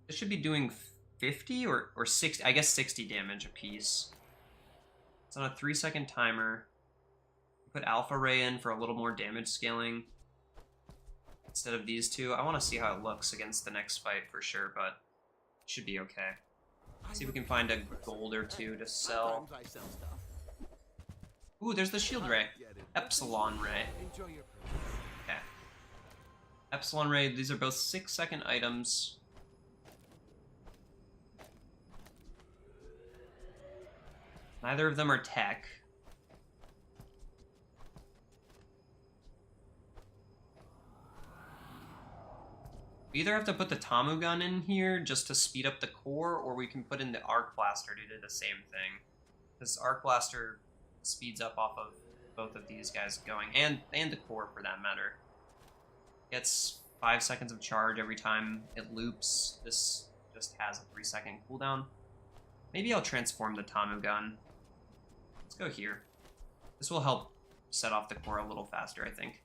This should be doing 50 or 60, I guess 60 damage a piece. It's on a 3-second timer. Put Alpha Ray in for a little more damage scaling instead of these two. I want to see how it looks against the next fight for sure, but it should be okay. See if we can find a gold or two to sell. Ooh, there's the shield ray. Epsilon ray. Okay. Epsilon ray, these are both 6-second items. Neither of them are tech. We either have to put the Tamu gun in here just to speed up the core, or we can put in the Arc Blaster to do the same thing. Because Arc Blaster speeds up off of both of these guys going, and the core for that matter. Gets 5 seconds of charge every time it loops. This just has a 3-second cooldown. Maybe I'll transform the Tamu gun. Let's go here. This will help set off the core a little faster, I think.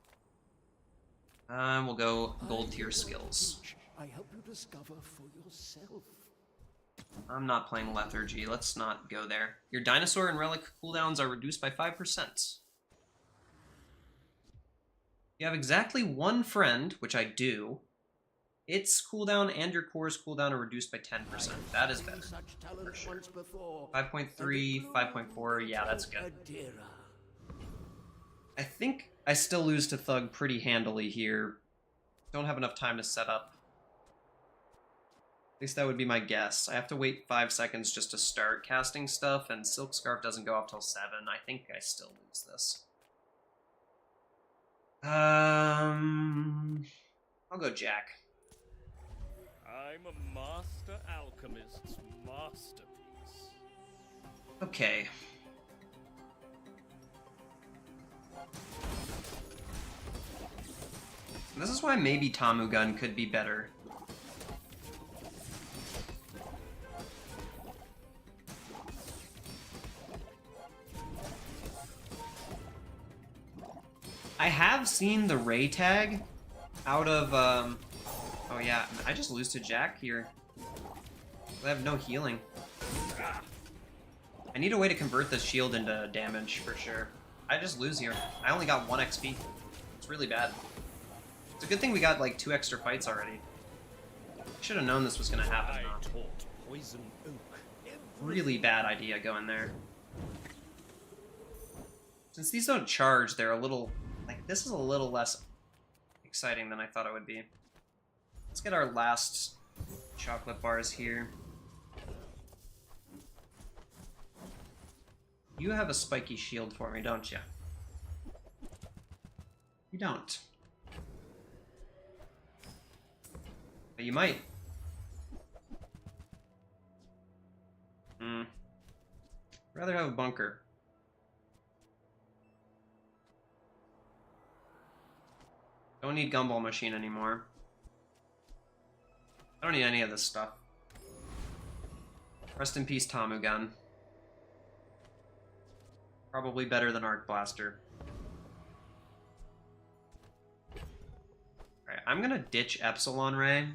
We'll go gold tier skills. I help you discover for yourself. I'm not playing Lethargy. Let's not go there. Your dinosaur and relic cooldowns are reduced by 5%. You have exactly one friend, which I do. Its cooldown and your core's cooldown are reduced by 10%. That is better. For sure. 5.3, 5.4, yeah, that's good. I think I still lose to Thug pretty handily here. Don't have enough time to set up. At least that would be my guess. I have to wait 5 seconds just to start casting stuff, and Silk Scarf doesn't go up till 7. I think I still lose this. I'll go Jack. I'm a master alchemist's masterpiece. Okay. This is why maybe Tamu Gun could be better. I have seen the Ray tag out of, oh yeah, I just lose to Jack here. I have no healing. I need a way to convert this shield into damage, for sure. I just lose here. I only got 1 XP. It's really bad. It's a good thing we got, like, 2 extra fights already. Should have known this was gonna happen, though. Poison oak. Really bad idea going there. Since these don't charge, they're a little... Like, this is a little less exciting than I thought it would be. Let's get our last chocolate bars here. You have a spiky shield for me, don't you? You don't. But you might. Rather have a bunker. Don't need Gumball Machine anymore. I don't need any of this stuff. Rest in peace, Tamu Gun. Probably better than Arc Blaster. Alright, I'm gonna ditch Epsilon Ray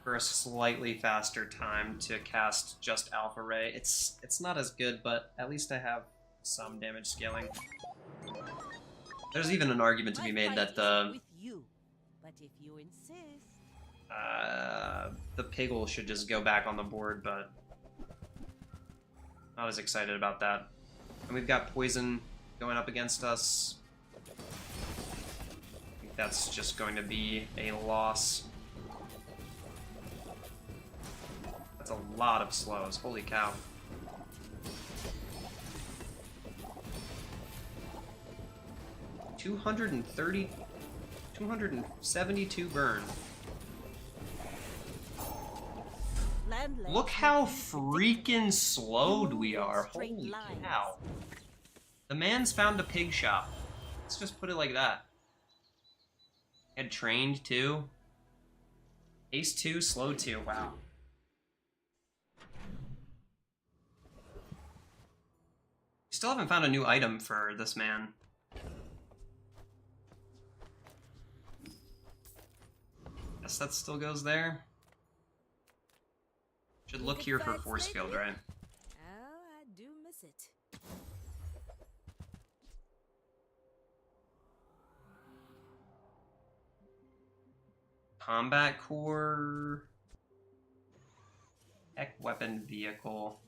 for a slightly faster time to cast just Alpha Ray. It's not as good, but at least I have some damage scaling. There's even an argument to be made that the Piggle should just go back on the board, but not as excited about that. And we've got Poison going up against us. I think that's just going to be a loss. That's a lot of slows. Holy cow. $230, 272 burn. Look how freaking slowed we are. Holy cow. The man's found a pig shop. Let's just put it like that. Had trained too. Ace 2, slow 2. Wow. Still haven't found a new item for this man. Guess that still goes there. Should look here for force field, right? Oh, I do miss it. Combat core. Heck, weapon vehicle.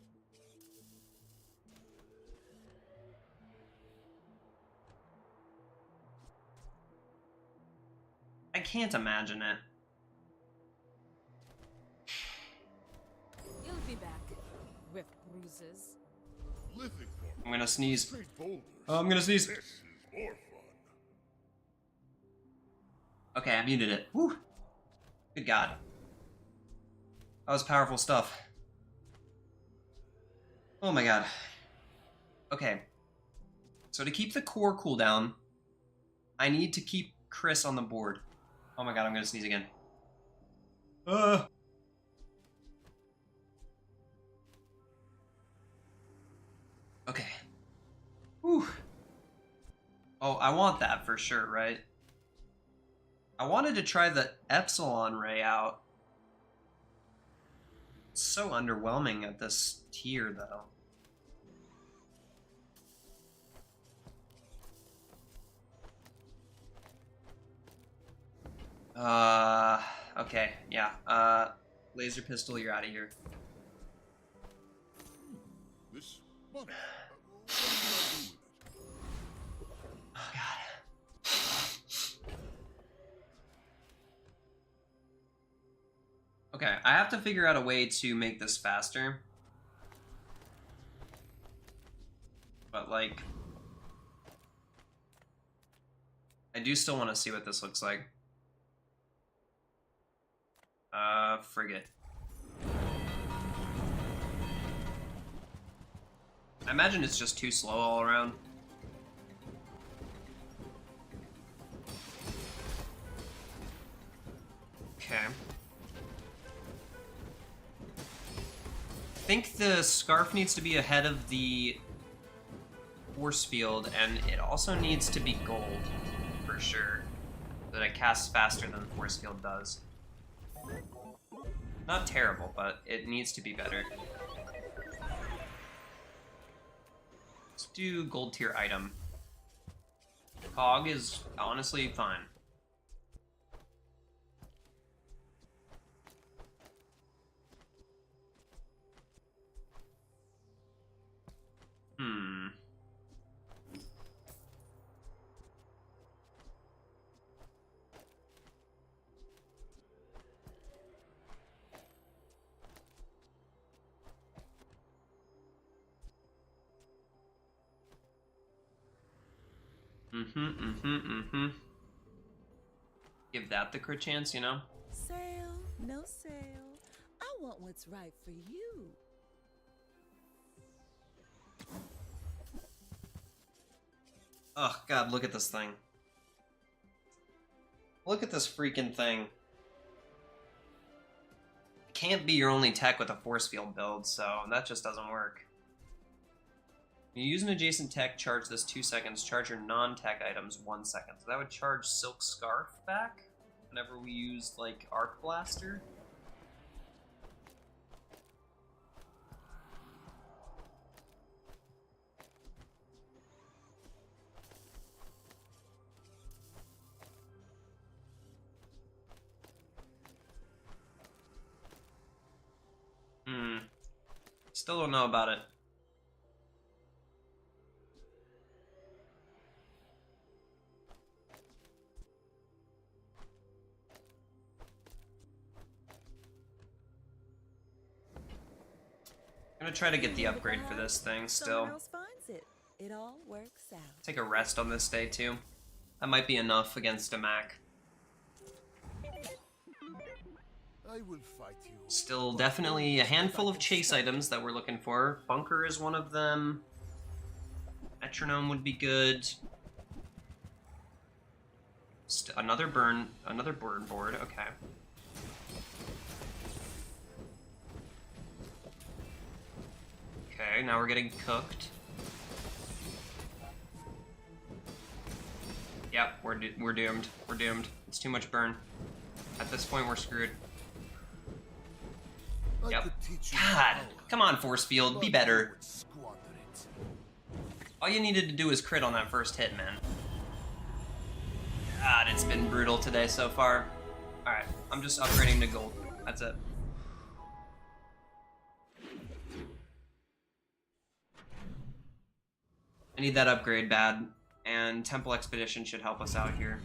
I can't imagine it. You'll be back with bruises. I'm gonna sneeze. Oh, I'm gonna sneeze. Okay, I muted it. Woo! Good God. That was powerful stuff. Oh my God. Okay. So to keep the core cooldown, I need to keep Chris on the board. Oh my God, I'm gonna sneeze again. Okay. Whew. Oh, I want that for sure, right? I wanted to try the Epsilon Ray out. It's so underwhelming at this tier, though. Okay, yeah. Laser pistol, you're out of here. This money. Oh, God. Okay, I have to figure out a way to make this faster. But, like... I do still want to see what this looks like. Frigate. I imagine it's just too slow all around. Okay. I think the scarf needs to be ahead of the force field, and it also needs to be gold, for sure. So that it casts faster than the force field does. Not terrible, but it needs to be better. Let's do gold tier item. Cog is honestly fine. Hmm. Give that the crit chance, you know? Sale, no sale. I want what's right for you. Oh god, look at this thing. Look at this freaking thing. It can't be your only tech with a force field build, so that just doesn't work. You use an adjacent tech, charge this 2 seconds, charge your non-tech items 1 second. So that would charge Silk Scarf back whenever we use, like, Arc Blaster. Still don't know about it. I'm gonna try to get the upgrade for this thing still. Someone else finds it. It all works out. Take a rest on this day too. That might be enough against a Mac. I will fight you. Still definitely a handful of chase items that we're looking for. Bunker is one of them. Metronome would be good. Another burn board, okay. Okay, now we're getting cooked. Yep, we're doomed. We're doomed. It's too much burn. At this point, we're screwed. Yep. God, come on, force field, be better. All you needed to do was crit on that first hit, man. God, it's been brutal today so far. Alright, I'm just upgrading to gold. That's it. I need that upgrade bad, and Temple Expedition should help us out here.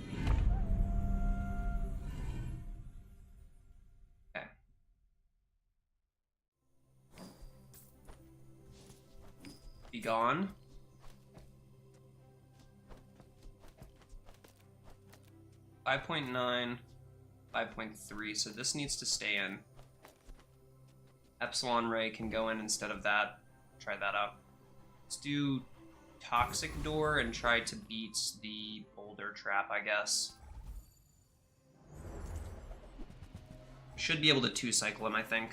Okay. Be gone. .9, 5.3, so this needs to stay in. Epsilon Ray can go in instead of that. Try that out. Let's do Toxic Door and try to beat the Boulder Trap, I guess. Should be able to 2-cycle him, I think.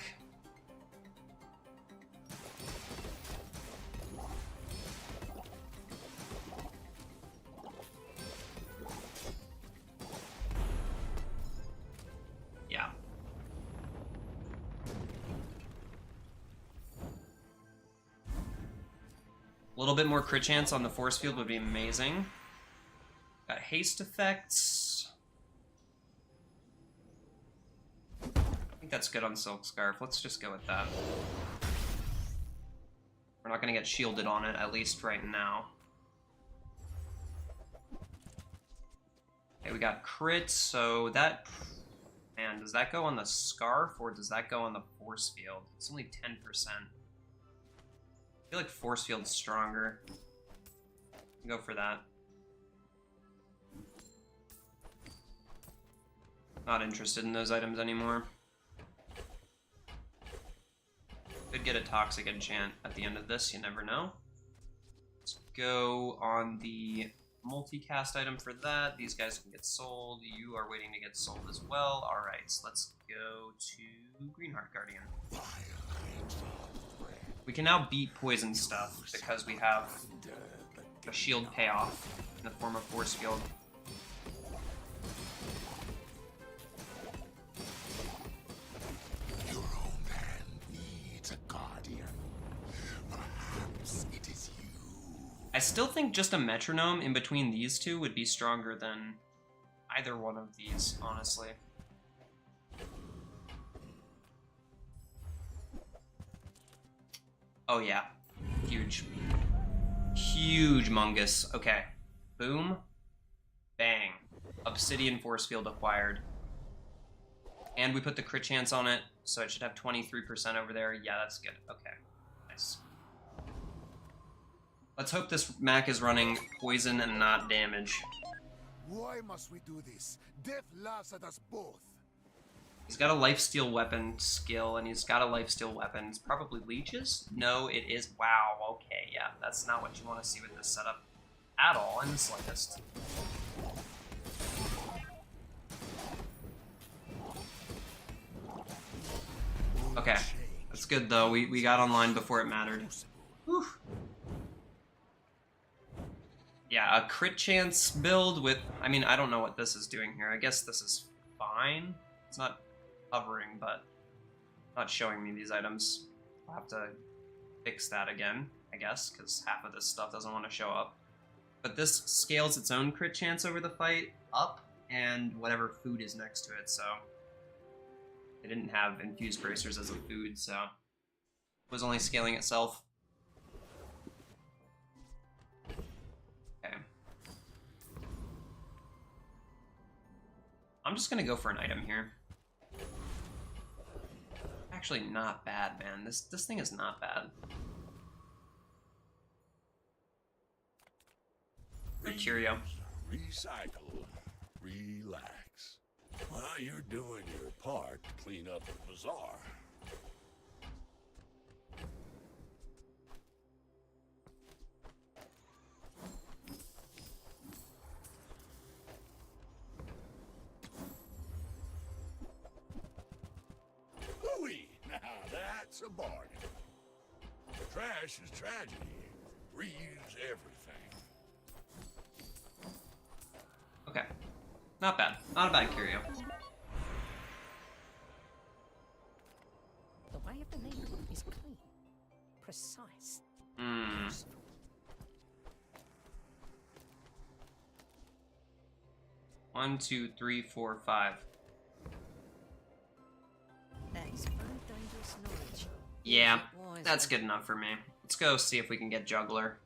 Yeah. A little bit more crit chance on the force field would be amazing. Got haste effects. I think that's good on Silk Scarf. Let's just go with that. We're not going to get shielded on it, at least right now. Okay, we got crit, so that... Man, does that go on the Scarf, or does that go on the force field? It's only 10%. I feel like force field's stronger. Go for that. Not interested in those items anymore. Could get a toxic enchant at the end of this, you never know. Let's go on the multicast item for that. These guys can get sold. You are waiting to get sold as well. Alright, so let's go to Greenheart Guardian. We can now beat poison stuff because we have a shield payoff in the form of Force Field. Your homeland needs a guardian. Perhaps it is you. I still think just a metronome in between these two would be stronger than either one of these, honestly. Oh yeah, huge. Huge mungus. Okay, boom, bang. Obsidian force field acquired. And we put the crit chance on it, so it should have 23% over there. Yeah, that's good. Okay, nice. Let's hope this Mac is running poison and not damage. Why must we do this? Death laughs at us both. He's got a lifesteal weapon skill, and he's got a lifesteal weapon. It's probably leeches? No, it is. Wow, okay, yeah. That's not what you want to see with this setup at all, in the slightest. Okay, that's good, though. We got online before it mattered. Whew. Yeah, a crit chance build with... I mean, I don't know what this is doing here. I guess this is fine. It's not hovering, but not showing me these items. I'll have to fix that again, I guess, because half of this stuff doesn't want to show up. But this scales its own crit chance over the fight up, and whatever food is next to it, so... It didn't have infused bracers as a food, so... It was only scaling itself. Okay. I'm just gonna go for an item here. Actually, not bad, man. This thing is not bad. Good curio. Recycle. Relax. While you're doing your part to clean up the bazaar. Ooh-wee! Now that's a bargain. Trash is tragedy. Reuse everything. Okay. Not bad. Not a bad curio. The way of the needle is clean, precise. Hmm. One, two, three, four, five. That is very dangerous knowledge. Yeah, that's good enough for me. Let's go see if we can get Juggler.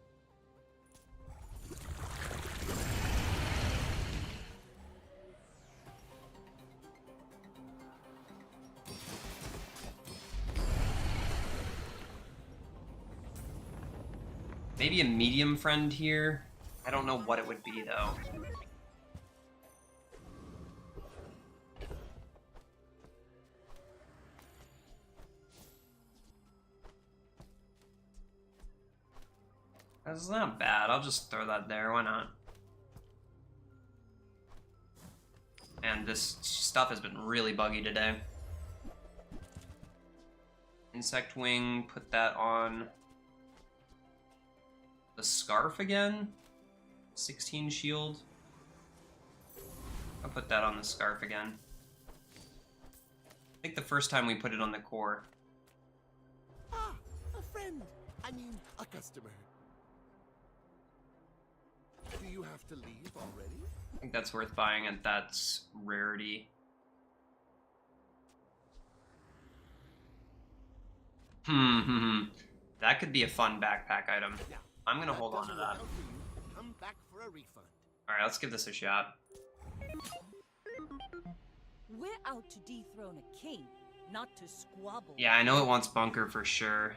Maybe a medium friend here. I don't know what it would be, though. That's not bad. I'll just throw that there. Why not? And this stuff has been really buggy today. Insect Wing, put that on the Scarf again. 16 shield. I'll put that on the Scarf again. I think the first time we put it on the core. Ah, a friend. I mean, a customer. Do you have to leave already? I think that's worth buying at that rarity. That could be a fun backpack item. Yeah. I'm gonna hold on to Doesn't that. work out for you. Come back for a refund. Alright, let's give this a shot. We're out to dethrone a king, not to squabble. Yeah, I know it wants Bunker for sure.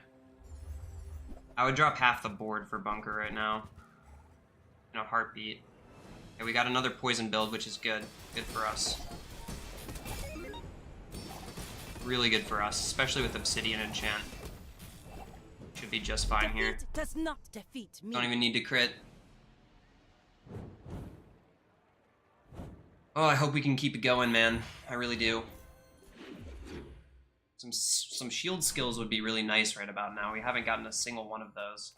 I would drop half the board for Bunker right now. In a heartbeat. Okay, we got another poison build, which is good. Good for us. Really good for us, especially with Obsidian Enchant. Should be just fine here. Defeat does not defeat me. Don't even need to crit. Oh, I hope we can keep it going, man. I really do. Some shield skills would be really nice right about now. We haven't gotten a single one of those.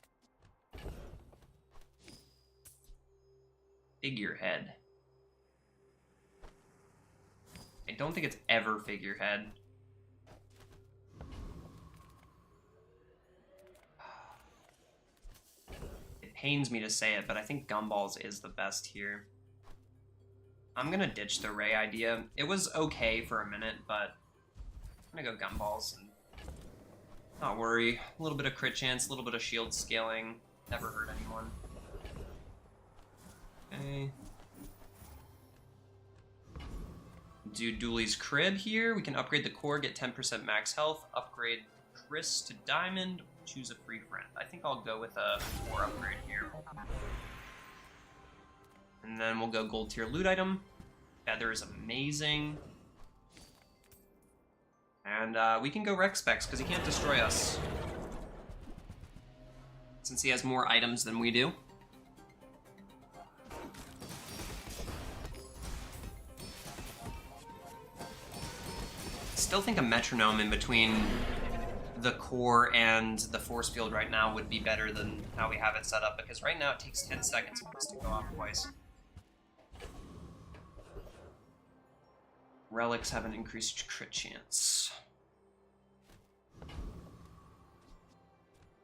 Figurehead. I don't think it's ever figurehead. It pains me to say it, but I think Gumballs is the best here. I'm gonna ditch the Ray idea. It was okay for a minute, but I'm gonna go Gumballs and not worry. A little bit of crit chance, a little bit of shield scaling. Never hurt anyone. Okay. Do Dooley's Crib here. We can upgrade the core, get 10% max health, upgrade Chris to Diamond, choose a free friend. I think I'll go with a core upgrade here. And then we'll go gold tier loot item. Feather is amazing. And we can go Rex Specs because he can't destroy us. Since he has more items than we do. Still think a metronome in between the core and the force field right now would be better than how we have it set up, because right now it takes 10 seconds for us to go off twice. Relics have an increased crit chance.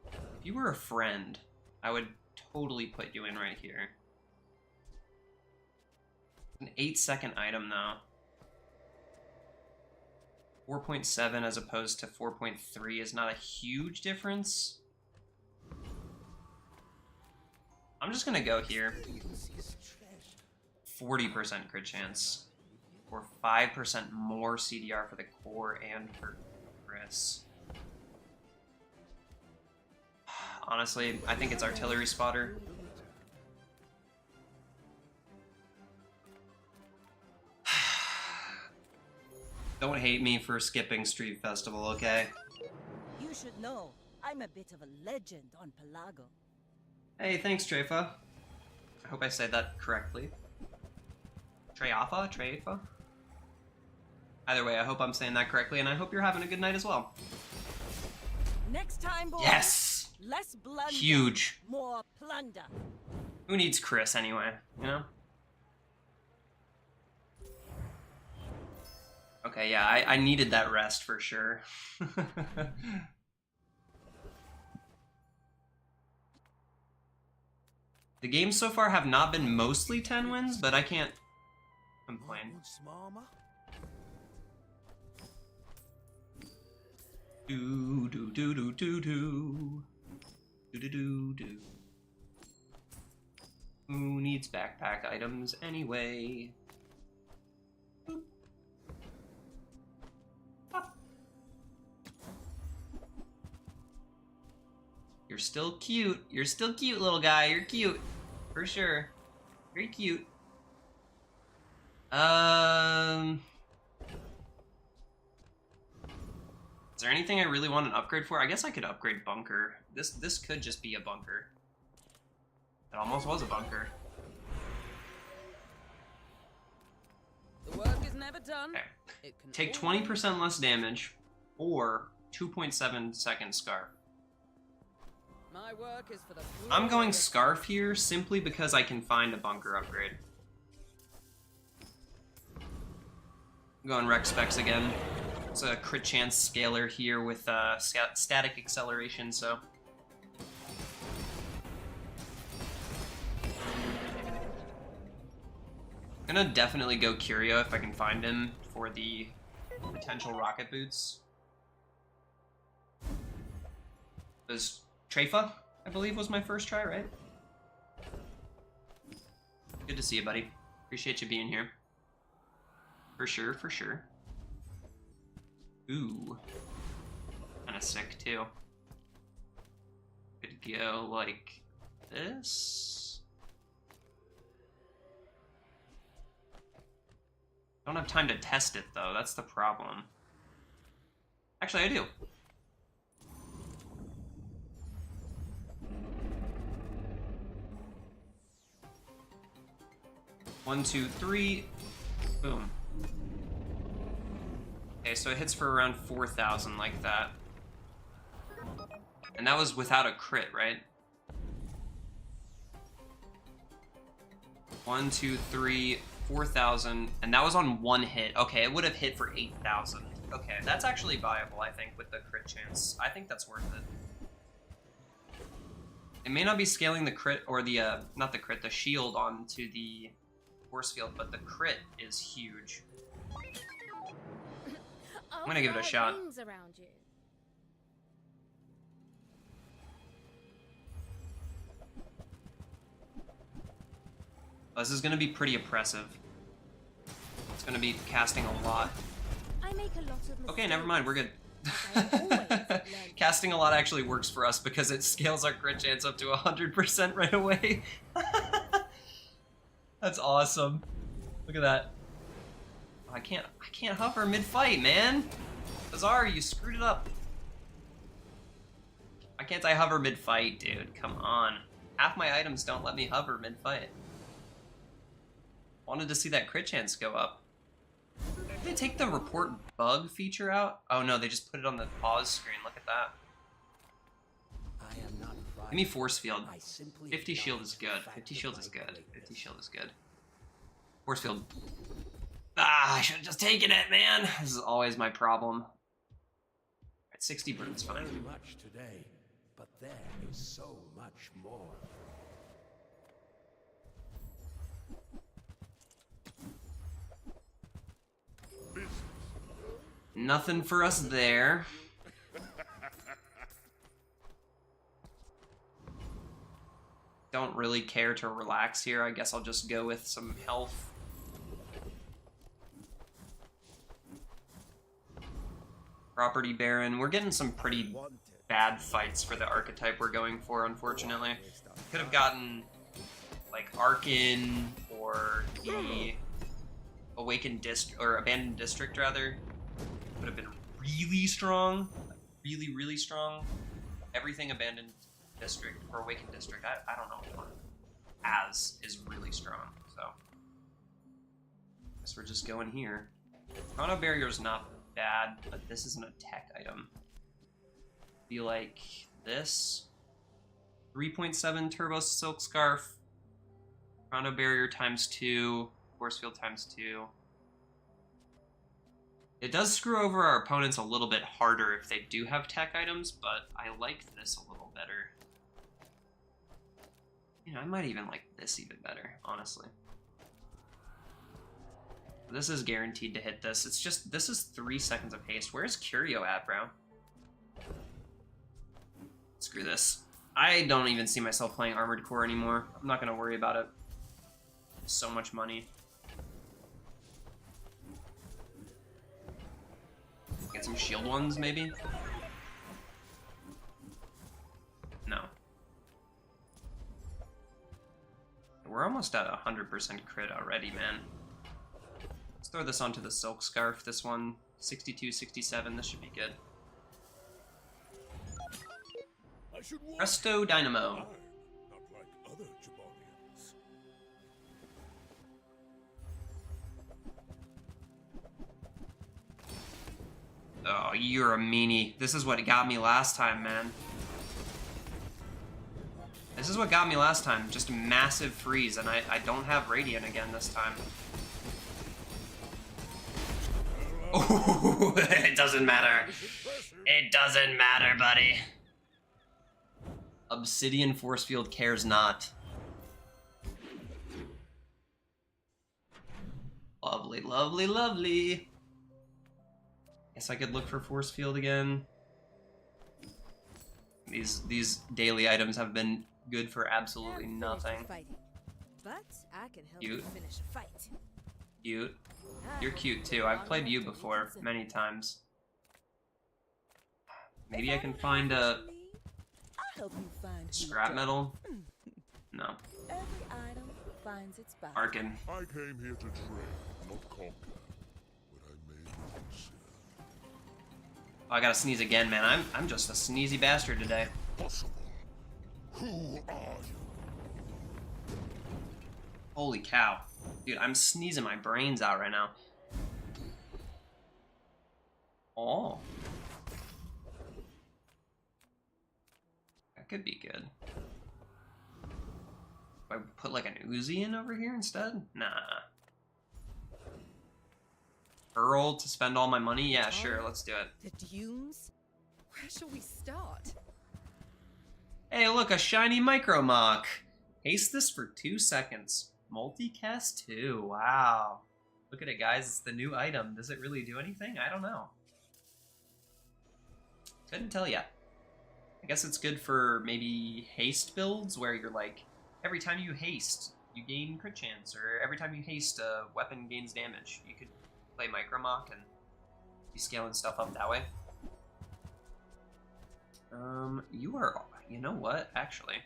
If you were a friend, I would totally put you in right here. An 8-second item though. 4.7 as opposed to 4.3 is not a huge difference. I'm just gonna go here. 40% crit chance. Or 5% more CDR for the core and for Chris. Honestly, I think it's Artillery Spotter. Don't hate me for skipping Street Festival, okay? You should know, I'm a bit of a legend on Pelago. Hey, thanks, Trefa. I hope I said that correctly. Treafa? Treafa? Either way, I hope I'm saying that correctly, and I hope you're having a good night as well. Next time, boys. Yes! Less blunder. Huge. More plunder. Who needs Chris anyway, you know? Okay, yeah, I needed that rest for sure. The games so far have not been mostly 10 wins, but I can't complain. Do do do do do do do do do do. Who needs backpack items anyway? Boop. Pop. You're still cute. You're still cute, little guy. You're cute, for sure. Very cute. Is there anything I really want an upgrade for? I guess I could upgrade bunker. This could just be a bunker. It almost was a bunker. The work is never done. Okay. It can Take 20% less damage, or 2.7 second scarf. My work is for the I'm going scarf here simply because I can find a bunker upgrade. I'm going Rex Specs again. It's a crit chance scaler here with static acceleration, so. I'm gonna definitely go Curio if I can find him for the potential rocket boots. There's Trefa, I believe, was my first try, right? Good to see you, buddy. Appreciate you being here. For sure, for sure. Ooh. Kinda sick, too. Could go like this. Don't have time to test it, though. That's the problem. Actually, I do. 1, 2, 3. Boom. Okay, so it hits for around 4,000 like that. And that was without a crit, right? 1, 2, 3, 4,000, and that was on one hit. Okay, it would have hit for 8,000. Okay, that's actually viable, I think, with the crit chance. I think that's worth it. It may not be scaling the crit, or the, not the crit, the shield onto the force field, but the crit is huge. I'm gonna give it a shot. Around you. This is gonna be pretty oppressive. It's gonna be casting a lot. I make a lot of Okay, never mind, we're good. mistakes. Casting a lot actually works for us because it scales our crit chance up to 100% right away. That's awesome. Look at that. I can't hover mid-fight, man. Bazaar, you screwed it up. Why can't I hover mid-fight, dude? Come on. Half my items don't let me hover mid-fight. Wanted to see that crit chance go up. Did they take the report bug feature out? Oh no, they just put it on the pause screen. Look at that. I am not Give me force field. I simply 50 shield is good. acknowledge 50 the shield fact is of my good. greatness. 50 shield is good. Force field. Ah, I should have just taken it, man. This is always my problem. At 60 burns, fine. Very much today, but there is so much more. Nothing for us there. Don't really care to relax here. I guess I'll just go with some health. Property Baron. We're getting some pretty bad fights for the archetype we're going for, unfortunately. Could have gotten, like, Arkin or the Awakened District, or Abandoned District, rather. Would have been really strong. Really, really strong. Everything Abandoned District or Awakened District, I don't know which one as is really strong, so. Guess we're just going here. Chrono Barrier's not bad, but this is an attack item. Be like this. 3.7 Turbo Silk Scarf. Chrono Barrier ×2. Force Field ×2. It does screw over our opponents a little bit harder if they do have tech items, but I like this a little better. You know, I might even like this even better, honestly. This is guaranteed to hit this. It's just, this is 3 seconds of haste. Where's Curio at, bro? Screw this. I don't even see myself playing Armored Core anymore. I'm not going to worry about it. So much money. Get some shield ones, maybe? No. We're almost at 100% crit already, man. Let's throw this onto the Silk Scarf. This one, 62, 67. This should be good. Presto Dynamo. Not like other Jabonians. Oh, you're a meanie. This is what got me last time, man. This is what got me last time. Just a massive freeze, and I don't have Radiant again this time. Oh, it doesn't matter. It doesn't matter, buddy. Obsidian Force Field cares not. Lovely, lovely, lovely. Guess I could look for Force Field again. These daily items have been good for absolutely nothing. But I can help Cute. you finish a fight. Cute. You're cute too. I've played you before many times. Maybe I can find a I'll help you find scrap metal. No. Every item finds its spot. Arkin. I came here to trade, not conquer. But I made no consider. Oh, I gotta sneeze again, man. I'm just a sneezy bastard today. Possible. Who are you? Holy cow. Dude, I'm sneezing my brains out right now. Oh. That could be good. Do I put like an Uzi in over here instead? Nah. Earl to spend all my money? Yeah, sure, let's do it. The dunes? Where shall we start? Hey, look, a shiny micro mock. Haste this for 2 seconds. Multicast 2. Wow. Look at it, guys. It's the new item. Does it really do anything? I don't know. Couldn't tell ya. I guess it's good for maybe haste builds where you're like, every time you haste, you gain crit chance, or every time you haste, a weapon gains damage. You could play micro mock and be scaling stuff up that way. You are, you know what, actually.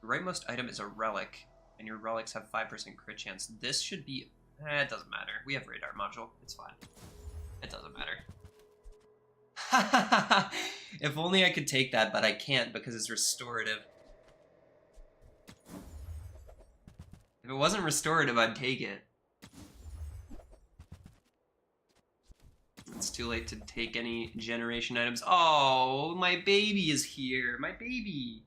The rightmost item is a relic, and your relics have 5% crit chance. This should be, it doesn't matter. We have radar module, it's fine. It doesn't matter. If only I could take that, but I can't because it's restorative. If it wasn't restorative, I'd take it. It's too late to take any generation items. Oh, my baby is here. My baby.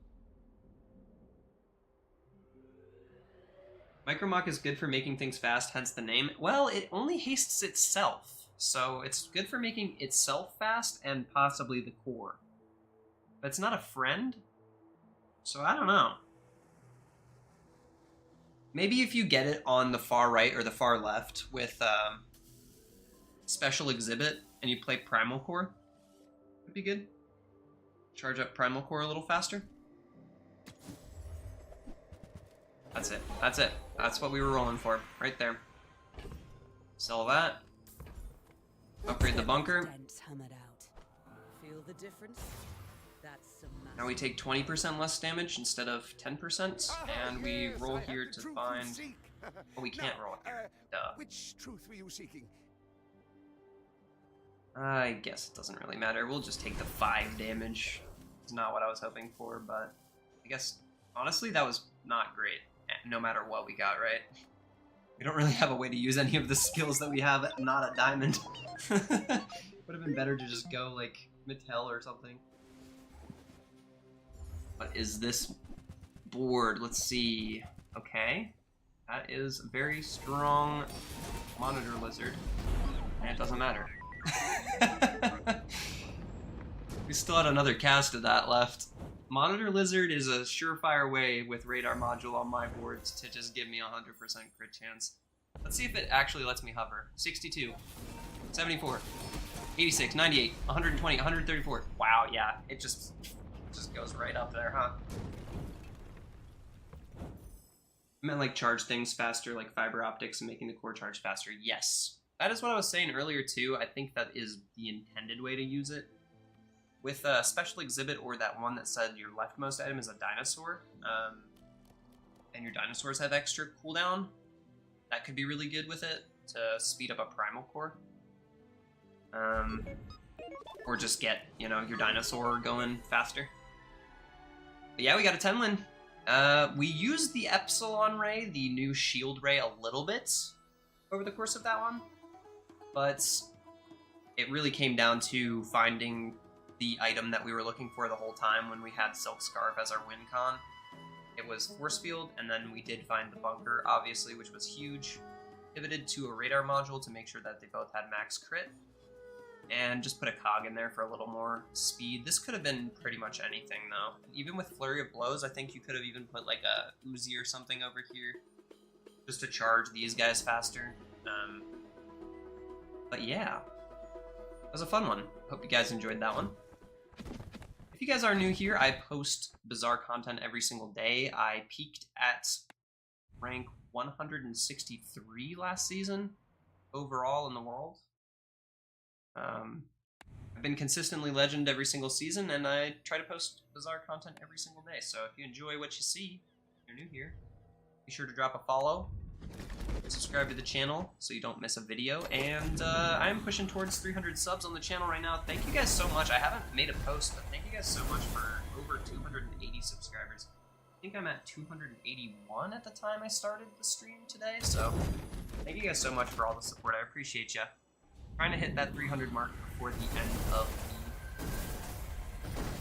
Micromock is good for making things fast, hence the name. Well, it only hastes itself. So it's good for making itself fast and possibly the core. But it's not a friend? So I don't know. Maybe if you get it on the far right or the far left with special exhibit and you play Primal Core, would be good. Charge up Primal Core a little faster. That's it. That's it. That's what we were rolling for. Right there. Sell that. Upgrade the bunker. Feel the difference? That's some Now we take 20% less damage instead of 10%, and we roll here to find... Oh, we can't roll here. Duh. Which truth were you seeking? I guess it doesn't really matter. We'll just take the 5 damage. It's not what I was hoping for, but I guess, honestly, that was not great, no matter what we got, right? We don't really have a way to use any of the skills that we have not at Diamond. Would have been better to just go, like, Mattel or something. What is this board? Let's see. Okay. That is a very strong monitor lizard. And it doesn't matter. We still had another cast of that left. Monitor Lizard is a surefire way with radar module on my boards to just give me 100% crit chance. Let's see if it actually lets me hover. 62, 74, 86, 98, 120, 134. Wow, yeah, it just goes right up there, huh? I meant like charge things faster, like fiber optics and making the core charge faster. Yes. That is what I was saying earlier too. I think that is the intended way to use it. With a special exhibit or that one that said your leftmost item is a dinosaur, and your dinosaurs have extra cooldown, that could be really good with it to speed up a primal core. Or just get, you know, your dinosaur going faster. But yeah, we got a 10 win. We used the Epsilon Ray, the new shield ray, a little bit over the course of that one. But it really came down to finding the item that we were looking for the whole time when we had Silk Scarf as our win con. It was Force Field, and then we did find the bunker, obviously, which was huge. Pivoted to a radar module to make sure that they both had max crit. And just put a cog in there for a little more speed. This could have been pretty much anything, though. Even with Flurry of Blows, I think you could have even put like a Uzi or something over here. Just to charge these guys faster. But yeah. It was a fun one. Hope you guys enjoyed that one. If you guys are new here, I post Bazaar content every single day. I peaked at rank 163 last season overall in the world. I've been consistently legend every single season, and I try to post Bazaar content every single day. So if you enjoy what you see, if you're new here, be sure to drop a follow, subscribe to the channel so you don't miss a video, and I'm pushing towards 300 subs on the channel right now. Thank you guys so much. I haven't made a post, but thank you guys so much for over 280 subscribers. think I'm at 281 at the time I started the stream today, so thank you guys so much for all the support. I appreciate you. Trying to hit that 300 mark before the end of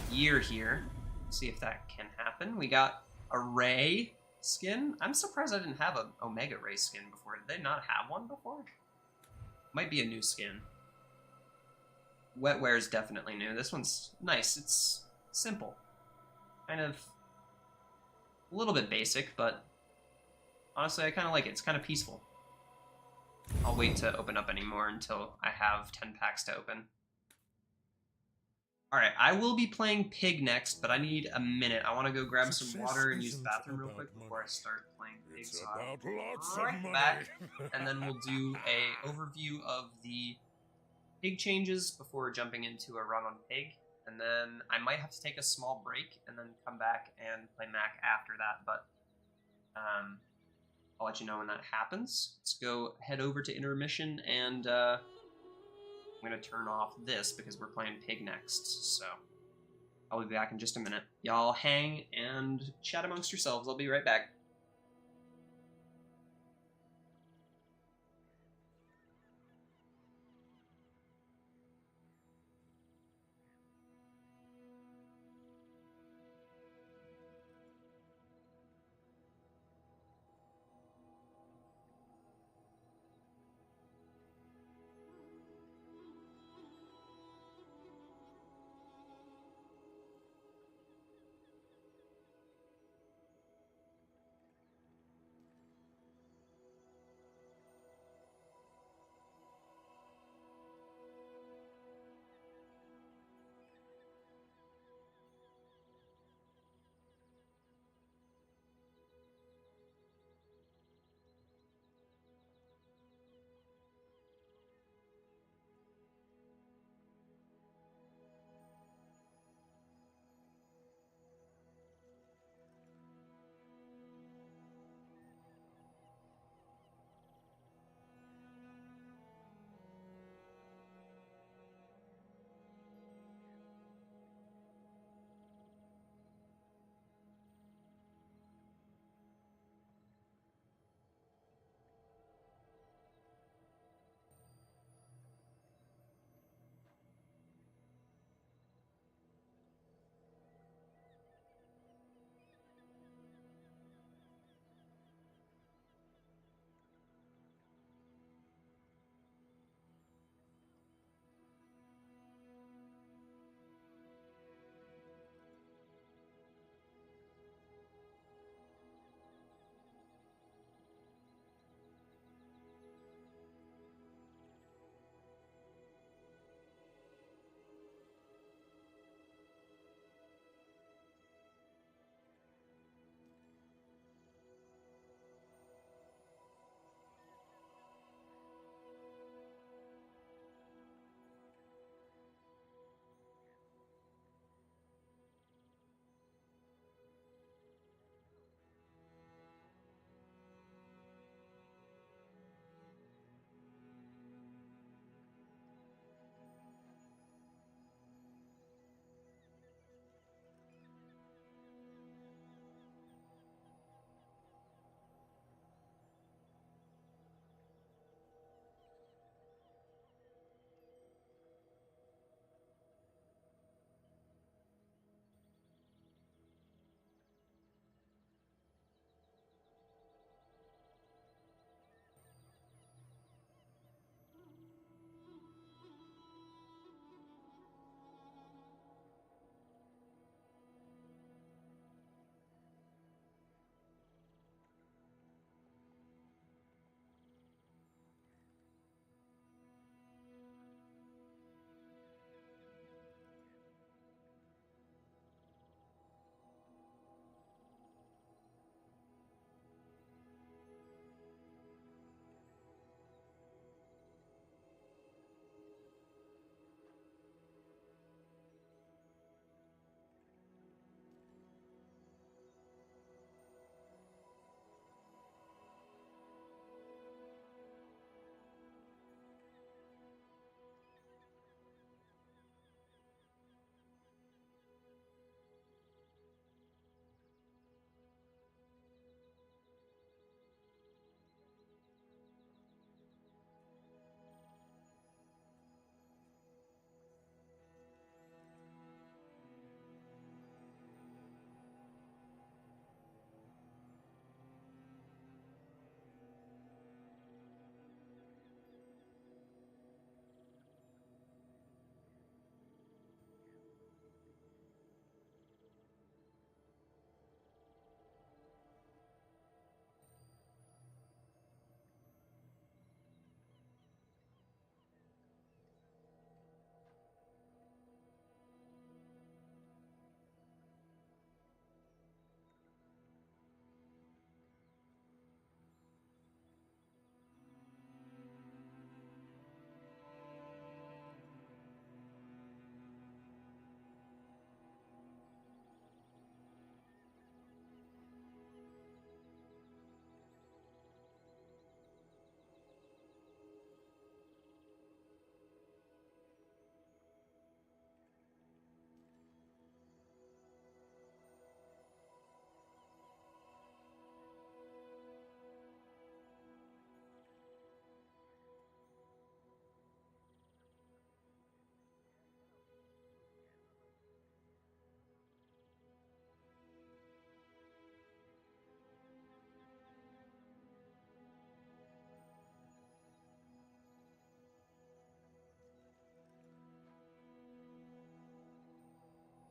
the year here. See if that can happen. We got a Ray skin. I'm surprised I didn't have an Omega Ray skin before. Did they not have one before? Might be a new skin. Wetware is definitely new. This one's nice. It's simple. Kind of a little bit basic, but honestly, I kind of like it. It's kind of peaceful. I'll wait to open up any more until I have 10 packs to open. Alright, I will be playing Pig next, but I need a minute. I want to go grab some water and use the bathroom real quick before I start playing Pig. So I'll be right back, and then we'll do a overview of the Pig changes before jumping into a run on Pig. And then I might have to take a small break and then come back and play Mac after that, but I'll let you know when that happens. Let's go head over to intermission, and I'm going to turn off this because we're playing Pig next, so I'll be back in just a minute. Y'all hang and chat amongst yourselves. I'll be right back.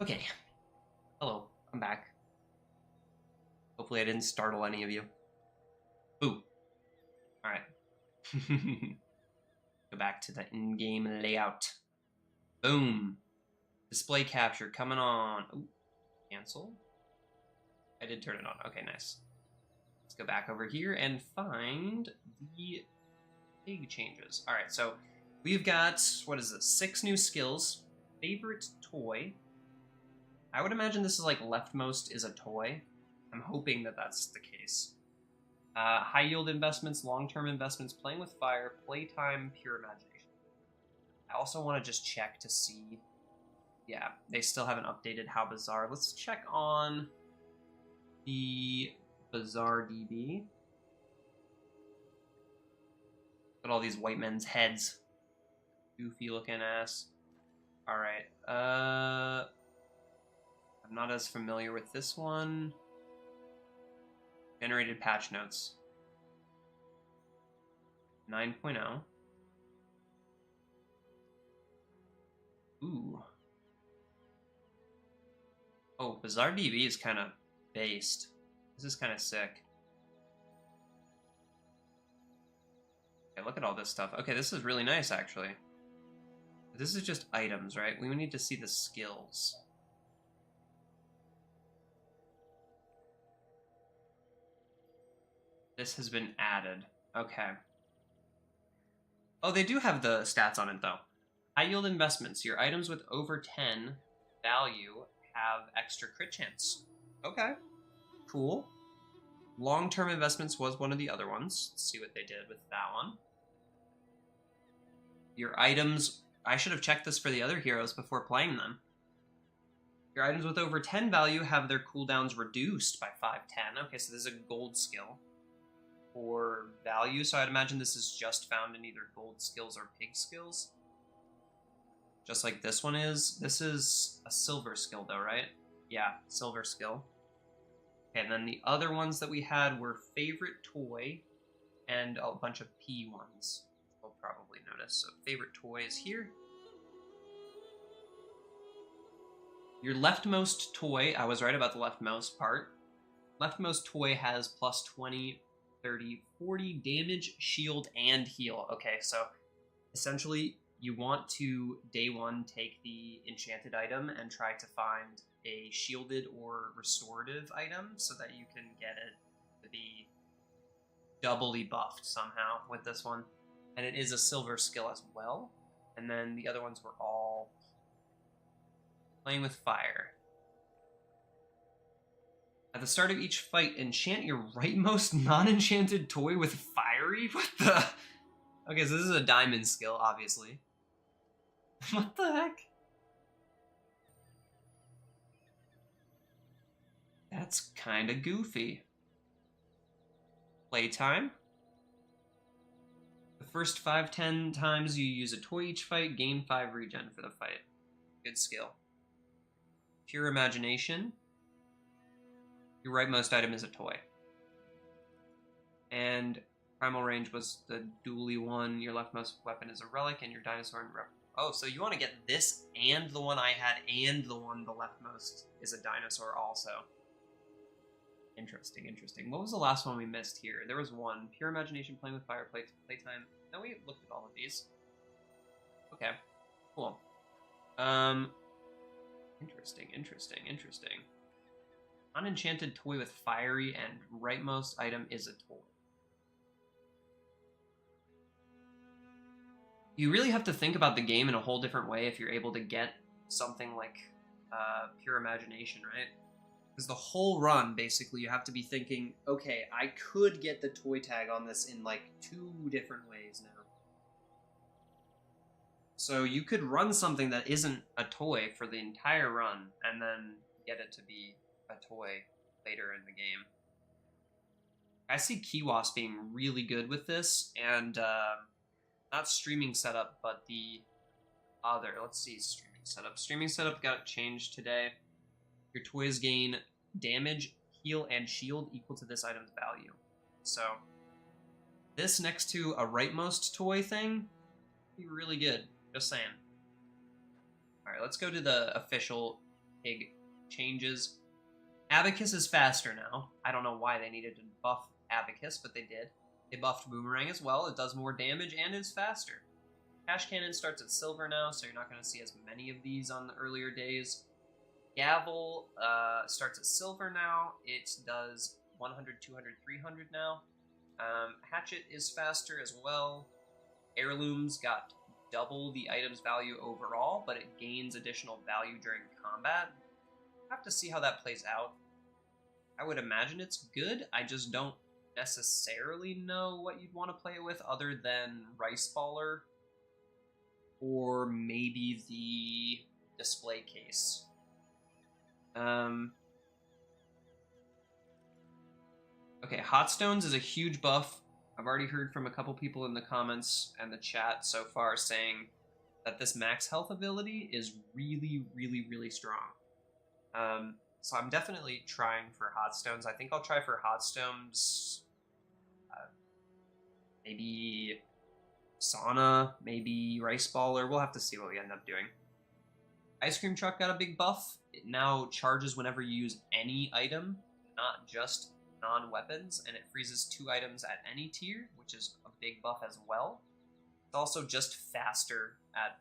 Okay. Hello, I'm back. Hopefully I didn't startle any of you. Ooh. Alright. Go back to the in-game layout. Boom. Display capture coming on. Ooh. Cancel. I did turn it on. Okay, nice. Let's go back over here and find the big changes. Alright, so we've got, what is this, 6 new skills. Favorite toy. I would imagine this is like leftmost is a toy. I'm hoping that that's the case. High yield investments, long-term investments, playing with fire, playtime, pure imagination. I also want to just check to see. Yeah, they still haven't updated how Bazaar. Let's check on the Bazaar DB. Look at all these white men's heads. Goofy looking ass. Alright, I'm not as familiar with this one. Generated patch notes. 9.0. Ooh. Oh, Bazaar DB is kind of based. This is kind of sick. Okay, look at all this stuff. Okay, this is really nice, actually. This is just items, right? We need to see the skills. This has been added. Okay. Oh, they do have the stats on it, though. High yield investments. Your items with over 10 value have extra crit chance. Okay. Cool. Long-term investments was one of the other ones. Let's see what they did with that one. Your items... I should have checked this for the other heroes before playing them. Your items with over 10 value have their cooldowns reduced by 5/10. Okay, so this is a gold skill. For value, so I'd imagine this is just found in either gold skills or pig skills. Just like this one is. This is a silver skill though, right? Yeah, silver skill. Okay, and then the other ones that we had were favorite toy and a bunch of P ones. We'll probably notice. So favorite toy is here. Your leftmost toy, I was right about the leftmost part. Leftmost toy has plus 20, 30, 40 damage, shield, and heal. Okay, so essentially you want to, day one, take the enchanted item and try to find a shielded or restorative item so that you can get it to be doubly buffed somehow with this one. And it is a silver skill as well. And then the other ones were all playing with fire. At the start of each fight, enchant your rightmost non-enchanted toy with fiery? What the? Okay, so this is a diamond skill, obviously. What the heck? That's kinda goofy. Playtime. The first 5-10 times you use a toy each fight, gain 5 regen for the fight. Good skill. Pure imagination. Your rightmost item is a toy. And primal range was the dually one. Your leftmost weapon is a relic, and your dinosaur and oh, so you want to get this and the one I had and the one the leftmost is a dinosaur also. Interesting, interesting. What was the last one we missed here? There was one. Pure imagination, playing with fire, playtime. No, we looked at all of these. Okay, cool. Interesting, interesting, interesting. Unenchanted toy with fiery and rightmost item is a toy. You really have to think about the game in a whole different way if you're able to get something like pure imagination, right? Because the whole run, basically, you have to be thinking, okay, I could get the toy tag on this in like 2 different ways now. So you could run something that isn't a toy for the entire run, and then get it to be a toy later in the game. I see Kiwas being really good with this, and not streaming setup, but the other. Let's see, streaming setup. Streaming setup got changed today. Your toys gain damage, heal, and shield equal to this item's value. So this next to a rightmost toy thing, be really good. Just saying. Alright, let's go to the official Pig changes. Abacus is faster now. I don't know why they needed to buff Abacus, but they did. They buffed Boomerang as well. It does more damage and is faster. Cash Cannon starts at silver now, so you're not going to see as many of these on the earlier days. Gavel starts at silver now. It does 100, 200, 300 now. Hatchet is faster as well. Heirlooms got double the item's value overall, but it gains additional value during combat. Have to see how that plays out. I would imagine it's good. I just don't necessarily know what you'd want to play it with other than Rice Baller or maybe the display case. Okay, Hot Stones is a huge buff. I've already heard from a couple people in the comments and the chat so far saying that this max health ability is really, really, really strong. So I'm definitely trying for Hot Stones. I think I'll try for Hot Stones, maybe Sauna, maybe Rice Baller. We'll have to see what we end up doing. Ice Cream Truck got a big buff. It now charges whenever you use any item, not just non-weapons, and it freezes 2 items at any tier, which is a big buff as well. It's also just faster at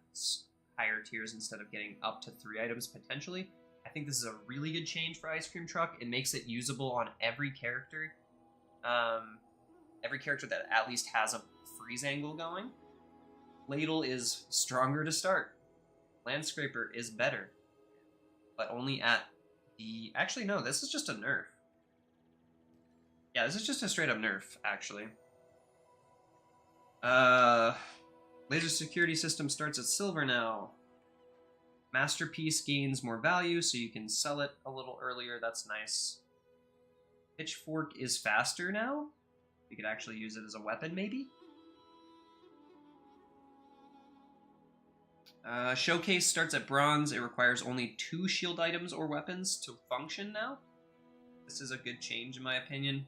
higher tiers instead of getting up to 3 items potentially. I think this is a really good change for Ice Cream Truck. It makes it usable on every character. Every character that at least has a freeze angle going. Ladle is stronger to start. Landscraper is better. But only at the... Actually, no, this is just a nerf. Yeah, this is just a straight up nerf, actually. Laser Security System starts at silver now. Masterpiece gains more value, so you can sell it a little earlier. That's nice. Pitchfork is faster now. You could actually use it as a weapon, maybe? Showcase starts at bronze. It requires only 2 shield items or weapons to function now. This is a good change, in my opinion.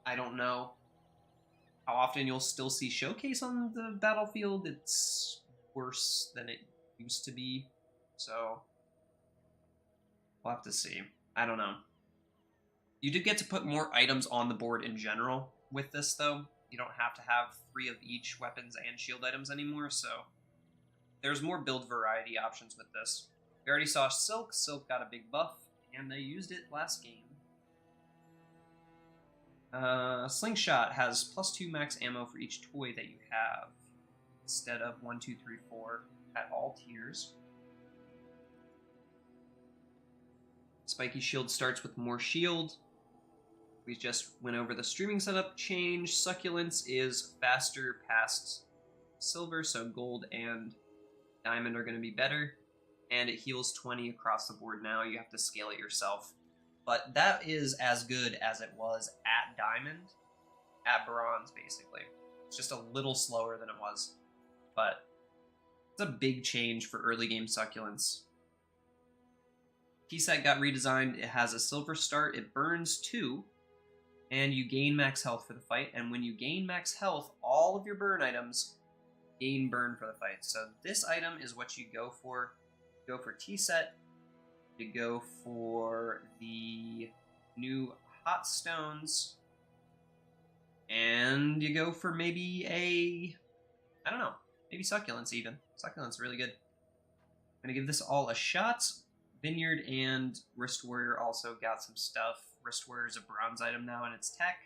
I don't know how often you'll still see Showcase on the battlefield. It's worse than it used to be, so we'll have to see. I don't know. You did get to put more items on the board in general with this, though. You don't have to have 3 of each weapons and shield items anymore, so there's more build variety options with this. We already saw Silk. Silk got a big buff, and they used it last game. Slingshot has +2 max ammo for each toy that you have, instead of 1, 2, 3, 4 at all tiers. Spiky Shield starts with more shield. We just went over the streaming setup change. Succulence is faster past silver, so gold and diamond are going to be better. And it heals 20 across the board now. You have to scale it yourself. But that is as good as it was at diamond, at bronze, basically. It's just a little slower than it was. But it's a big change for early game succulents. T-set got redesigned. It has a silver start. It burns 2. And you gain max health for the fight. And when you gain max health, all of your burn items gain burn for the fight. So this item is what you go for. You go for T-set. You go for the new Hot Stones. And you go for maybe I don't know. Maybe Succulents even. Succulents really good. I'm going to give this all a shot. Vineyard and Wrist Warrior also got some stuff. Wrist Warrior is a bronze item now in its tech.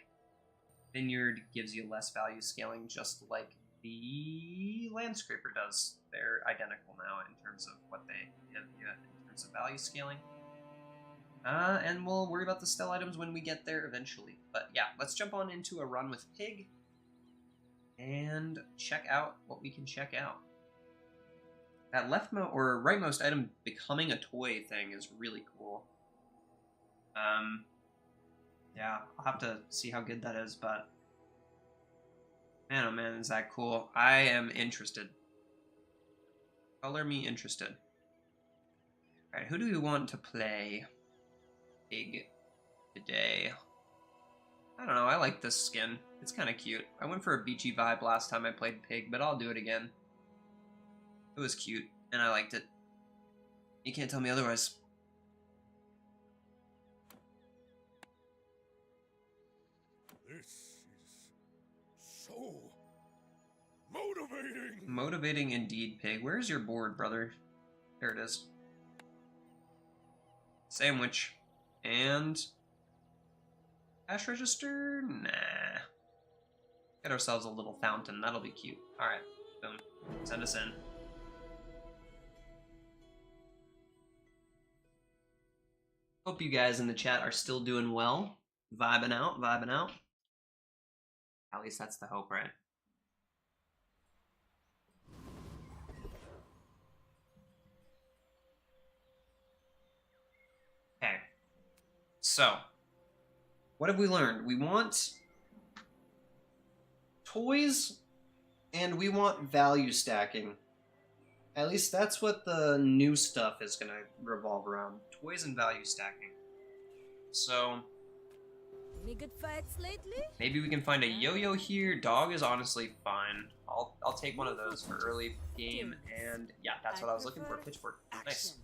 Vineyard gives you less value scaling, just like the Landscraper does. They're identical now in terms of what they give you in terms of value scaling. And we'll worry about the stealth items when we get there eventually. But yeah, let's jump on into a run with Pig and check out what we can check out. That leftmost or rightmost item becoming a toy thing is really cool. Yeah, I'll have to see how good that is, but man, oh man, is that cool. I am interested. Color me interested. Alright, who do we want to play Pig today? I don't know, I like this skin. It's kind of cute. I went for a beachy vibe last time I played Pig, but I'll do it again. It was cute, and I liked it. You can't tell me otherwise. Motivating! Motivating indeed, Pig. Where's your board, brother? There it is. Sandwich. And... cash register? Nah. Get ourselves a little fountain. That'll be cute. Alright. Boom. Send us in. Hope you guys in the chat are still doing well. Vibing out, vibing out. At least that's the hope, right? Okay. So, what have we learned? We want toys and we want value stacking. At least that's what the new stuff is going to revolve around. Toys and value stacking. So, Any good fights lately? maybe we can find a yo-yo here. Dog is honestly fine. I'll take one of those for early game. And yeah, that's what I was looking for. Pitchfork. Nice.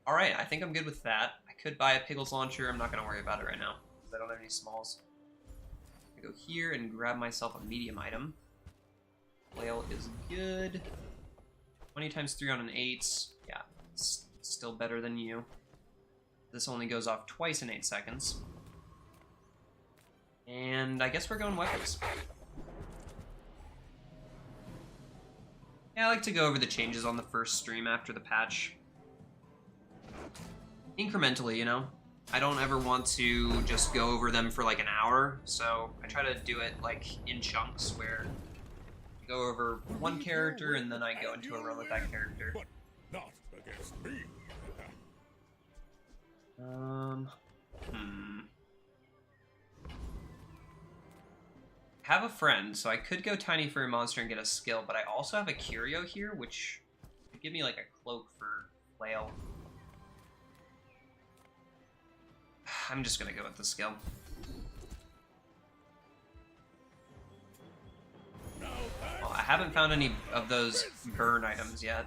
Alright, I think I'm good with that. I could buy a Pickles launcher. I'm not going to worry about it right now, because I don't have any smalls. I go here and grab myself a medium item. Flail is good. 20 times 3 on an 8. Yeah, it's still better than you. This only goes off twice in 8 seconds. And I guess we're going weapons. Yeah, I like to go over the changes on the first stream after the patch. Incrementally, you know? I don't ever want to just go over them for like an hour, so I try to do it like in chunks where I go over one character and then I go into a run with that character. But not against me. Have a friend, so I could go Tiny Furry Monster and get a skill, but I also have a Curio here, which could give me like a cloak for Flail. I'm just gonna go with the skill. Well, I haven't found any of those burn items yet.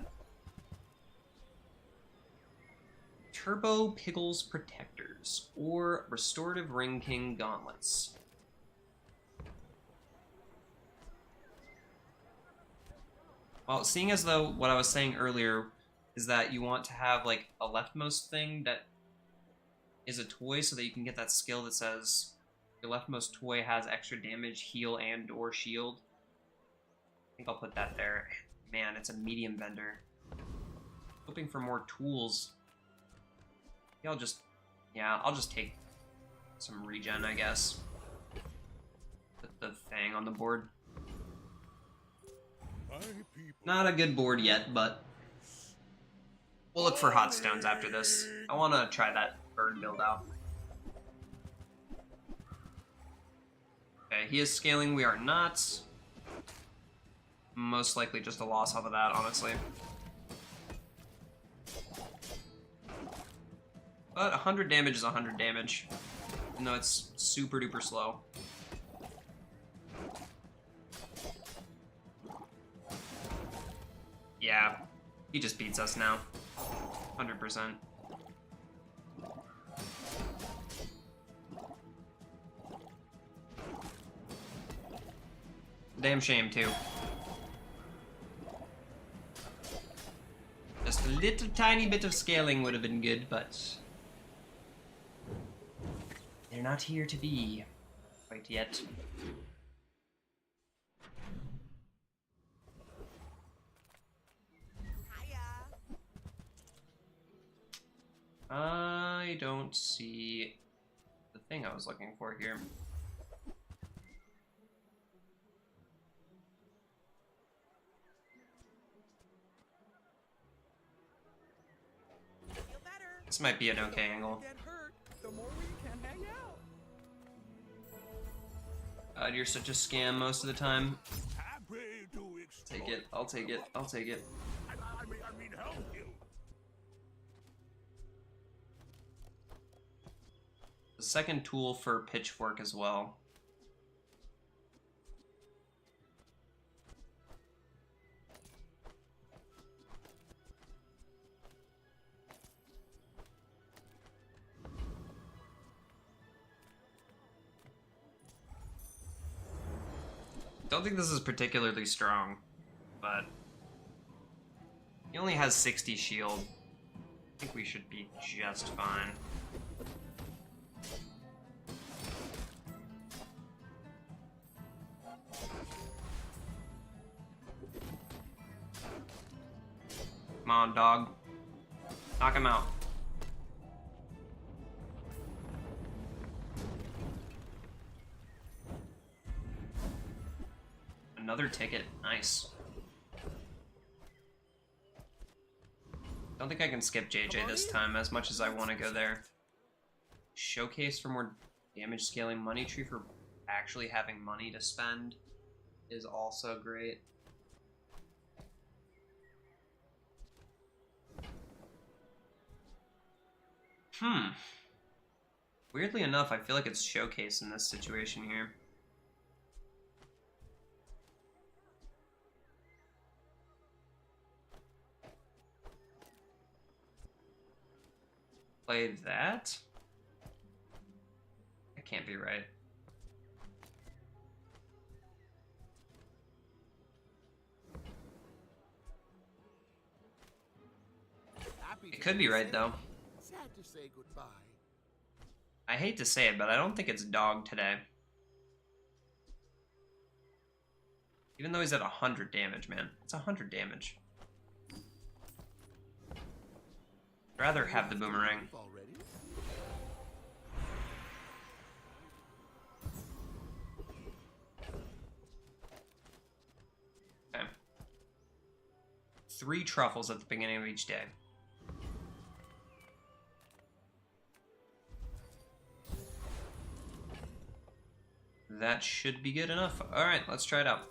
Turbo Pickles Protectors, or Restorative Ring King Gauntlets. Well, seeing as though what I was saying earlier is that you want to have like a leftmost thing that is a toy so that you can get that skill that says your leftmost toy has extra damage, heal, and or shield. I think I'll put that there. Man, it's a medium vendor. Hoping for more tools. I'll just take some regen, I guess. Put the Fang on the board. Not a good board yet, but we'll look for hot stones after this. I want to try that burn build out. Okay, he is scaling, we are not. Most likely just a loss off of that, honestly. But 100 damage is 100 damage, even though it's super duper slow. Yeah, he just beats us now. 100%. Damn shame, too. Just a little tiny bit of scaling would have been good, but they're not here to be quite yet. I don't see the thing I was looking for here. This might be an okay angle. You're such a scam most of the time. Take it, I'll take it, I'll take it. I mean, help you. The second tool for Pitchfork as well. Don't think this is particularly strong, but he only has 60 shield. I think we should be just fine. Come on, dog. Knock him out. Another ticket. Nice. Don't think I can skip JJ this time as much as I want to go there. Showcase for more damage scaling. Money tree for actually having money to spend is also great. Weirdly enough, I feel like it's showcase in this situation here. Play that? That can't be right. It could be right though. Sad to say goodbye. I hate to say it, but I don't think it's dog today. Even though he's at 100 damage, man. It's 100 damage. I'd rather have the boomerang. Okay. 3 truffles at the beginning of each day. That should be good enough. Alright, let's try it out.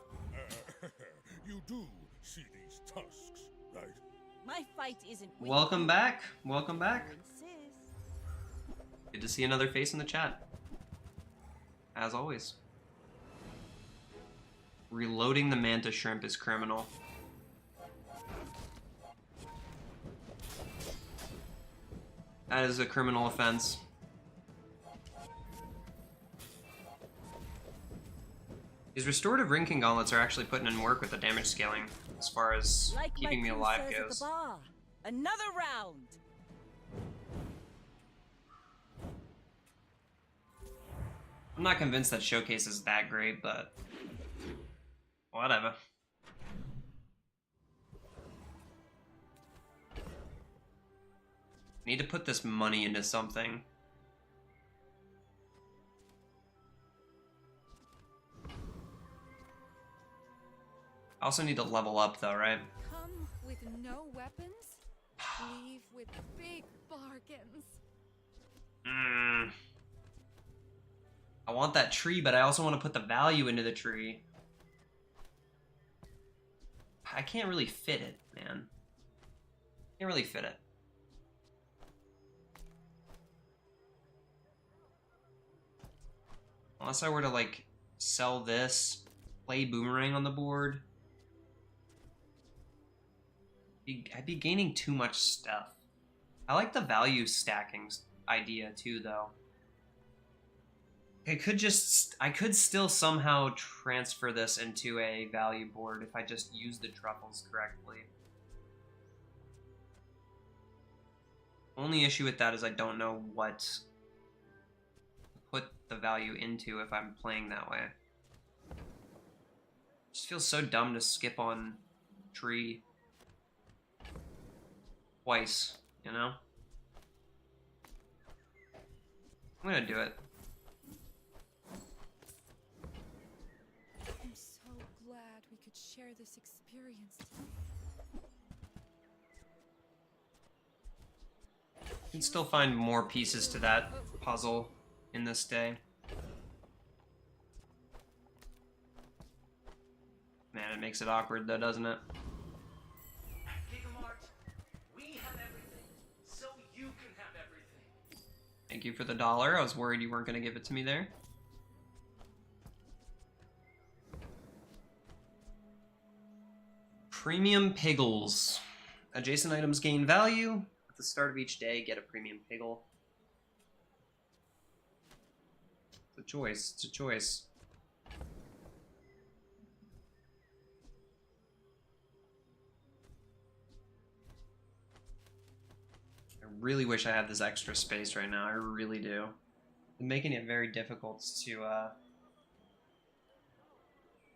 You do see these tusks, right? My fight isn't with Welcome you. back. Welcome back. Insist. Good to see another face in the chat. As always. Reloading the manta shrimp is criminal. That is a criminal offense. These restorative ring gauntlets are actually putting in work with the damage scaling as far as Like keeping me my alive crew says at goes. the bar. Another round. I'm not convinced that Showcase is that great, but whatever. Need to put this money into something. I also need to level up though, right? Come with no weapons, leave with big bargains. I want that tree, but I also want to put the value into the tree. I can't really fit it, man. Can't really fit it. Unless I were to, like, sell this, play Boomerang on the board. I'd be gaining too much stuff. I like the value stacking idea, too, though. I could still somehow transfer this into a value board if I just use the truffles correctly. Only issue with that is I don't know what to put the value into if I'm playing that way. It just feels so dumb to skip on tree twice, you know? I'm gonna do it. I'm so glad we could share this experience today. You can still find more pieces to that puzzle in this day. Man, it makes it awkward though, doesn't it? We have everything, so you can have everything. Thank you for the $1. I was worried you weren't going to give it to me there. Premium Piggles. Adjacent items gain value. At the start of each day, get a Premium Piggle. It's a choice. It's a choice. I really wish I had this extra space right now. I really do. It's making it very difficult to,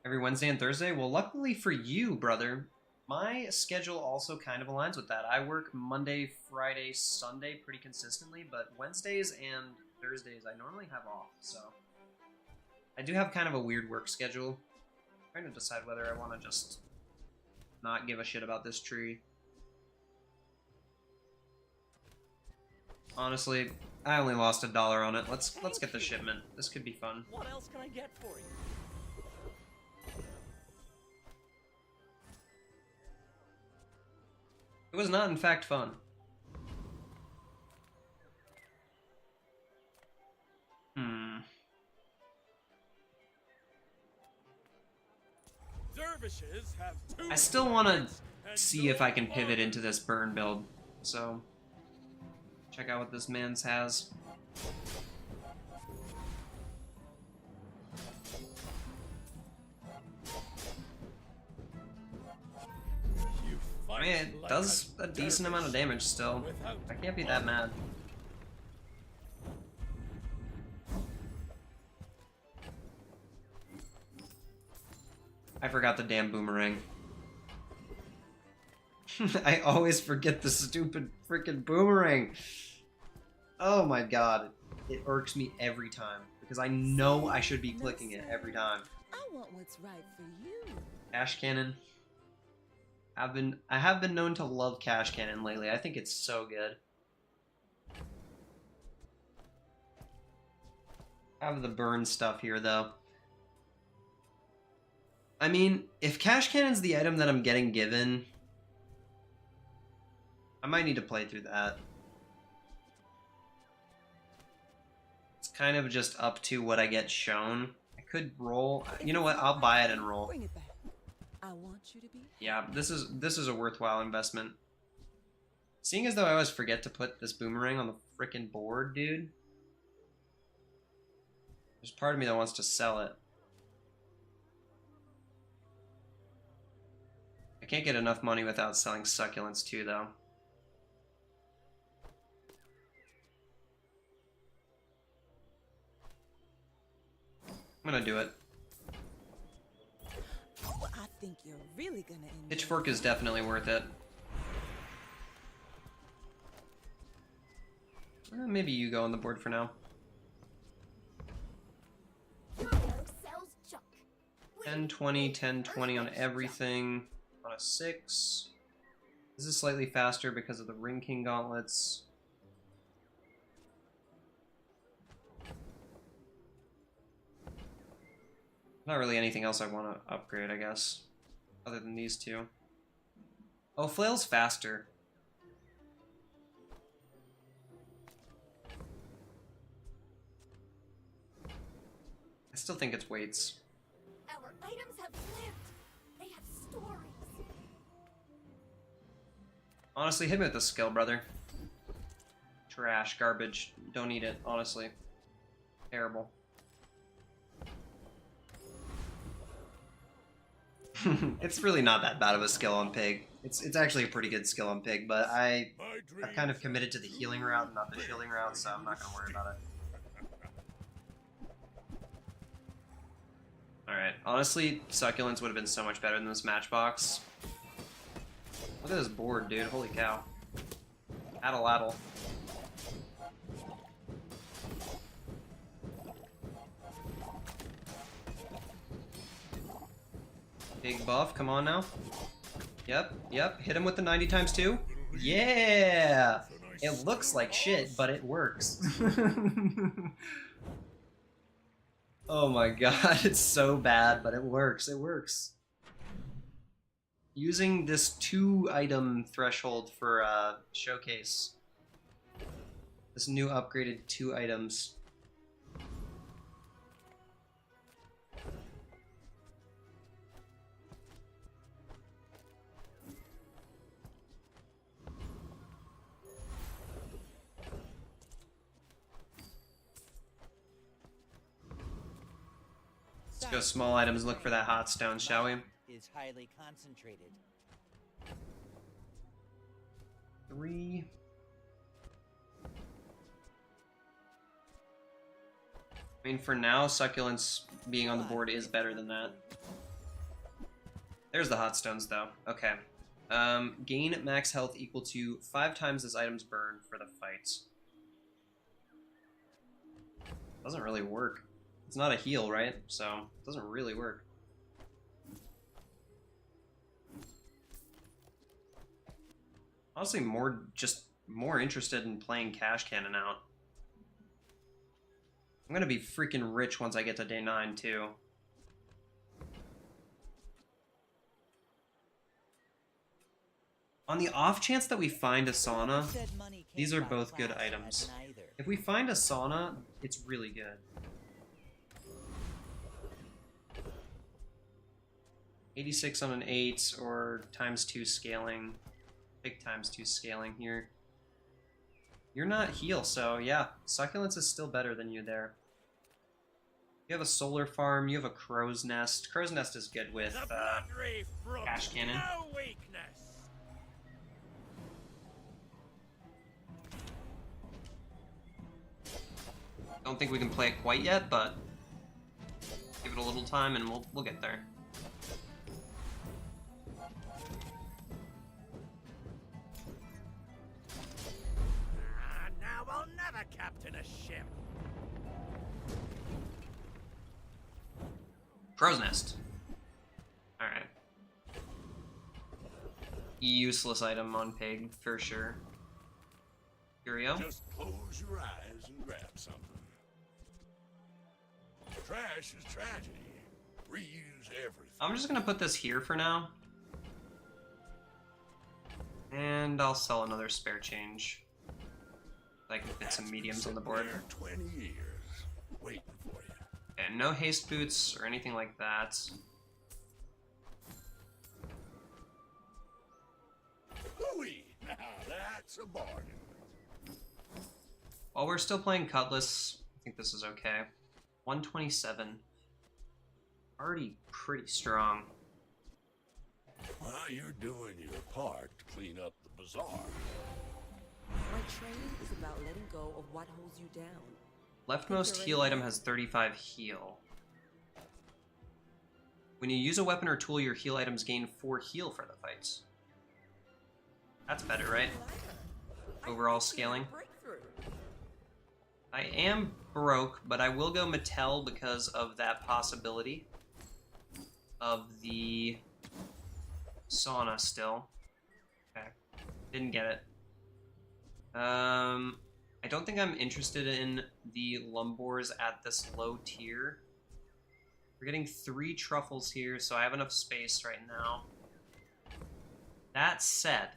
every Wednesday and Thursday? Well, luckily for you, brother, my schedule also kind of aligns with that. I work Monday, Friday, Sunday pretty consistently, but Wednesdays and Thursdays I normally have off, so I do have kind of a weird work schedule. I'm trying to decide whether I want to just not give a shit about this tree. Honestly, I only lost $1 on it. Let's get the shipment. This could be fun. What else can I get for you? It was not, in fact, fun. Dervishes have I still want to see if I can pivot into this burn build. So, check out what this man's has. I mean, it does a decent amount of damage still. I can't be that mad. I forgot the damn boomerang. I always forget the stupid freaking boomerang. Oh my god. It irks me every time. Because I know I should be clicking it every time. I want what's right for you. Cash cannon. I have been known to love cash cannon lately. I think it's so good. I have the burn stuff here though. I mean, if cash cannon's the item that I'm getting given, I might need to play through that. It's kind of just up to what I get shown. I could roll. You know what? I'll buy it and roll. Bring it back. I want you to be. Yeah, this is a worthwhile investment. Seeing as though I always forget to put this boomerang on the frickin' board, dude. There's part of me that wants to sell it. I can't get enough money without selling succulents too, though. I'm gonna do it. Oh, I think you're really gonna enjoy. Pitchfork is definitely worth it. Maybe you go on the board for now. 10, 20, 10, 20 on everything. On a 6. This is slightly faster because of the Ring King gauntlets. Not really anything else I want to upgrade, I guess. Other than these two. Oh, Flail's faster. I still think it's weights. Our items have lived. They have stories. Honestly, hit me with the skill, brother. Trash, garbage. Don't need it, honestly. Terrible. It's really not that bad of a skill on Pig. It's actually a pretty good skill on Pig, but I've kind of committed to the healing route and not the shielding route, so I'm not gonna worry about it. Alright, honestly, succulents would have been so much better than this matchbox. Look at this board, dude. Holy cow. Addle. Big buff, come on now. Yep. Hit him with the 90 times 2. Yeah! It looks like shit, but it works. Oh my god, it's so bad, but it works. It works. Using this 2-item threshold for showcase. This new upgraded 2 items. Let's go small items, look for that hot stone, shall we? Is highly concentrated. 3. I mean, for now, succulents being on the board is better than that. There's the hot stones, though. Okay. Gain max health equal to 5 times this item's burn for the fights. Doesn't really work. It's not a heal, right? So, it doesn't really work. Honestly, more interested in playing Cash Cannon out. I'm gonna be freaking rich once I get to day 9, too. On the off chance that we find a sauna, these are both good items. If we find a sauna, it's really good. $86 on an 8 or ×2 scaling. Big ×2 scaling here. You're not heal, so yeah, Succulents is still better than you there. You have a solar farm, you have a crow's nest. Crow's nest is good with Cash Cannon. No weakness. Don't think we can play it quite yet, but give it a little time and we'll get there. Now I'll never captain a ship. Crow's nest. Alright. Useless item on Pig, for sure. Curio. Just close your eyes and grab something. Trash is tragedy. Reuse everything. I'm just gonna put this here for now. And I'll sell another spare change. I can fit some mediums on the board. 20 years waiting for you. And no haste boots or anything like that. Hooey! Now that's a bargain. While we're still playing Cutlass, I think this is okay. 127. Already pretty strong. Well, you're doing your part to clean up the bazaar. My training is about letting go of what holds you down. Leftmost heal item has 35 heal. When you use a weapon or tool, your heal items gain 4 heal for the fights. That's better, right? Overall scaling. I am broke, but I will go Mattel because of that possibility of the sauna still. Okay. Didn't get it. I don't think I'm interested in the Lumbors at this low tier. We're getting 3 truffles here, so I have enough space right now. That said,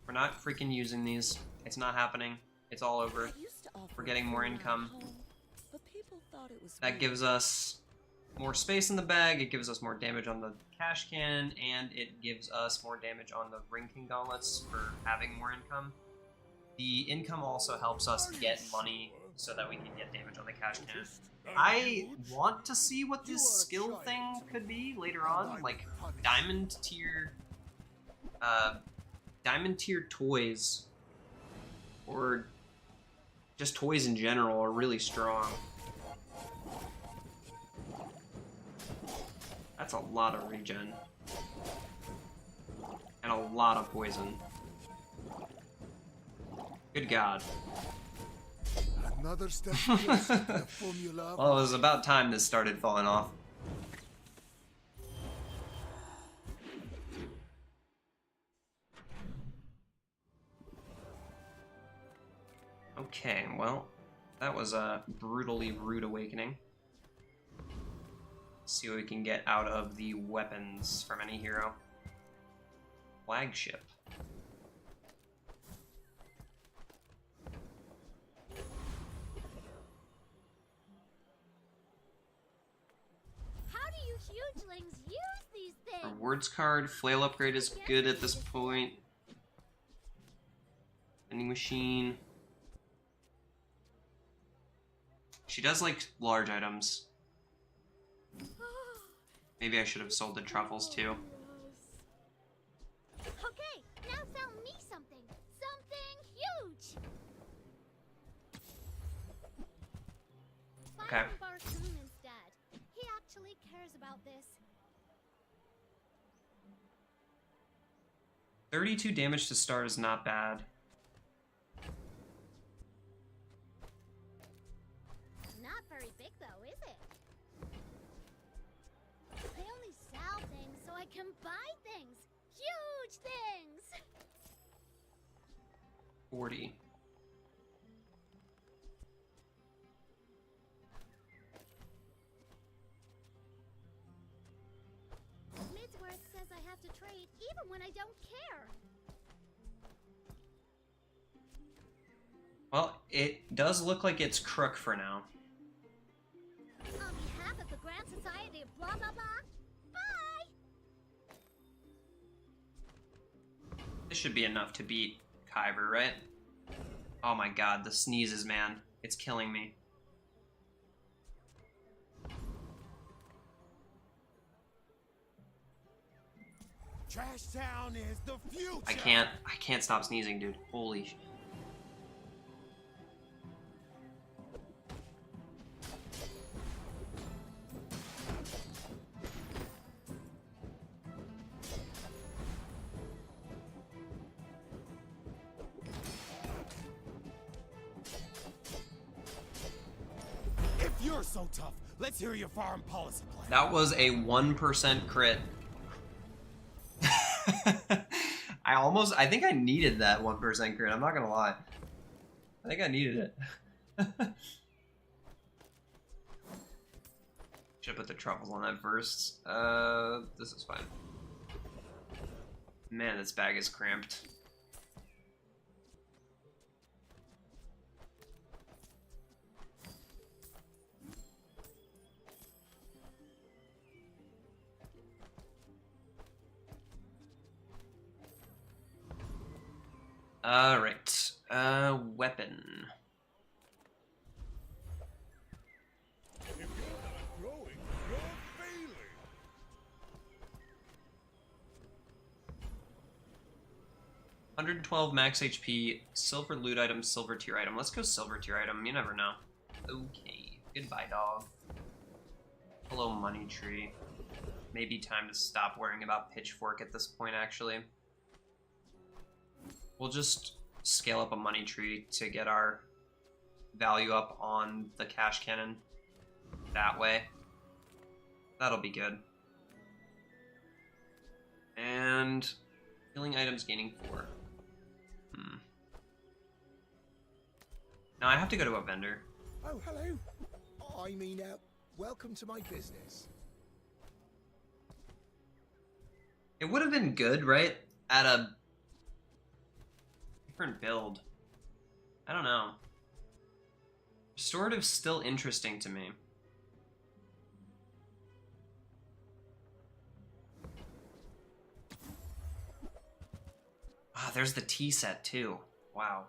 we're not freaking using these. It's not happening. It's all over. We're getting more income. That gives us more space in the bag, it gives us more damage on the Cash Cannon, and it gives us more damage on the Ring King Gauntlets for having more income. The income also helps us get money so that we can get damage on the Cash Cannon. I want to see what this skill thing could be later on, like diamond tier toys, or just toys in general are really strong. That's a lot of regen. And a lot of poison. Good God. Another step closer to the formula. Well, it was about time this started falling off. Okay, well, that was a brutally rude awakening. Let's see what we can get out of the weapons from any hero. Flagship. How do you hugelings use these things? Rewards card. Flail upgrade is good at this point. Vending machine. She does like large items. Maybe I should have sold the truffles too. Okay, now sell me something. Something huge. 32 damage to start is not bad. Not very big though, is it? I only sell things so I can buy things. Huge things. 40. Midsworth says I have to trade even when I don't care. Well, it does look like it's crook for now. On behalf of the Grand Society of blah blah blah, bye! This should be enough to beat Kyber, right? Oh my god, the sneezes, man. It's killing me. Trash Town is the future. I can't stop sneezing, dude. Holy sh... If you're so tough, let's hear your foreign policy plan. That was a 1% crit. I think I needed that 1% crit, I'm not gonna lie. I think I needed it. Should put the truffles on that first. This is fine. Man, this bag is cramped. Alright, weapon. If you're not growing, you're failing. 112 max HP, silver loot item, silver tier item. Let's go silver tier item, you never know. Okay, goodbye dog. Hello money tree. Maybe time to stop worrying about pitchfork at this point actually. We'll just scale up a money tree to get our value up on the cash cannon that way. That'll be good. And healing items gaining 4. Now I have to go to a vendor. Oh, hello. I mean, welcome to my business. It would have been good, right? At a different build. I don't know. Restorative's still interesting to me. Ah, there's the tea set too. Wow.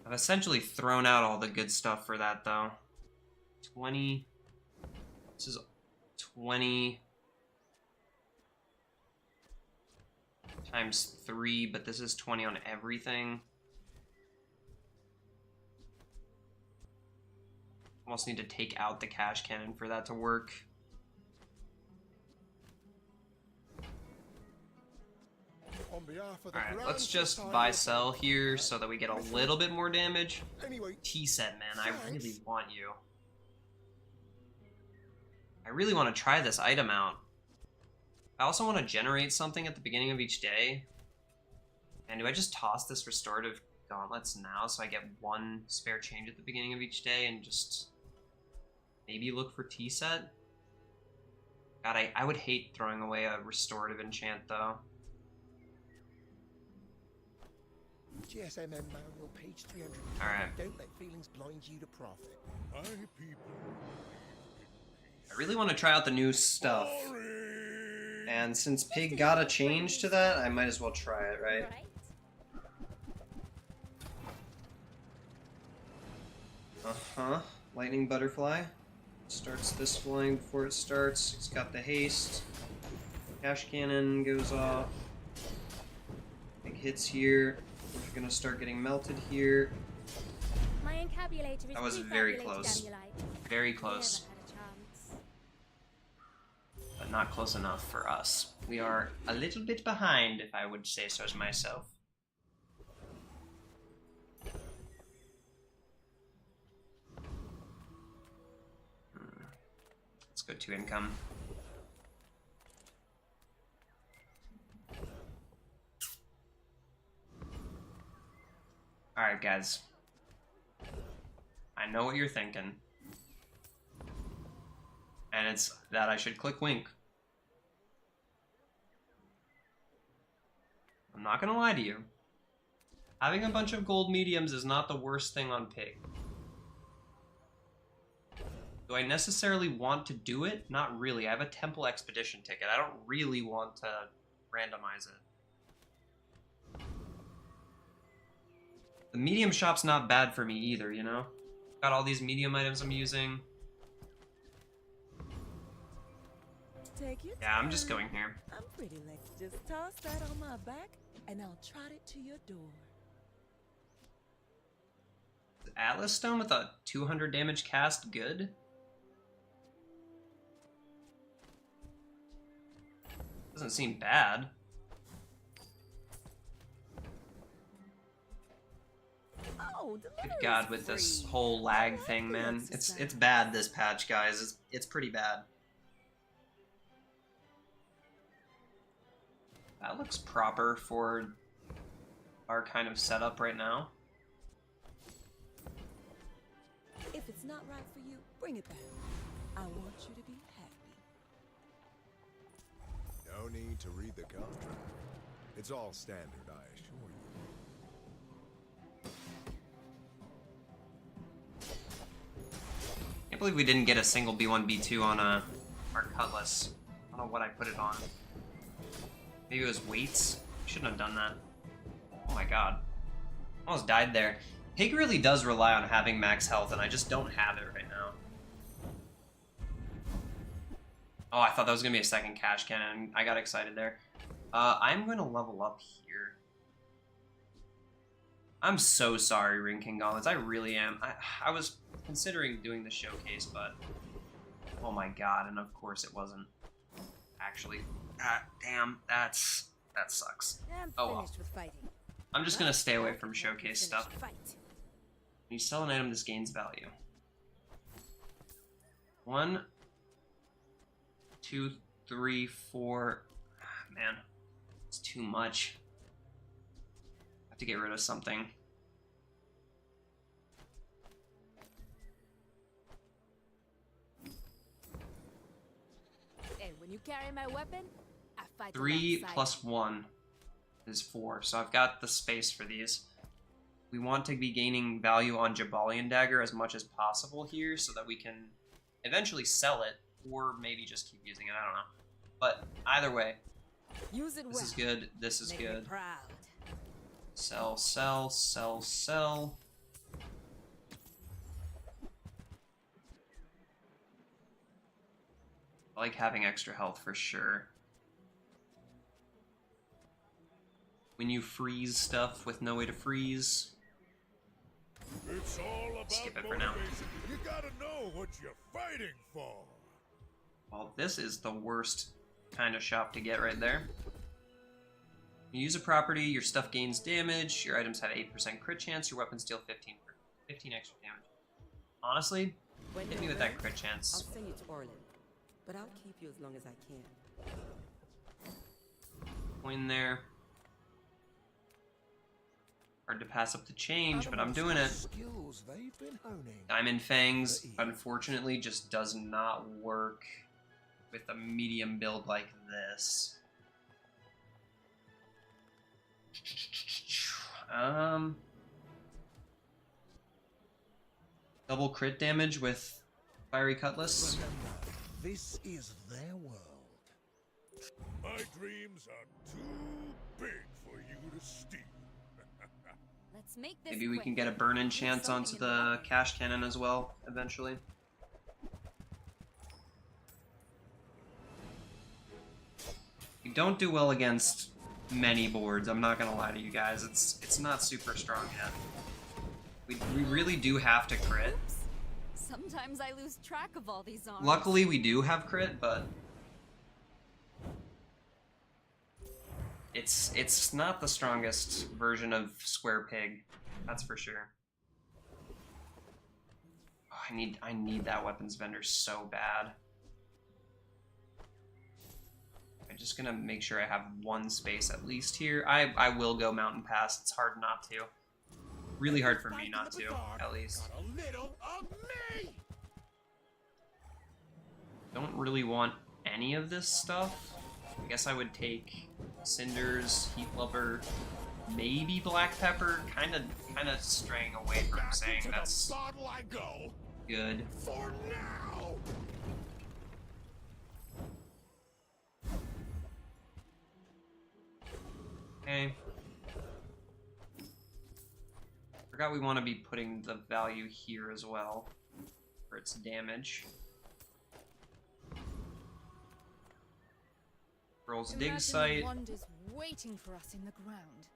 I've essentially thrown out all the good stuff for that though. 20. This is 20 times 3, but this is 20 on everything. Almost need to take out the cash cannon for that to work. On behalf of the Alright, Grand let's just Society buy of- sell here so that we get a little bit more damage. Anyway, Tea set, man, I thanks. really want you. I really want to try this item out. I also want to generate something at the beginning of each day. And do I just toss this restorative gauntlets now so I get 1 spare change at the beginning of each day and just maybe look for tea set? God, I would hate throwing away a restorative enchant though. GSMM manual, page 300. Alright. Don't let feelings blind you to profit. I people. I really want to try out the new stuff. And since Pig got a change to that, I might as well try it, right? Uh-huh. Lightning Butterfly. Starts this flying before it starts. It's got the haste. Cash Cannon goes off. Big hits here. We're gonna start getting melted here. My encabulator is That was very defabulated close. Amulite. Very close. Never had a chance. But but not close enough for us. We are a little bit behind, if I would say so myself. Let's go to income. Alright, guys. I know what you're thinking. And it's that I should click Wink. I'm not gonna lie to you. Having a bunch of gold mediums is not the worst thing on Pig. Do I necessarily want to do it? Not really. I have a Temple Expedition ticket. I don't really want to randomize it. The medium shop's not bad for me either, you know? Got all these medium items I'm using. Take your Yeah, I'm just time. going here. I'm pretty like just toss that on my back and I'll trot it to your door. Is Atlas Stone with a 200 damage cast good? Doesn't seem bad. Oh, Good God, with this whole lag thing, man. It's bad, this patch, guys. It's pretty bad. That looks proper for our kind of setup right now. If it's not right for you, bring it back. I want you to be happy. No need to read the contract. It's all standard, I assure you. Can't believe we didn't get a single B1, B2 on our Cutlass. I don't know what I put it on. Maybe it was weights? Shouldn't have done that. Oh my god. Almost died there. Pig really does rely on having max health, and I just don't have it right now. Oh, I thought that was going to be a second cash cannon. I got excited there. I'm going to level up here. I'm so sorry, Ring King Gauntlets. I really am. I was considering doing the showcase, but... Oh my god, and of course it wasn't. Actually... damn, that sucks. Oh well. With fighting. I'm just gonna stay away from showcase stuff. Fight. When you sell an item, this gains value. 1, 2, 3, 4. Man, it's too much. I have to get rid of something. And when you carry my weapon, I fight 3 alongside plus 1 is 4, so I've got the space for these. We want to be gaining value on Jabalian Dagger as much as possible here so that we can eventually sell it, or maybe just keep using it, I don't know. But either way, Use it this well. is good, this is Make me good. proud. Sell, sell, sell, sell. I like having extra health for sure. When you freeze stuff with no way to freeze. It's all about Skip it for now. motivation. You gotta know what you're fighting for. Well, this is the worst kind of shop to get right there. You use a property, your stuff gains damage, your items have 8% crit chance, your weapons deal 15 extra damage. Honestly, hit me with that crit chance. I'll send you to Orlin, but I'll keep you as long as I can. Coin there. Hard to pass up the change, but I'm doing it. Skills they've been honing. Diamond Fangs, unfortunately, just does not work with a medium build like this. Double crit damage with Fiery Cutlass. Remember, this is their world. My dreams are too big for you to steal. Let's make this Maybe we quick. can get a burn-in chance onto the cash cannon as well, eventually. We don't do well against many boards, I'm not gonna lie to you guys. It's not super strong yet. We really do have to crit. Sometimes I lose track of all these arms. Luckily we do have crit, but It's not the strongest version of Square Pig, that's for sure. Oh, I need that weapons vendor so bad. I'm just gonna make sure I have one space at least here. I will go Mountain Pass. It's hard not to. Really hard for me not to, at least. Don't really want any of this stuff. I guess I would take Cinders, Heat Lover, maybe Black Pepper. Kind of straying away from saying that's good. For now. Okay. Forgot we want to be putting the value here as well for its damage. Girl's dig site. Wonders waiting for us in the ground.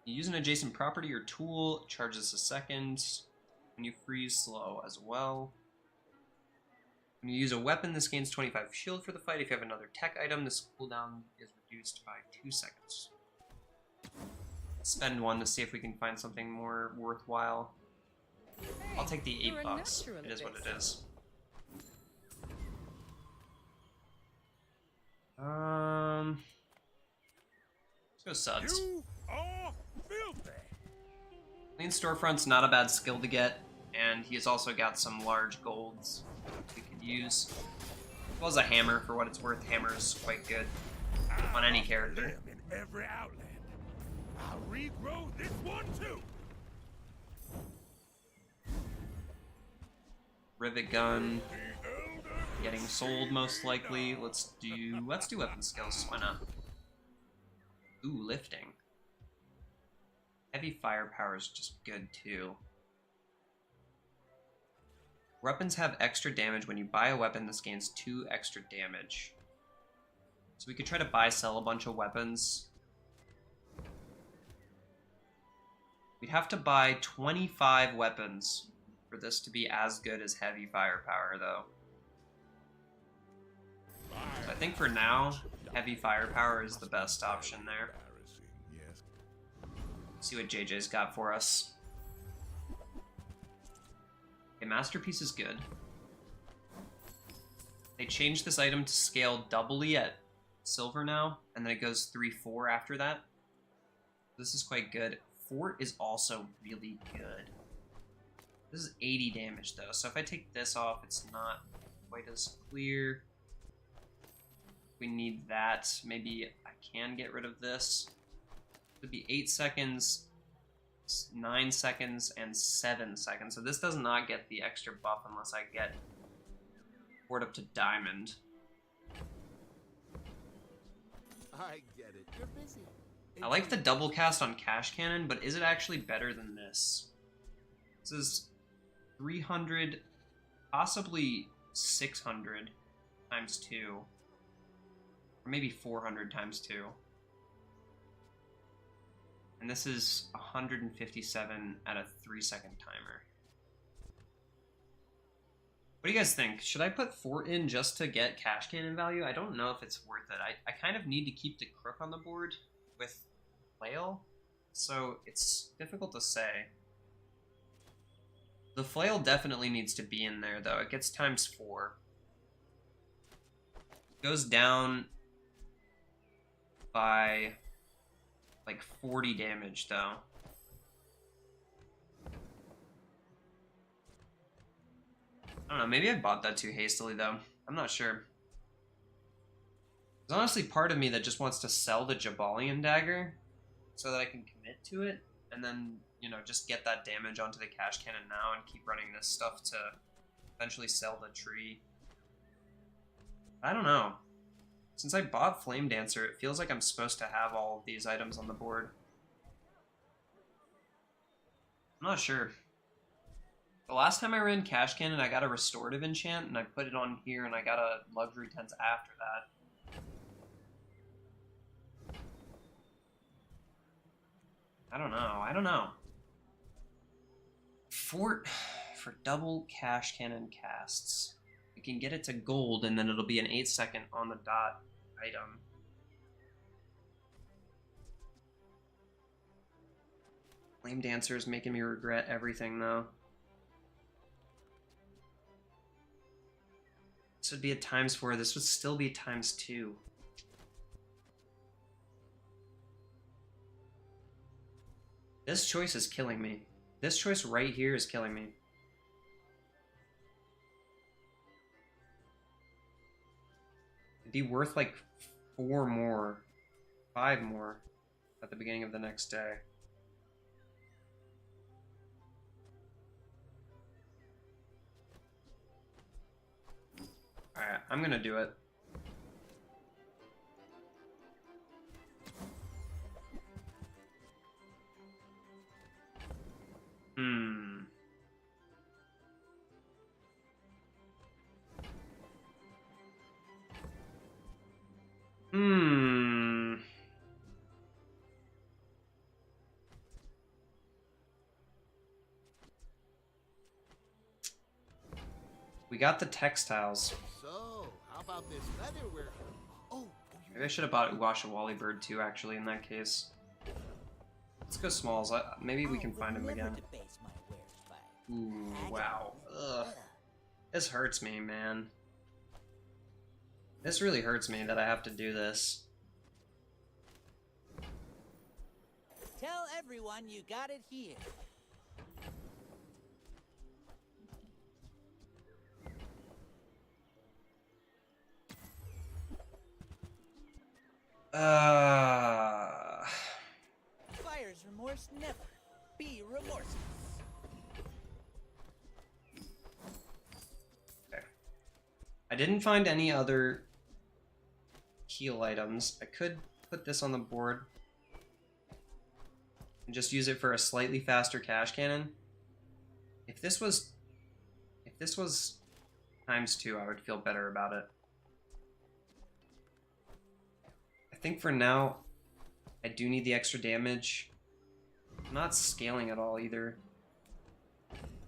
You use an adjacent property or tool, charges a second. When you freeze, slow as well. When you use a weapon, this gains 25 shield for the fight. If you have another tech item, this cooldown is reduced by 2 seconds. Spend 1 to see if we can find something more worthwhile. Hey, I'll take the you're a $8. natural It is what it is. Let's go Suds. You are filthy. Clean storefront's not a bad skill to get, and he's also got some large golds we could use. As well as a hammer, for what it's worth. Hammer is quite good on any character. In every outland. I'll regrow this one too. Rivet gun getting sold most likely. Let's do weapon skills. Why not? Ooh, lifting. Heavy firepower is just good too. Weapons have extra damage. When you buy a weapon, this gains 2 extra damage. So we could try to buy sell a bunch of weapons. We'd have to buy 25 weapons for this to be as good as heavy firepower, though. So I think for now, heavy firepower is the best option there. See what JJ's got for us. Okay, Masterpiece is good. They changed this item to scale doubly at silver now, and then it goes 3-4 after that. This is quite good. Fort is also really good. This is 80 damage though, so if I take this off, it's not quite as clear. We need that. Maybe I can get rid of this. It'd be 8 seconds, 9 seconds, and 7 seconds. So this does not get the extra buff unless I get Fort up to diamond. I get it. You're busy. I like the double cast on Cash Cannon, but is it actually better than this? This is 300, possibly 600 times 2. Or maybe 400 times 2. And this is 157 at a 3-second timer. What do you guys think? Should I put Fort in just to get Cash Cannon value? I don't know if it's worth it. I kind of need to keep the Crook on the board with Flail, so it's difficult to say. The Flail definitely needs to be in there, though. It gets times 4. Goes down by like 40 damage, though. I don't know, maybe I bought that too hastily, though. I'm not sure. There's honestly part of me that just wants to sell the Jabalian Dagger so that I can commit to it, and then, you know, just get that damage onto the Cash Cannon now and keep running this stuff to eventually sell the tree. I don't know. Since I bought Flame Dancer, it feels like I'm supposed to have all of these items on the board. I'm not sure. The last time I ran Cash Cannon, I got a Restorative Enchant, and I put it on here, and I got a Luxury Tense after that. I don't know. Fort for double Cash Cannon casts. We can get it to gold, and then it'll be an 8-second on the dot item. Flame Dancer is making me regret everything, though. This would be at ×4. This would still be ×2. This choice is killing me. This choice right here is killing me. It'd be worth like 4 more, 5 more at the beginning of the next day. Alright, I'm gonna do it. We got the textiles. So, how about this leather we're... Oh, Maybe I should have bought Uwasha Wally Bird too, actually, in that case. Let's go smalls. Maybe we can find him again. Ooh, wow. Ugh. This hurts me, man. This really hurts me that I have to do this. Tell everyone you got it here. Buyer's remorse never. Be remorseless. Okay. I didn't find any other heal items. I could put this on the board and just use it for a slightly faster cash cannon. If this was ×2, I would feel better about it. I think for now, I do need the extra damage. I'm not scaling at all either.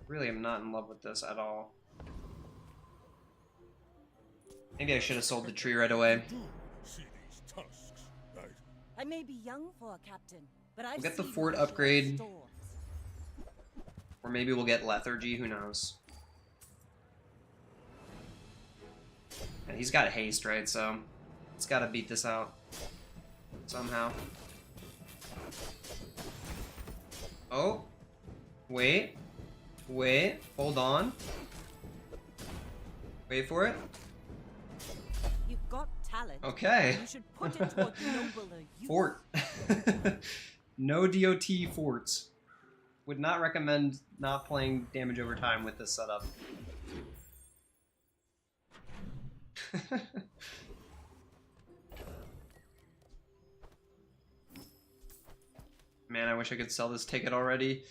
Really, I'm not in love with this at all. Maybe I should have sold the tree right away. I may be young for a captain, but I've We'll get the seen fort martial upgrade. storms. Or maybe we'll get lethargy, who knows. And he's got haste, right? So he's got to beat this out somehow. Oh, wait, hold on. Wait for it. You've got talent. Okay. You should put it toward nobler use. Fort. No DOT forts. Would not recommend not playing damage over time with this setup. Man, I wish I could sell this ticket already.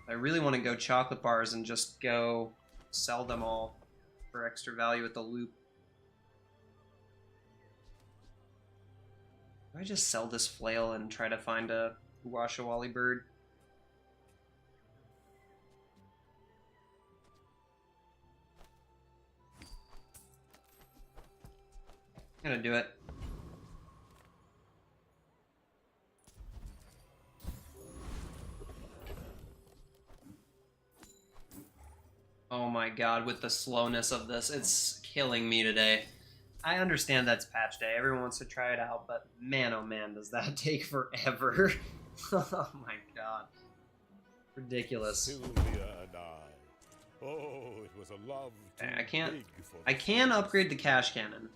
I really want to go chocolate bars and just go sell them all for extra value at the loop. Do I just sell this flail and try to find a Uwasha Wally bird? I'm gonna do it. Oh my god, with the slowness of this, it's killing me today. I understand that's patch day, everyone wants to try it out, but man oh man, does that take forever. Oh my god. Ridiculous. Sylvia and I. Oh, it was a love Okay, too I can upgrade the cash cannon.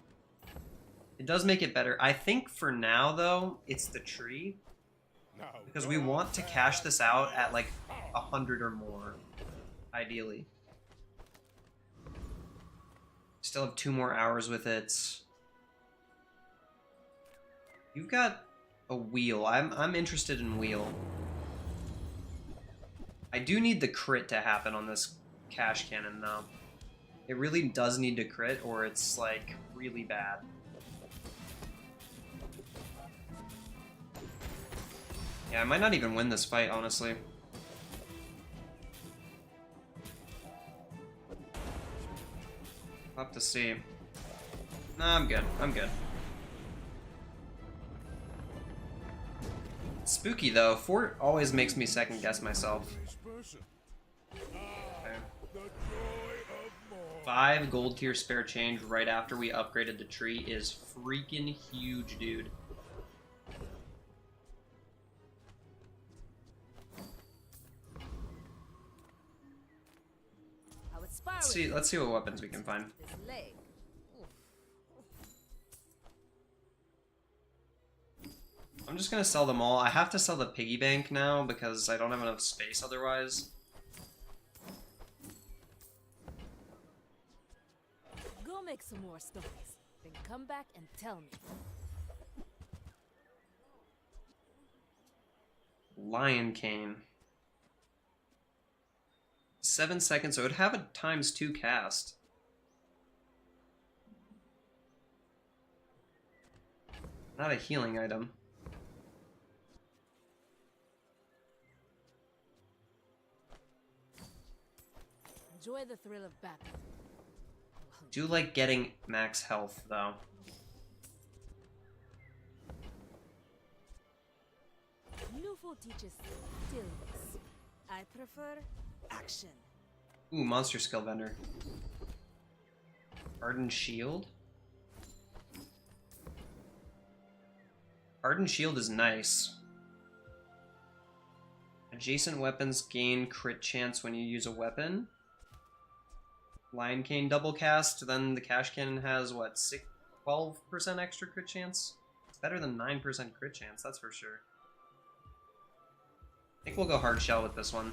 It does make it better. I think for now, though, it's the tree. Because we want to cash this out at like 100 or more, ideally. Still have 2 more hours with it. You've got a wheel. I'm interested in wheel. I do need the crit to happen on this cash cannon, though. It really does need to crit, or it's like really bad. Yeah, I might not even win this fight, honestly. I'll have to see. Nah, I'm good. I'm good. Spooky though. Fort always makes me second guess myself. Okay. 5 gold tier spare change right after we upgraded the tree is freaking huge, dude. Let's see what weapons we can find. This leg. Oof. I'm just gonna sell them all. I have to sell the piggy bank now because I don't have enough space otherwise. Go make some more stories. Then come back and tell me. Lion cane. 7 seconds, so it would have a ×2 cast. Not a healing item. Enjoy the thrill of battle. Do like getting max health though. Newful teaches stillness. I prefer action. Ooh, monster skill vendor. Hardened shield? Hardened shield is nice. Adjacent weapons gain crit chance when you use a weapon. Lion cane double cast, then the cash cannon has what, 12% extra crit chance? It's better than 9% crit chance, that's for sure. I think we'll go hard shell with this one.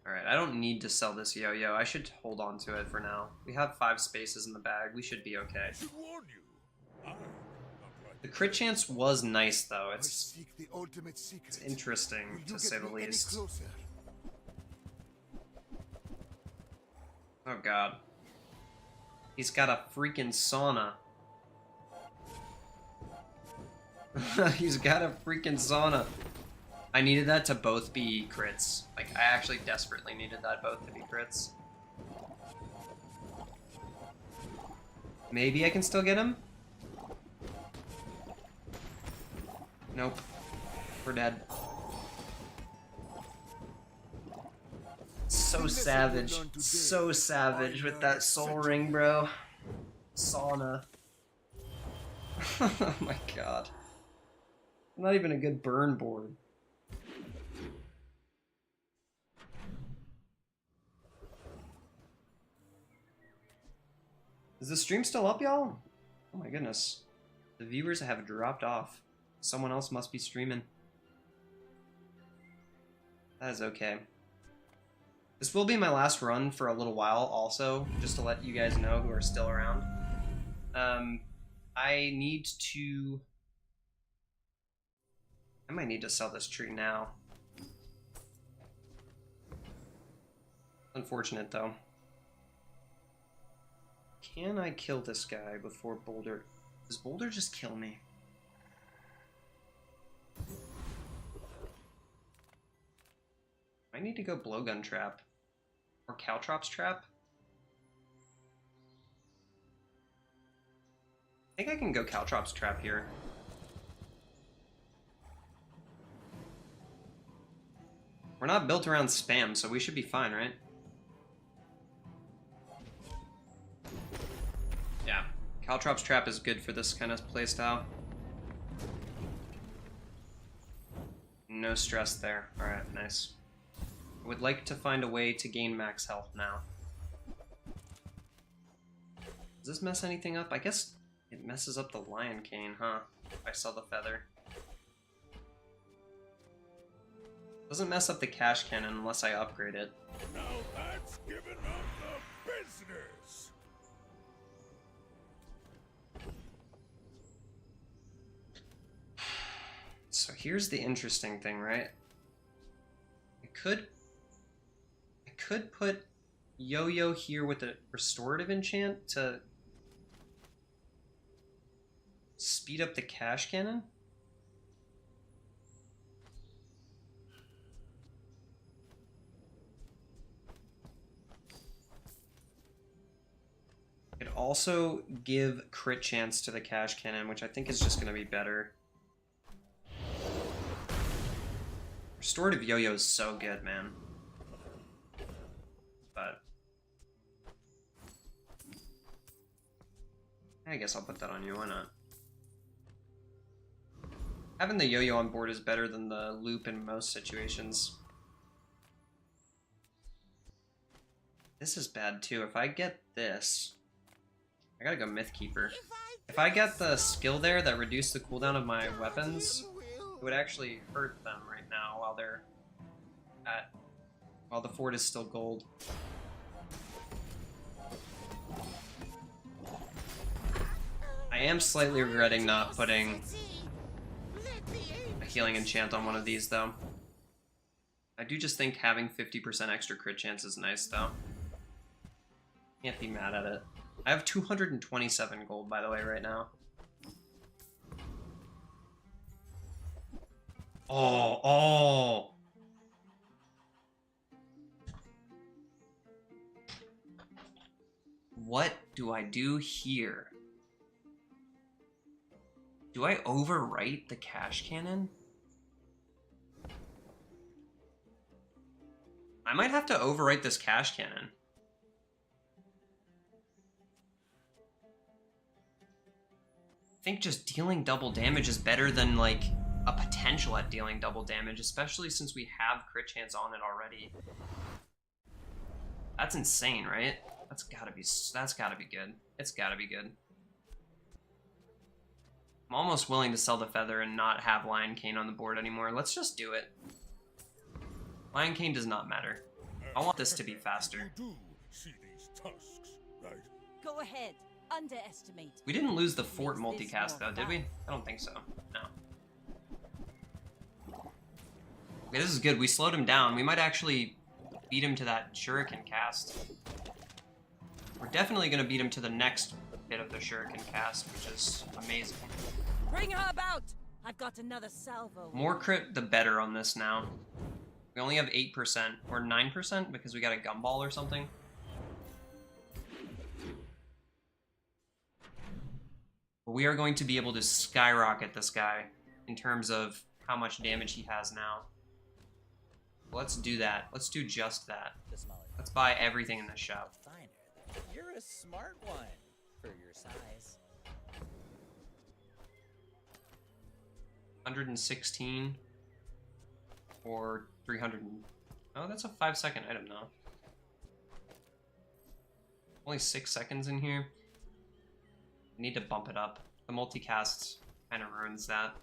Alright, I don't need to sell this yo-yo. I should hold on to it for now. We have 5 spaces in the bag. We should be okay. The crit chance was nice, though. It's interesting, to say the least. Oh god. He's got a freaking sauna. He's got a freaking sauna. I needed that to both be crits. Like, I actually desperately needed that both to be crits. Maybe I can still get him? Nope. We're dead. So savage. So savage with that soul ring, bro. Sauna. Oh my god. Not even a good burn board. Is the stream still up, y'all? Oh my goodness. The viewers have dropped off. Someone else must be streaming. That is okay. This will be my last run for a little while also, just to let you guys know who are still around. I need to... I might need to sell this tree now. Unfortunate, though. Can I kill this guy before Boulder... Does Boulder just kill me? I need to go Blowgun Trap. Or Caltrops Trap? I think I can go Caltrops Trap here. We're not built around spam, so we should be fine, right? Yeah, Caltrops Trap is good for this kind of playstyle. No stress there. Alright, nice. I would like to find a way to gain max health now. Does this mess anything up? I guess it messes up the lion cane, huh? If I sell the feather. Doesn't mess up the cash cannon unless I upgrade it. Now that's giving up the business. So here's the interesting thing, right? I could put Yo-Yo here with a restorative enchant to speed up the cash cannon. Could also give crit chance to the cash cannon, which I think is just going to be better. Restorative yo-yo is so good, man. But I guess I'll put that on you, why not? Having the yo-yo on board is better than the loop in most situations. This is bad too. If I get this, I gotta go Mythkeeper. If I get the skill there that reduced the cooldown of my weapons, it would actually hurt them right now while the fort is still gold. I am slightly regretting not putting a healing enchant on one of these though. I do just think having 50% extra crit chance is nice though. Can't be mad at it. I have 227 gold, by the way, right now. Oh. What do I do here? Do I overwrite the cash cannon? I might have to overwrite this cash cannon. I think just dealing double damage is better than, like, a potential at dealing double damage, especially since we have crit chance on it already. That's insane, right? That's gotta be good. It's gotta be good. I'm almost willing to sell the feather and not have Lion Cane on the board anymore. Let's just do it. Lion Cane does not matter. I want this to be faster. You do see these tusks, right? Go ahead. Underestimate. We didn't lose the fort multicast though, did we? I don't think so. No. Okay, this is good. We slowed him down. We might actually beat him to that shuriken cast. We're definitely going to beat him to the next bit of the shuriken cast, which is amazing. Bring her about! I've got another salvo. More crit, the better on this now. We only have 8% or 9% because we got a gumball or something. But we are going to be able to skyrocket this guy in terms of how much damage he has now. Let's do that. Let's do just that. Let's buy everything in this shop. You're a smart one for your size. 116 or 300. Oh, that's a 5-second item now. Only 6 seconds in here. I need to bump it up. The multicast kind of ruins that.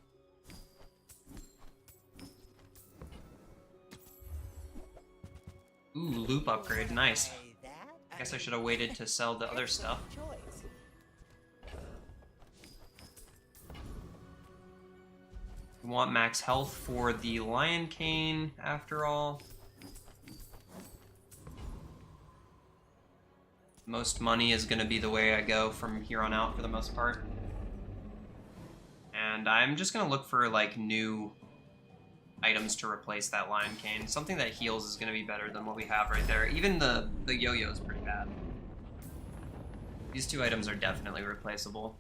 Ooh, loop upgrade, nice. I guess I should have waited to sell the other stuff. We want max health for the Lion Cane, after all. Most money is going to be the way I go from here on out for the most part. And I'm just going to look for, like, new items to replace that Lion Cane. Something that heals is going to be better than what we have right there. Even the yo-yo is pretty bad. These two items are definitely replaceable.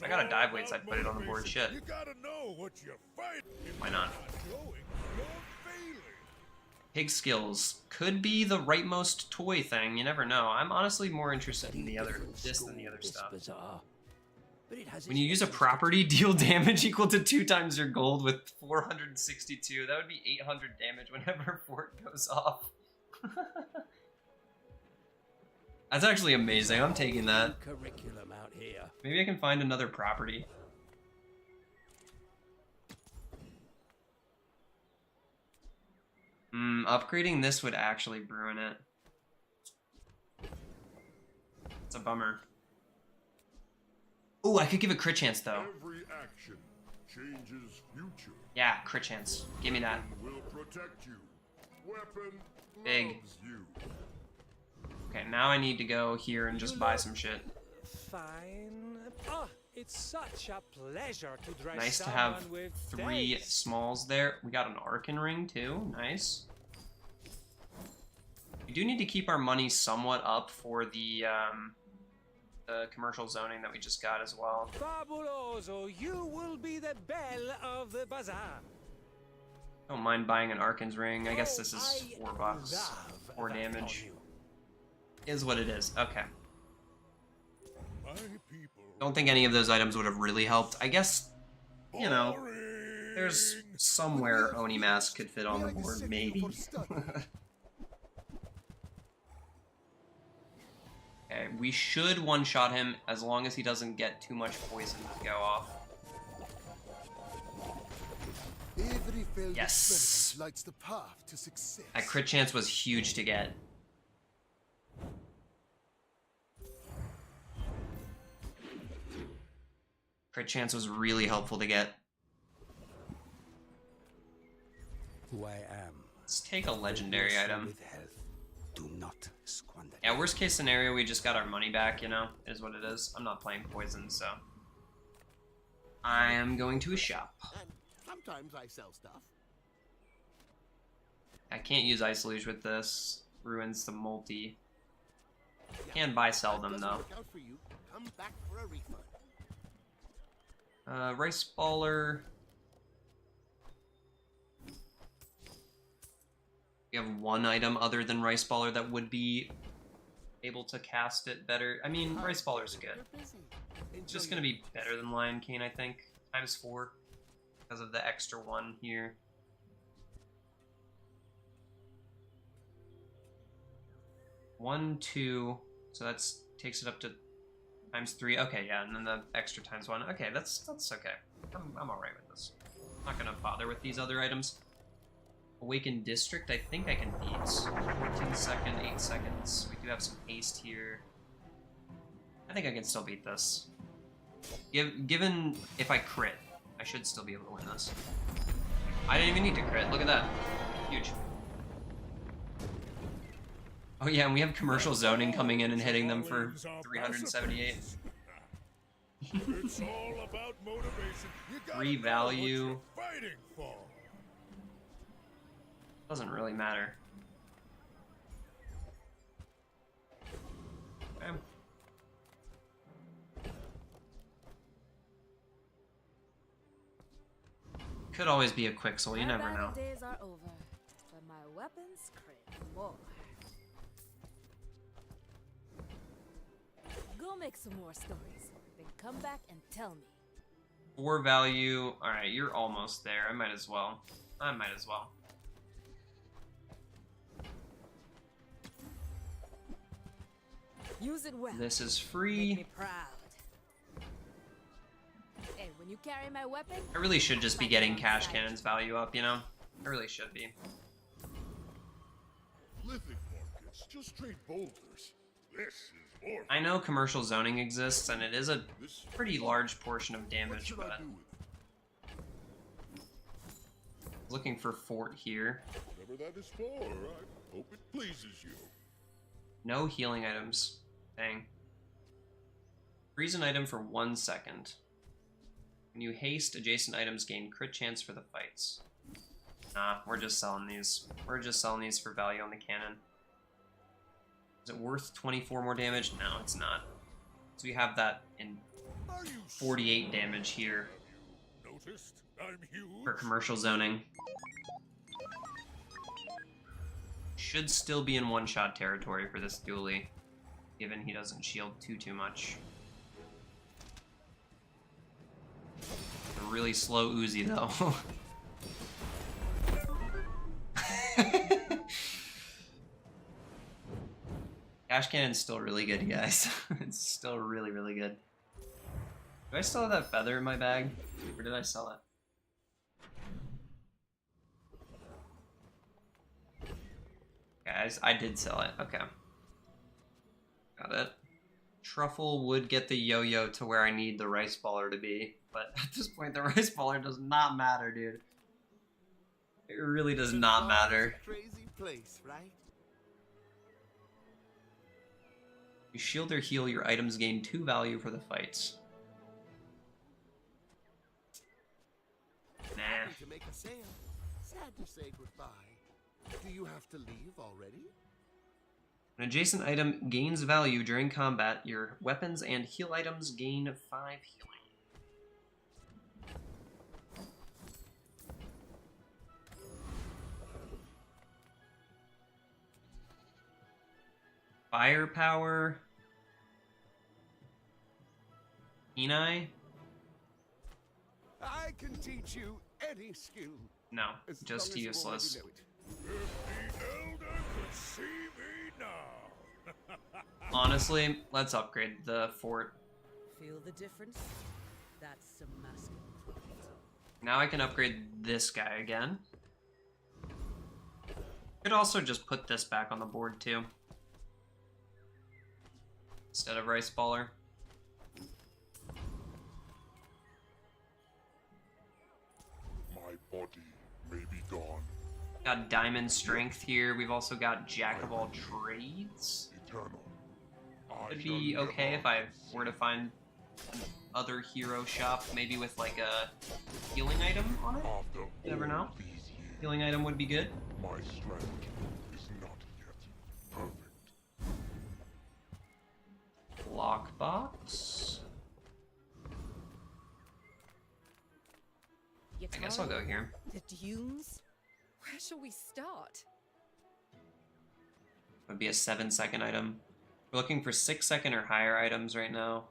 I got a dive weights, I'd put it on the board. Shit. You gotta know what you're fighting. Why not? Pig skills could be the rightmost toy thing. You never know. I'm honestly more interested in this than the other stuff. When you use a property, deal damage equal to 2 times your gold with 462. That would be 800 damage whenever fort goes off. That's actually amazing. I'm taking that. Curriculum out here. Maybe I can find another property. Upgrading this would actually ruin it. It's a bummer. Ooh, I could give a crit chance though. Every action changes future. Yeah, crit chance. Give me that. Will protect you. Weapon Big. loves you. Okay, now I need to go here and just buy some shit. Fine. Oh, it's such a pleasure to drive. Nice to have 3 smalls there. We got an Arcan ring too. Nice. We do need to keep our money somewhat up for the the commercial zoning that we just got as well. Fabuloso, you will be the belle of the bazaar. Don't mind buying an Arkan's ring. I guess this is $4. 4 damage. Is what it is. Okay. Don't think any of those items would have really helped. I guess, you know, there's somewhere Oni Mask could fit on the board, maybe. Okay, we should one-shot him as long as he doesn't get too much poison to go off. Yes! Lights the path to success. That crit chance was huge to get. Crit chance was really helpful to get. Who I am. Let's take a legendary item. With health. Do not squander. Yeah, worst case scenario, we just got our money back, you know, is what it is. I'm not playing poison, so I am going to a shop. And sometimes I sell stuff. I can't use Ice Luge with this. Ruins the multi. Can buy sell them though. Work out for you. Come back for a refund. Rice Baller. We have one item other than Rice Baller that would be able to cast it better. I mean, Rice Baller's good. It's just gonna be better than Lion Cane, I think. ×4 because of the extra one here. One, two, so that's takes it up to ×3. Okay, yeah, and then the extra ×1. Okay, that's okay. I'm alright with this. I'm not gonna bother with these other items. Awakened District, I think I can beat. 14 second, 8 seconds. We do have some haste here. I think I can still beat this. Given if I crit, I should still be able to win this. I didn't even need to crit. Look at that. Huge. Oh yeah, and we have commercial zoning coming in and hitting them for 378. It's all about motivation. You gotta 3 know value. what you're fighting for. Doesn't really matter. Okay. Could always be a Quixel, you never know. My days are over, but my weapons crave more. Go make some more stories, then come back and tell me. 4 value. Alright, you're almost there. I might as well. Use it well. This is Make free. me proud. Hey, when you carry my weapon, I really should just be getting Cash Cannon's value up, you know? I really should be. Living markets, just straight boulders. This is more. I know commercial zoning exists, and it is a pretty large portion of damage, but looking for Fort here. Whatever that is for, I hope it pleases you. No healing items. Dang. Freeze an item for 1 second. When you haste, adjacent items gain crit chance for the fights. Nah, we're just selling these. We're just selling these for value on the cannon. Is it worth 24 more damage? No, it's not. So we have that in 48 damage here Noticed? I'm huge. for commercial zoning. Should still be in one-shot territory for this dually, given he doesn't shield too much. A really slow Uzi though. Cash Cannon's still really good, guys. It's still really good. Do I still have that feather in my bag? Or did I sell it? Guys, I did sell it. Okay. Got it. Truffle would get the yo-yo to where I need the Rice Baller to be, but at this point the Rice Baller does not matter, dude. It really does not matter. Crazy place, right? You shield or heal, your items gain 2 value for the fights. Nah. Happy to make a sale. Sad to say goodbye. Do you have to leave already? An adjacent item gains value during combat. Your weapons and heal items gain 5 healing. Firepower. Kenai? I can teach you any skill. No, as just long as you useless. already know it. If the elder could see me now. Honestly, let's upgrade the fort. Feel the difference? That's some masculine. Now I can upgrade this guy again. Could also just put this back on the board too. Instead of Rice Baller. My body may be gone. Got Diamond Strength here. We've also got Jack of all trades. Eternal. It'd be okay if I were to find another hero shop, maybe with like a healing item on it. You never know. Healing item would be good. My strength is not yet perfect. Lockbox. I guess I'll go here. The dunes? Where shall we start? Would be a 7-second item. We're looking for 6-second or higher items right now.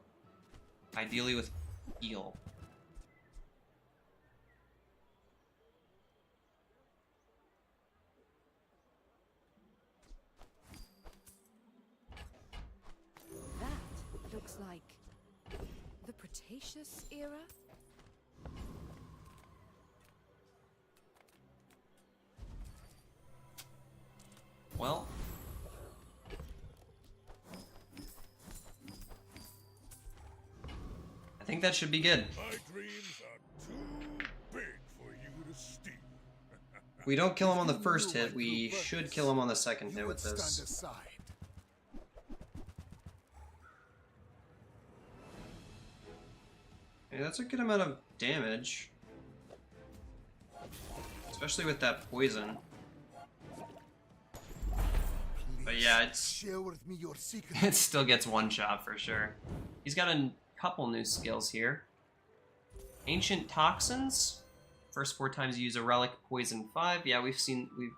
Ideally with heal. That looks like the Cretaceous era? Well, I think that should be good. My dreams are too big for you to steal. If we don't kill him on the first hit, we should kill him on the second hit with this. Stand aside. Hey, that's a good amount of damage. Especially with that poison. But yeah, Share with me your secret. it still gets one shot for sure. He's got a couple new skills here. Ancient Toxins. First 4 times you use a relic, poison 5. Yeah, we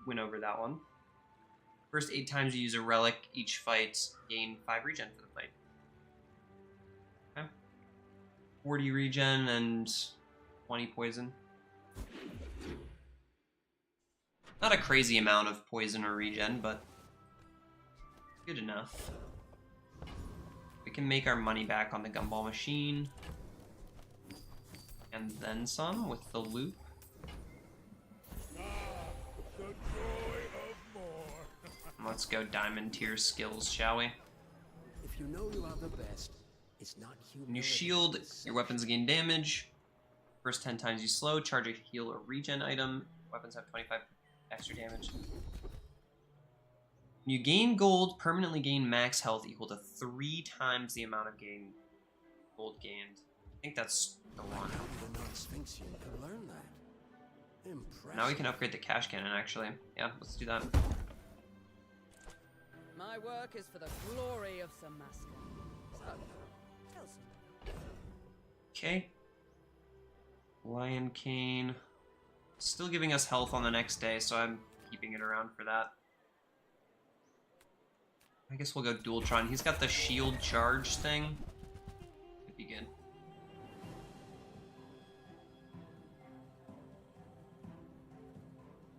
went over that one. First 8 times you use a relic, each fight gain 5 regen for the fight. Okay. 40 regen and 20 poison. Not a crazy amount of poison or regen, but good enough. We can make our money back on the gumball machine. And then some with the loop. The joy of more. Let's go diamond tier skills, shall we? If you know you are the best, it's not human. When you shield, your weapons gain damage. First 10 times you slow, charge a heal or regen item. Weapons have 25 extra damage. When you gain gold, permanently gain max health equal to 3 times the amount of gold gained. I think that's the one. How did a non-Sphinxian can learn that? Impressive. Now we can upgrade the cash cannon, actually. Yeah, let's do that. My work is for the glory of Samaska. So, tell somebody. Okay. Lion Cane. Still giving us health on the next day, so I'm keeping it around for that. I guess we'll go Dualtron. He's got the shield charge thing. Could be good.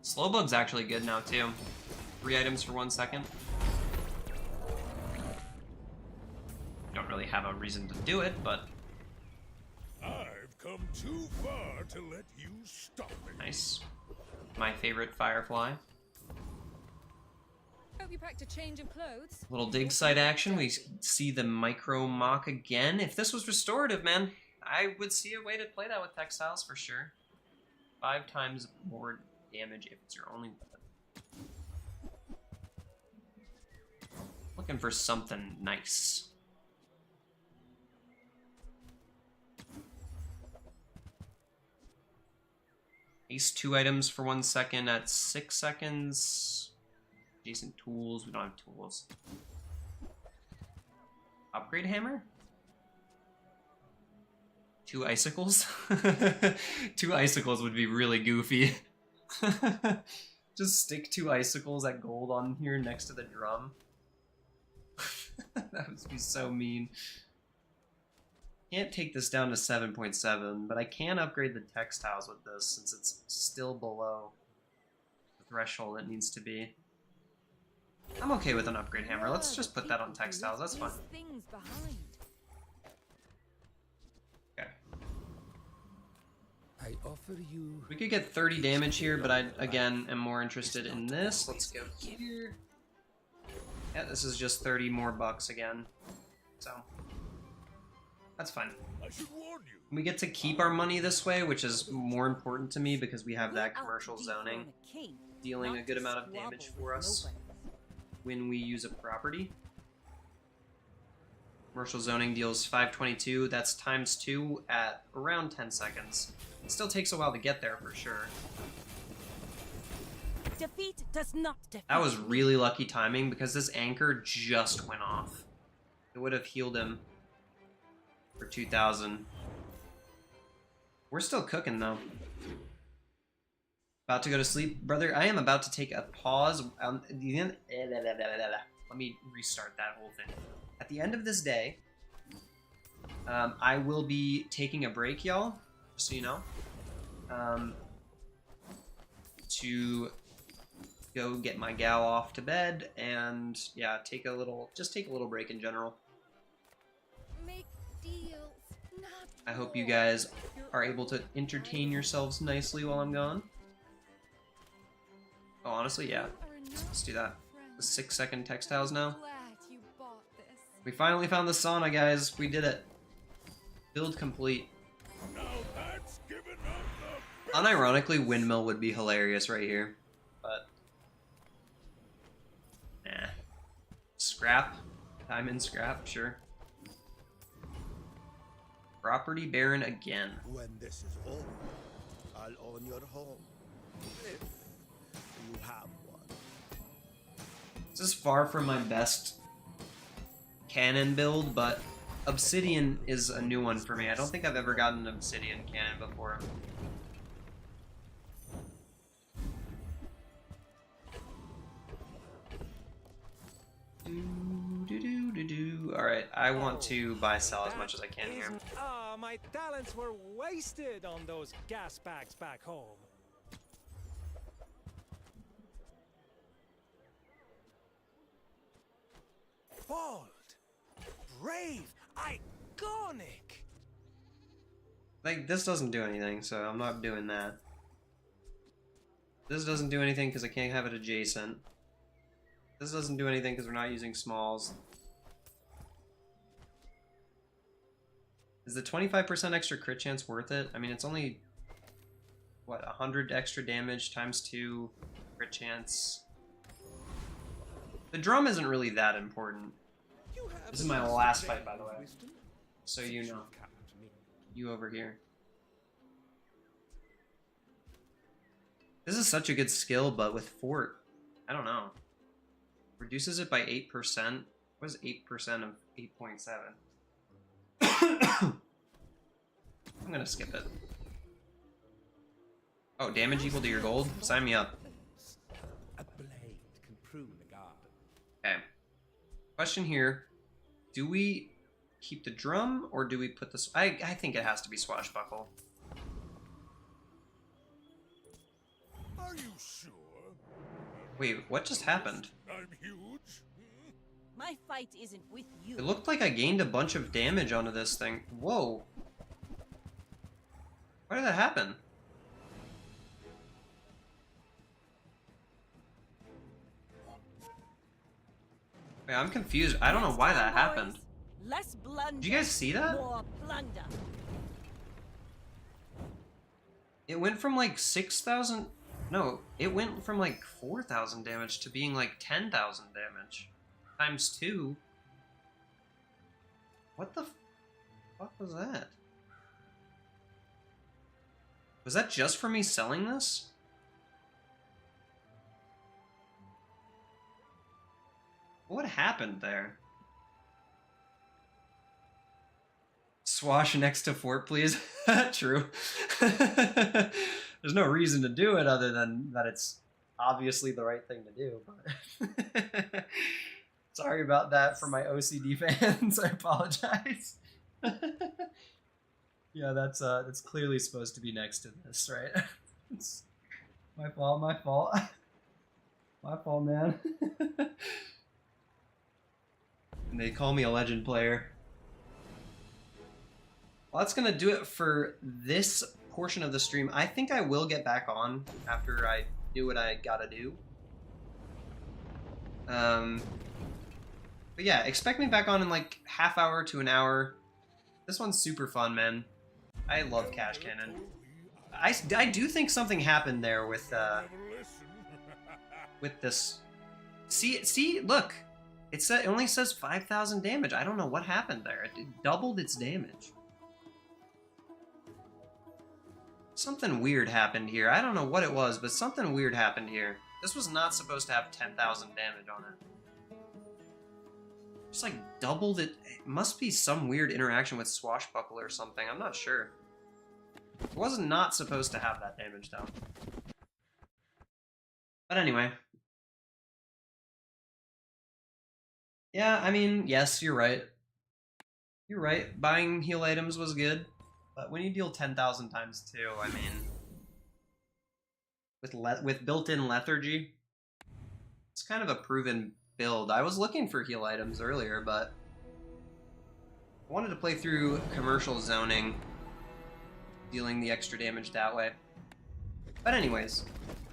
Slowbug's actually good now, too. 3 items for 1 second. Don't really have a reason to do it, but... I've come too far to let you stop me. Nice. My favorite Firefly. Hope you packed a change of clothes. Little dig site action. We see the micro mock again. If this was restorative, man, I would see a way to play that with textiles for sure. 5 times more damage if it's your only weapon. Looking for something nice. Ace 2 items for 1 second at 6 seconds. Adjacent tools. We don't have tools. Upgrade hammer? 2 icicles? 2 icicles would be really goofy. Just stick 2 icicles at gold on here next to the drum. That would be so mean. Can't take this down to 7.7, but I can upgrade the textiles with this since it's still below the threshold it needs to be. I'm okay with an upgrade hammer. Let's just put that on textiles. That's fine. Okay. I offer you. We could get 30 damage here, but I, again, am more interested in this. Let's go here. Yeah, this is just 30 more bucks again. So, that's fine. I should warn you. We get to keep our money this way, which is more important to me because we have that commercial zoning dealing a good amount of damage for us when we use a property. Commercial zoning deals 522. That's times 2 at around 10 seconds. It still takes a while to get there for sure. Defeat does not defeat. That was really lucky timing because this anchor just went off. It would have healed him for 2,000. We're still cooking though. About to go to sleep, brother. I am about to take a pause. Let me restart that whole thing. At the end of this day, I will be taking a break, y'all, just so you know, to go get my gal off to bed and yeah, take a little break in general. Make deals, not I hope you guys are able to entertain yourselves nicely while I'm gone. Oh, honestly, yeah. Let's do that. The 6-second textiles now. We finally found the sauna, guys. We did it. Build complete. Unironically, windmill would be hilarious right here, but nah. Scrap, diamond scrap, sure. Property baron again. When this is over, I'll own your home. If you have one. This is far from my best cannon build, but obsidian is a new one for me. I don't think I've ever gotten an obsidian cannon before. Alright, I want to buy sell as much as I can here. Ah, my talents were wasted on those gas bags back home. Bold, brave, iconic. Like, this doesn't do anything, so I'm not doing that. This doesn't do anything because I can't have it adjacent. This doesn't do anything because we're not using smalls. Is the 25% extra crit chance worth it? I mean, it's only, what, 100 extra damage times 2 crit chance. The drum isn't really that important. This is my last fight, by the way. So you know. You over here. This is such a good skill, but with Fort, I don't know. Reduces it by 8%. What is 8% of 8.7? I'm gonna skip it. Oh, damage equal to your gold? Sign me up. A blade can prune the garden. Okay. Question here. Do we keep the drum, or do we put this... I think it has to be swashbuckle. Are you sure? Wait, what just happened? I'm huge. My fight isn't with you. It looked like I gained a bunch of damage onto this thing. Whoa. Why did that happen? Wait, I'm confused. I don't know why that happened. Less blunder. Did you guys see that? More plunder. It went from like 6,000... No, it went from like 4,000 damage to being like 10,000 damage. Times 2. What the fuck was that? Was that just for me selling this? What happened there? Swash next to fort, please. True. There's no reason to do it other than that it's obviously the right thing to do. But sorry about that for my OCD fans. I apologize. Yeah, that's clearly supposed to be next to this, right? It's my fault, my fault. My fault, man. And they call me a legend player. Well, that's gonna do it for this portion of the stream. I think I will get back on after I do what I gotta do. But yeah, expect me back on in like half hour to an hour. This one's super fun, man. I love Cash Cannon. I do think something happened there with this. See, look, it only says 5,000 damage. I don't know what happened there. It doubled its damage. Something weird happened here. I don't know what it was, but something weird happened here. This was not supposed to have 10,000 damage on it. Just like doubled it. It must be some weird interaction with Swashbuckle or something. I'm not sure. It was not supposed to have that damage though. But anyway. Yeah, I mean, yes, you're right. You're right. Buying heal items was good. But when you deal 10,000 times 2, I mean, with built-in lethargy, it's kind of a proven build. I was looking for heal items earlier, but I wanted to play through commercial zoning, dealing the extra damage that way. But anyways,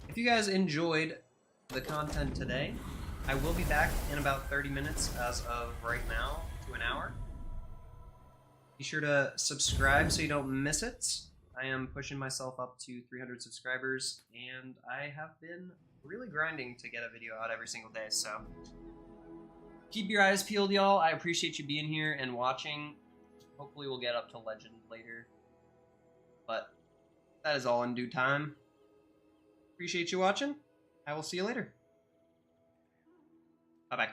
if you guys enjoyed the content today, I will be back in about 30 minutes as of right now to an hour. Be sure to subscribe so you don't miss it. I am pushing myself up to 300 subscribers, and I have been really grinding to get a video out every single day, so keep your eyes peeled, y'all. I appreciate you being here and watching. Hopefully we'll get up to Legend later, but that is all in due time. Appreciate you watching. I will see you later. Bye-bye.